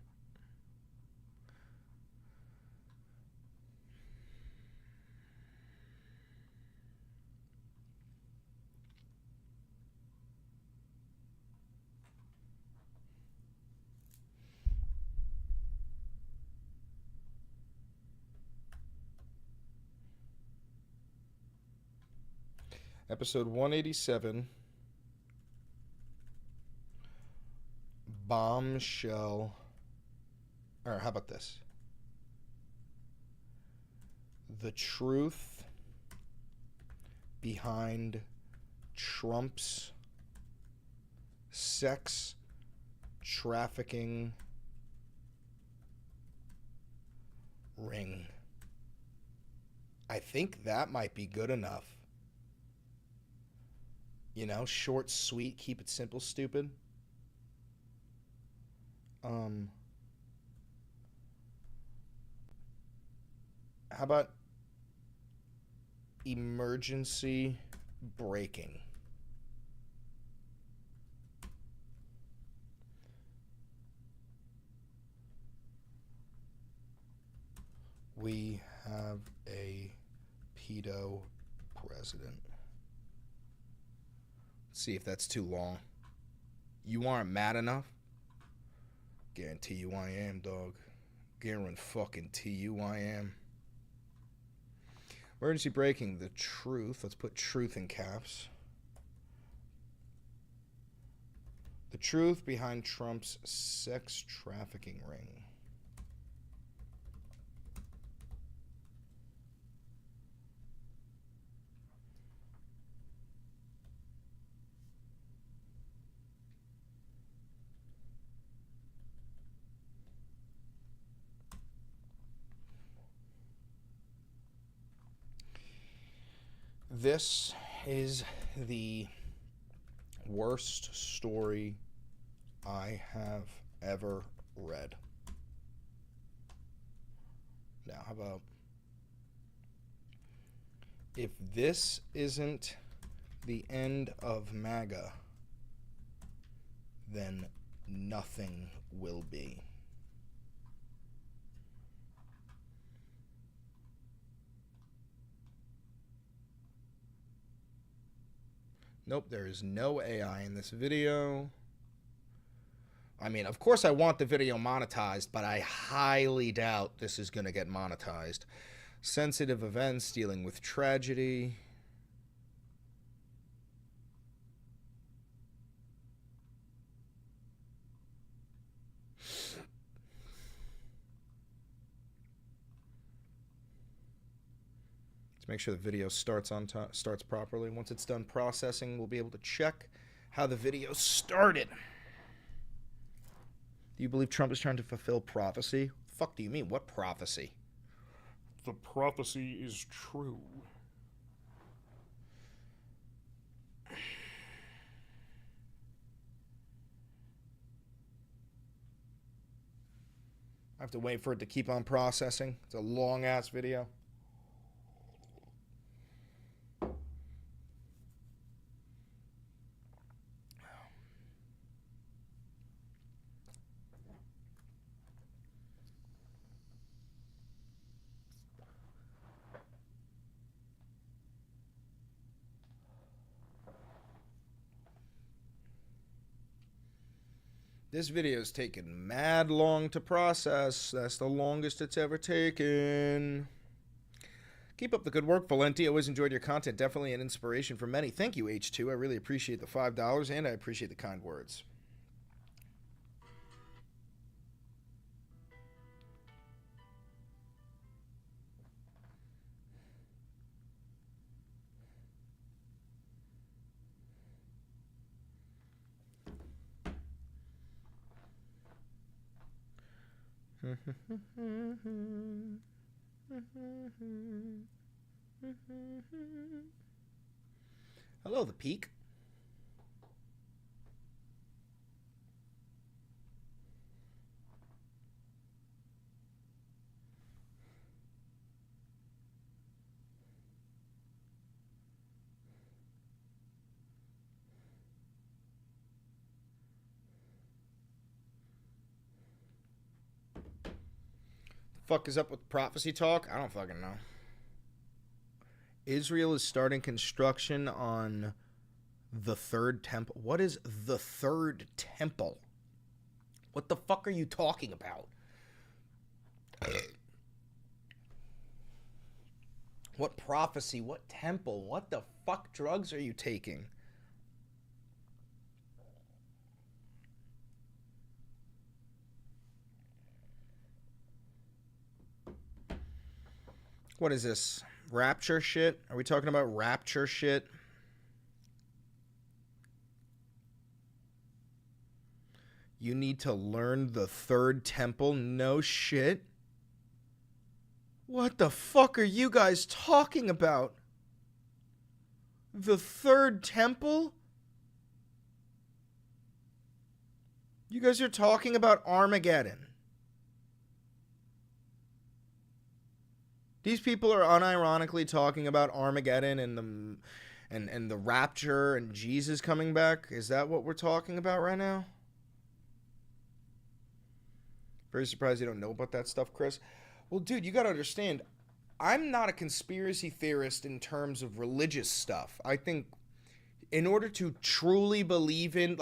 S1: Episode 187. Bombshell. Or how about this? The truth behind Trump's sex trafficking ring. I think that might be good enough. You know, short, sweet, keep it simple, stupid. How about emergency braking? We have a pedo president. Let's see if that's too long. You aren't mad enough? Guarantee you I am, dog. Guarantee you I am. Emergency braking, the truth. Let's put truth in caps. The truth behind Trump's sex trafficking ring. This is the worst story I have ever read. Now, how about, if this isn't the end of MAGA, then nothing will be. Nope, there is no AI in this video. I mean, of course I want the video monetized, but I highly doubt this is going to get monetized. Sensitive events dealing with tragedy. Make sure the video starts properly. Once it's done processing, we'll be able to check how the video started. Do you believe Trump is trying to fulfill prophecy? Fuck do you mean? What prophecy?
S22: The prophecy is true.
S1: I have to wait for it to keep on processing. It's a long-ass video. This video's taken mad long to process. That's the longest it's ever taken. Keep up the good work, Valenti. Always enjoyed your content. Definitely an inspiration for many. Thank you, H2. I really appreciate the $5, and I appreciate the kind words. Hello, the Peak. Fuck is up with prophecy talk? I don't fucking know. Israel is starting construction on the third temple. What is the third temple? What the fuck are you talking about? What prophecy? What temple? What the fuck drugs are you taking? What is this? Rapture shit? Are we talking about rapture shit? You need to learn the third temple? No shit. What the fuck are you guys talking about? The third temple? You guys are talking about Armageddon. These people are unironically talking about Armageddon and the rapture and Jesus coming back. Is that what we're talking about right now? Very surprised you don't know about that stuff, Chris. Well, dude, you got to understand, I'm not a conspiracy theorist in terms of religious stuff. I think in order to truly believe in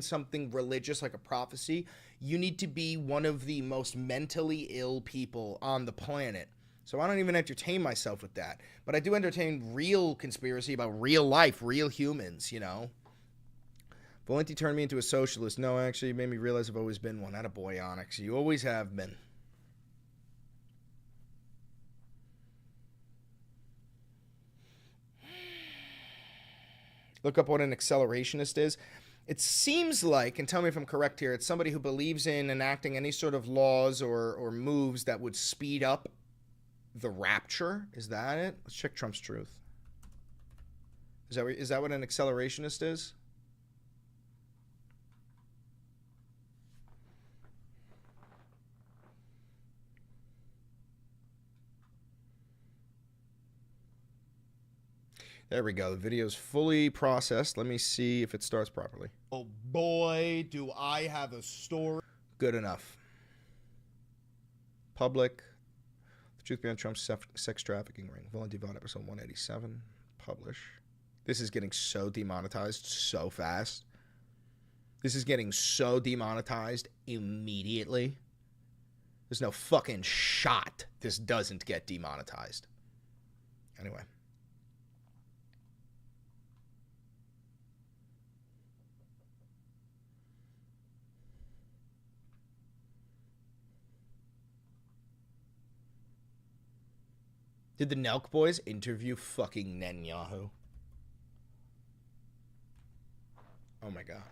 S1: something religious like a prophecy, you need to be one of the most mentally ill people on the planet. So I don't even entertain myself with that. But I do entertain real conspiracy about real life, real humans, you know. Valenti turned me into a socialist. No, actually, it made me realize I've always been one. Attaboy, Onyx. You always have been. Look up what an accelerationist is. It seems like, and tell me if I'm correct here, it's somebody who believes in enacting any sort of laws or moves that would speed up the rapture. Is that it? Let's check Trump's truth. Is that what an accelerationist is? There we go. The video's fully processed. Let me see if it starts properly. Oh boy, do I have a story. Good enough. Public. The truth behind Trump's sex trafficking ring. Valenti Vaughn, episode 187. Publish. This is getting so demonetized so fast. This is getting so demonetized immediately. There's no fucking shot this doesn't get demonetized. Anyway. Did the Nelk boys interview fucking Netanyahu? Oh my god.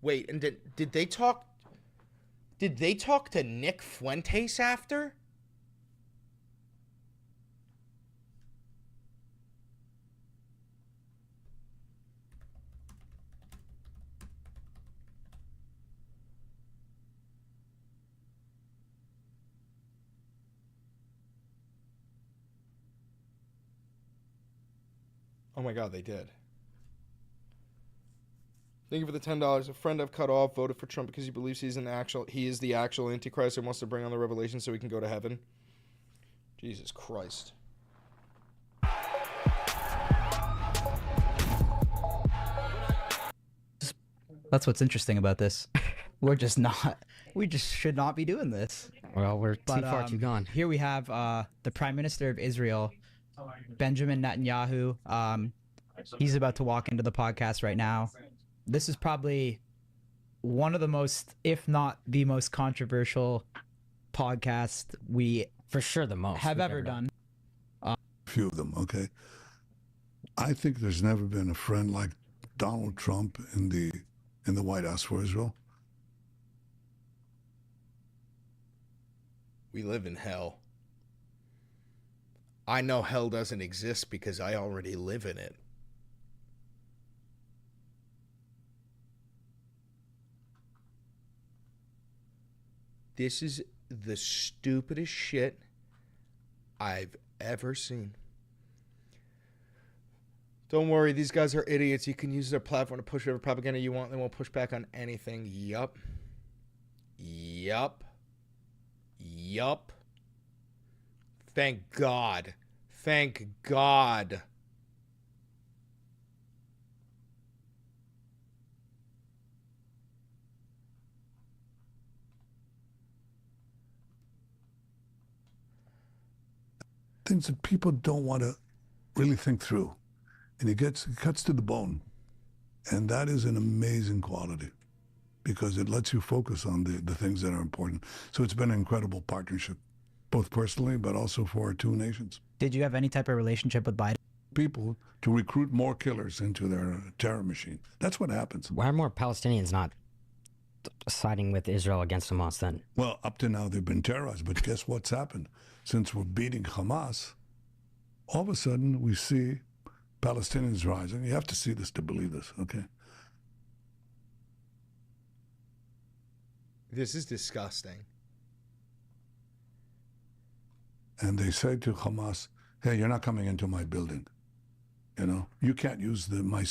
S1: Wait, and did they talk to Nick Fuentes after? Oh my god, they did. Thank you for the $10. A friend I've cut off voted for Trump because he believes he is the actual Antichrist and wants to bring on the revelation so he can go to heaven. Jesus Christ.
S3: That's what's interesting about this. We just should not be doing this.
S13: Well, we're too far too gone.
S3: Here we have the Prime Minister of Israel, Benjamin Netanyahu. He's about to walk into the podcast right now. This is probably one of the most, if not the most controversial podcast we
S13: for sure the most
S3: have ever done.
S15: Few of them, okay. I think there's never been a friend like Donald Trump in the White House for Israel.
S1: We live in hell. I know hell doesn't exist because I already live in it. This is the stupidest shit I've ever seen. Don't worry, these guys are idiots. You can use their platform to push whatever propaganda you want. They won't push back on anything. Yup. Yup. Yup. Thank God. Thank God.
S15: things that people don't want to really think through. And he cuts to the bone. And that is an amazing quality because it lets you focus on the things that are important. So it's been an incredible partnership, both personally, but also for our two nations.
S3: Did you have any type of relationship with Biden?
S15: People to recruit more killers into their terror machine. That's what happens.
S13: Why are more Palestinians not siding with Israel against Hamas then?
S15: Well, up to now they've been terrorized, but guess what's happened? Since we're beating Hamas, all of a sudden we see Palestinians rising. You have to see this to believe this, okay?
S1: This is disgusting.
S15: And they say to Hamas, hey, you're not coming into my building. You know, you can't use my...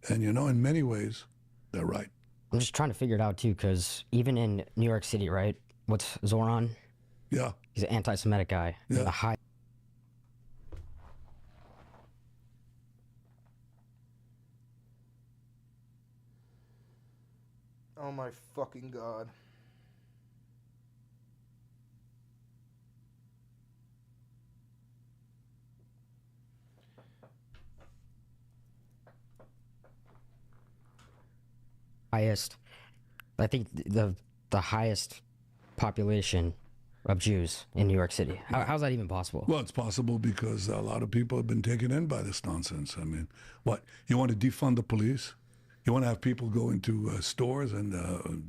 S15: And you know, in many ways, they're right.
S13: I'm just trying to figure it out too, because even in New York City, right? What's Zoran?
S15: Yeah.
S13: He's an anti-Semitic guy.
S15: Yeah.
S13: The high...
S1: Oh my fucking God.
S13: highest, I think the highest population of Jews in New York City. How's that even possible?
S15: Well, it's possible because a lot of people have been taken in by this nonsense. I mean, what, you want to defund the police? You want to have people go into stores and,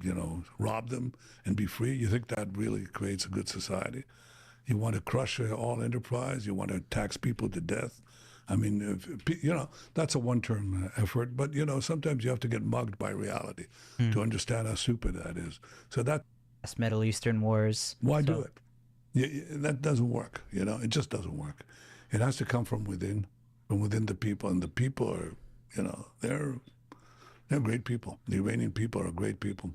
S15: you know, rob them and be free? You think that really creates a good society? You want to crush all enterprise? You want to tax people to death? I mean, you know, that's a one-term effort, but, you know, sometimes you have to get mugged by reality to understand how stupid that is. So that...
S3: Middle Eastern wars.
S15: Why do it? That doesn't work, you know, it just doesn't work. It has to come from within the people, and the people are, you know, they're great people. The Iranian people are great people.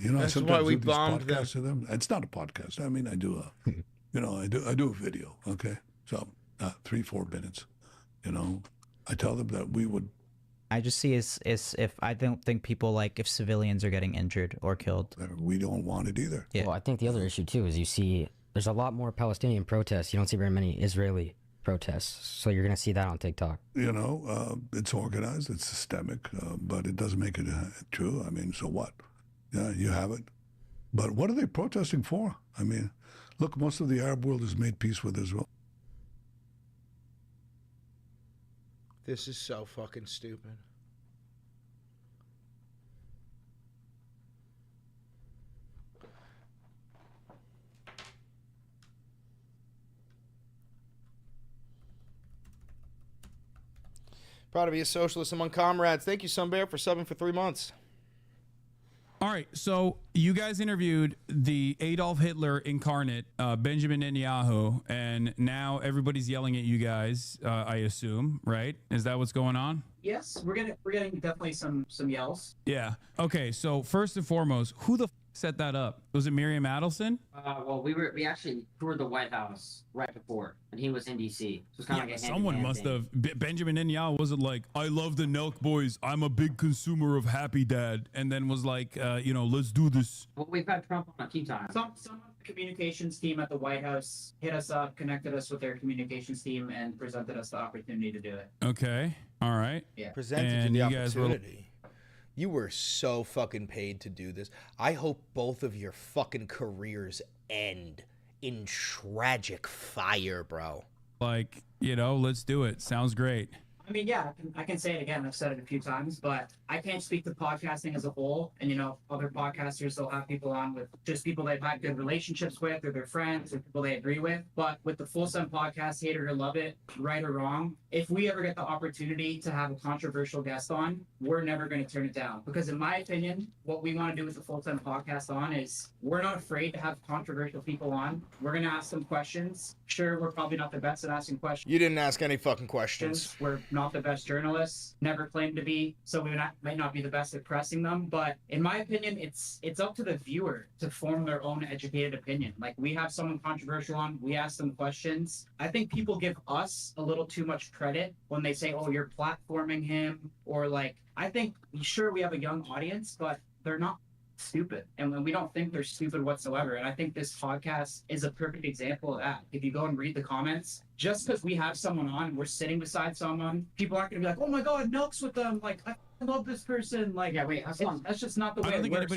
S15: You know,
S1: that's
S15: sometimes
S1: why we
S15: do these
S1: bombed
S15: podcasts to them. It's not a podcast. I mean, I do you know, I do a video, okay? So 3-4 minutes, you know. I tell them that we would...
S3: I just see is if I don't think people like if civilians are getting injured or killed.
S15: We don't want it either.
S13: Yeah. Well, I think the other issue too is you see there's a lot more Palestinian protests. You don't see very many Israeli protests. So you're going to see that on TikTok.
S15: You know, it's organized, it's systemic, but it doesn't make it true. I mean, so what? Yeah, you have it. But what are they protesting for? I mean, look, most of the Arab world has made peace with Israel.
S1: This is so fucking stupid. Proud to be a socialist among comrades. Thank you, Sunbear, for subbing for 3 months.
S14: All right, so you guys interviewed the Adolf Hitler incarnate, Benjamin Netanyahu, and now everybody's yelling at you guys, I assume, right? Is that what's going on?
S16: Yes, we're getting definitely some yells.
S14: Yeah. Okay, so first and foremost, who the set that up? Was it Miriam Adelson?
S17: Well, we actually toured the White House right before, and he was in D.C. So it's kind of like a
S14: someone must have. Benjamin Netanyahu wasn't like, I love the Nelk boys. I'm a big consumer of Happy Dad, and then was like, you know, let's do this.
S17: Well, we've had Trump on a few times.
S16: Some of the communications team at the White House hit us up, connected us with their communications team, and presented us the opportunity to do it.
S14: Okay. All right.
S16: Yeah.
S1: Presented you the opportunity. You were so fucking paid to do this. I hope both of your fucking careers end in tragic fire, bro.
S14: Like, you know, let's do it. Sounds great.
S16: I mean, yeah, I can say it again. I've said it a few times, but I can't speak to podcasting as a whole. And, you know, other podcasters, they'll have people on with just people they've had good relationships with or their friends or people they agree with. But with the Full Sun podcast, hate it or love it, right or wrong, if we ever get the opportunity to have a controversial guest on, we're never going to turn it down. Because in my opinion, what we want to do with the Full Sun podcast on is we're not afraid to have controversial people on. We're going to ask them questions. Sure, we're probably not the best at asking questions.
S1: You didn't ask any fucking questions.
S16: We're not the best journalists, never claimed to be, so we might not be the best at pressing them. But in my opinion, it's up to the viewer to form their own educated opinion. Like, we have someone controversial on, we ask them questions. I think people give us a little too much credit when they say, oh, you're platforming him, or like, I think, sure, we have a young audience, but they're not stupid, and when we don't think they're stupid whatsoever. And I think this podcast is a perfect example of that. If you go and read the comments, just because we have someone on and we're sitting beside someone, people aren't gonna be like, oh my god, Milk's with them, like I love this person. Like, yeah, wait, that's just not the way
S14: I don't think
S16: it works.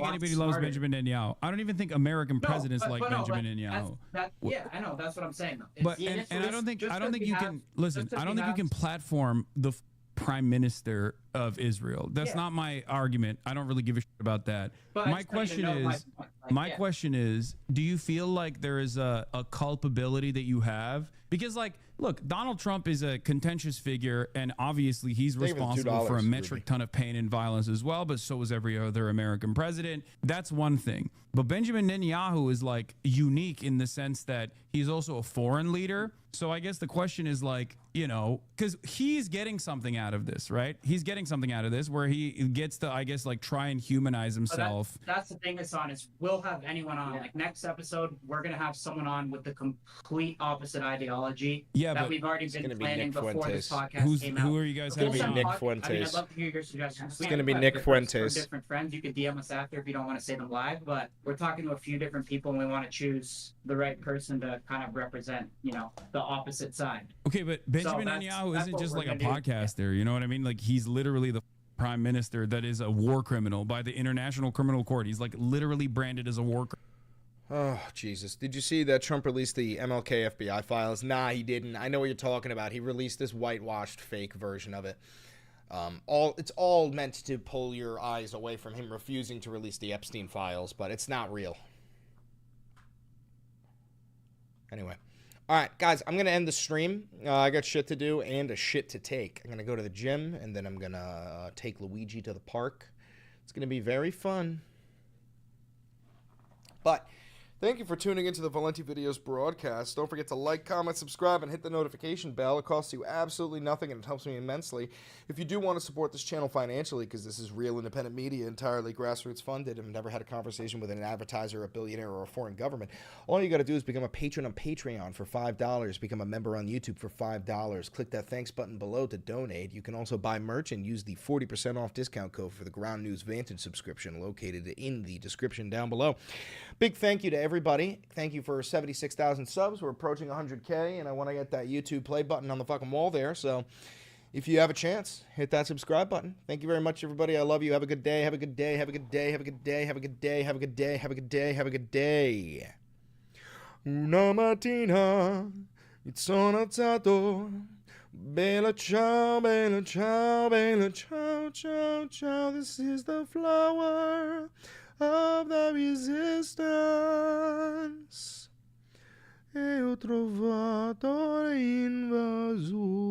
S14: anybody loves Benjamin Netanyahu. I don't even think American presidents like Benjamin Netanyahu.
S16: Yeah, I know, that's what I'm saying.
S14: But and I don't think you can listen. I don't think you can platform the prime minister of Israel. That's not my argument. I don't really give a shit about that.
S16: But
S14: My question is, do you feel like there is a culpability that you have? Because, like, look, Donald Trump is a contentious figure, and obviously he's responsible for a metric ton of pain and violence as well, but so is every other American president. That's one thing. But Benjamin Netanyahu is, like, unique in the sense that he's also a foreign leader. So I guess the question is, like, you know, because he's getting something out of this, right? He's getting something out of this where he gets to, I guess, like, try and humanize himself.
S16: That's the thing that's on is we'll have anyone on. Like, next episode, we're going to have someone on with the complete opposite ideology that we've already been planning before this podcast came out.
S14: Who are you guys going to be on?
S1: Nick Fuentes.
S16: I mean, I'd love to hear your suggestions.
S1: It's going to be Nick Fuentes.
S16: For different friends, you could DM us after if you don't want to say them live, but we're talking to a few different people and we want to choose the right person to kind of represent, you know, the opposite side.
S14: Okay, but Benjamin Netanyahu isn't just like a podcaster, you know what I mean? Like, he's literally the prime minister that is a war criminal by the International Criminal Court. He's like literally branded as a war criminal.
S1: Oh, Jesus. Did you see that Trump released the MLK FBI files? Nah, he didn't. I know what you're talking about. He released this whitewashed fake version of it. It's all meant to pull your eyes away from him refusing to release the Epstein files, but it's not real. Anyway. All right, guys, I'm going to end the stream. I got shit to do and a shit to take. I'm going to go to the gym, and then I'm going to take Luigi to the park. It's going to be very fun. But thank you for tuning into the Valenti Videos broadcast. Don't forget to like, comment, subscribe, and hit the notification bell. It costs you absolutely nothing, and it helps me immensely. If you do want to support this channel financially, because this is real independent media, entirely grassroots funded, and never had a conversation with an advertiser, a billionaire, or a foreign government, all you got to do is become a patron on Patreon for $5, become a member on YouTube for $5. Click that thanks button below to donate. You can also buy merch and use the 40% off discount code for the Ground News Vantage subscription located in the description down below. Big thank you to everybody. Thank you for 76,000 subs. We're approaching 100K, and I want to get that YouTube play button on the fucking wall there. So if you have a chance, hit that subscribe button. Thank you very much, everybody. I love you. Have a good day. Have a good day. Have a good day. Have a good day. Have a good day. Have a good day. Have a good day. Have a good day. Una mattina mi sono alzato. Bella ciao, bella ciao, bella ciao, ciao, ciao. This is the flower of the resistance. E ho trovato l'invasore.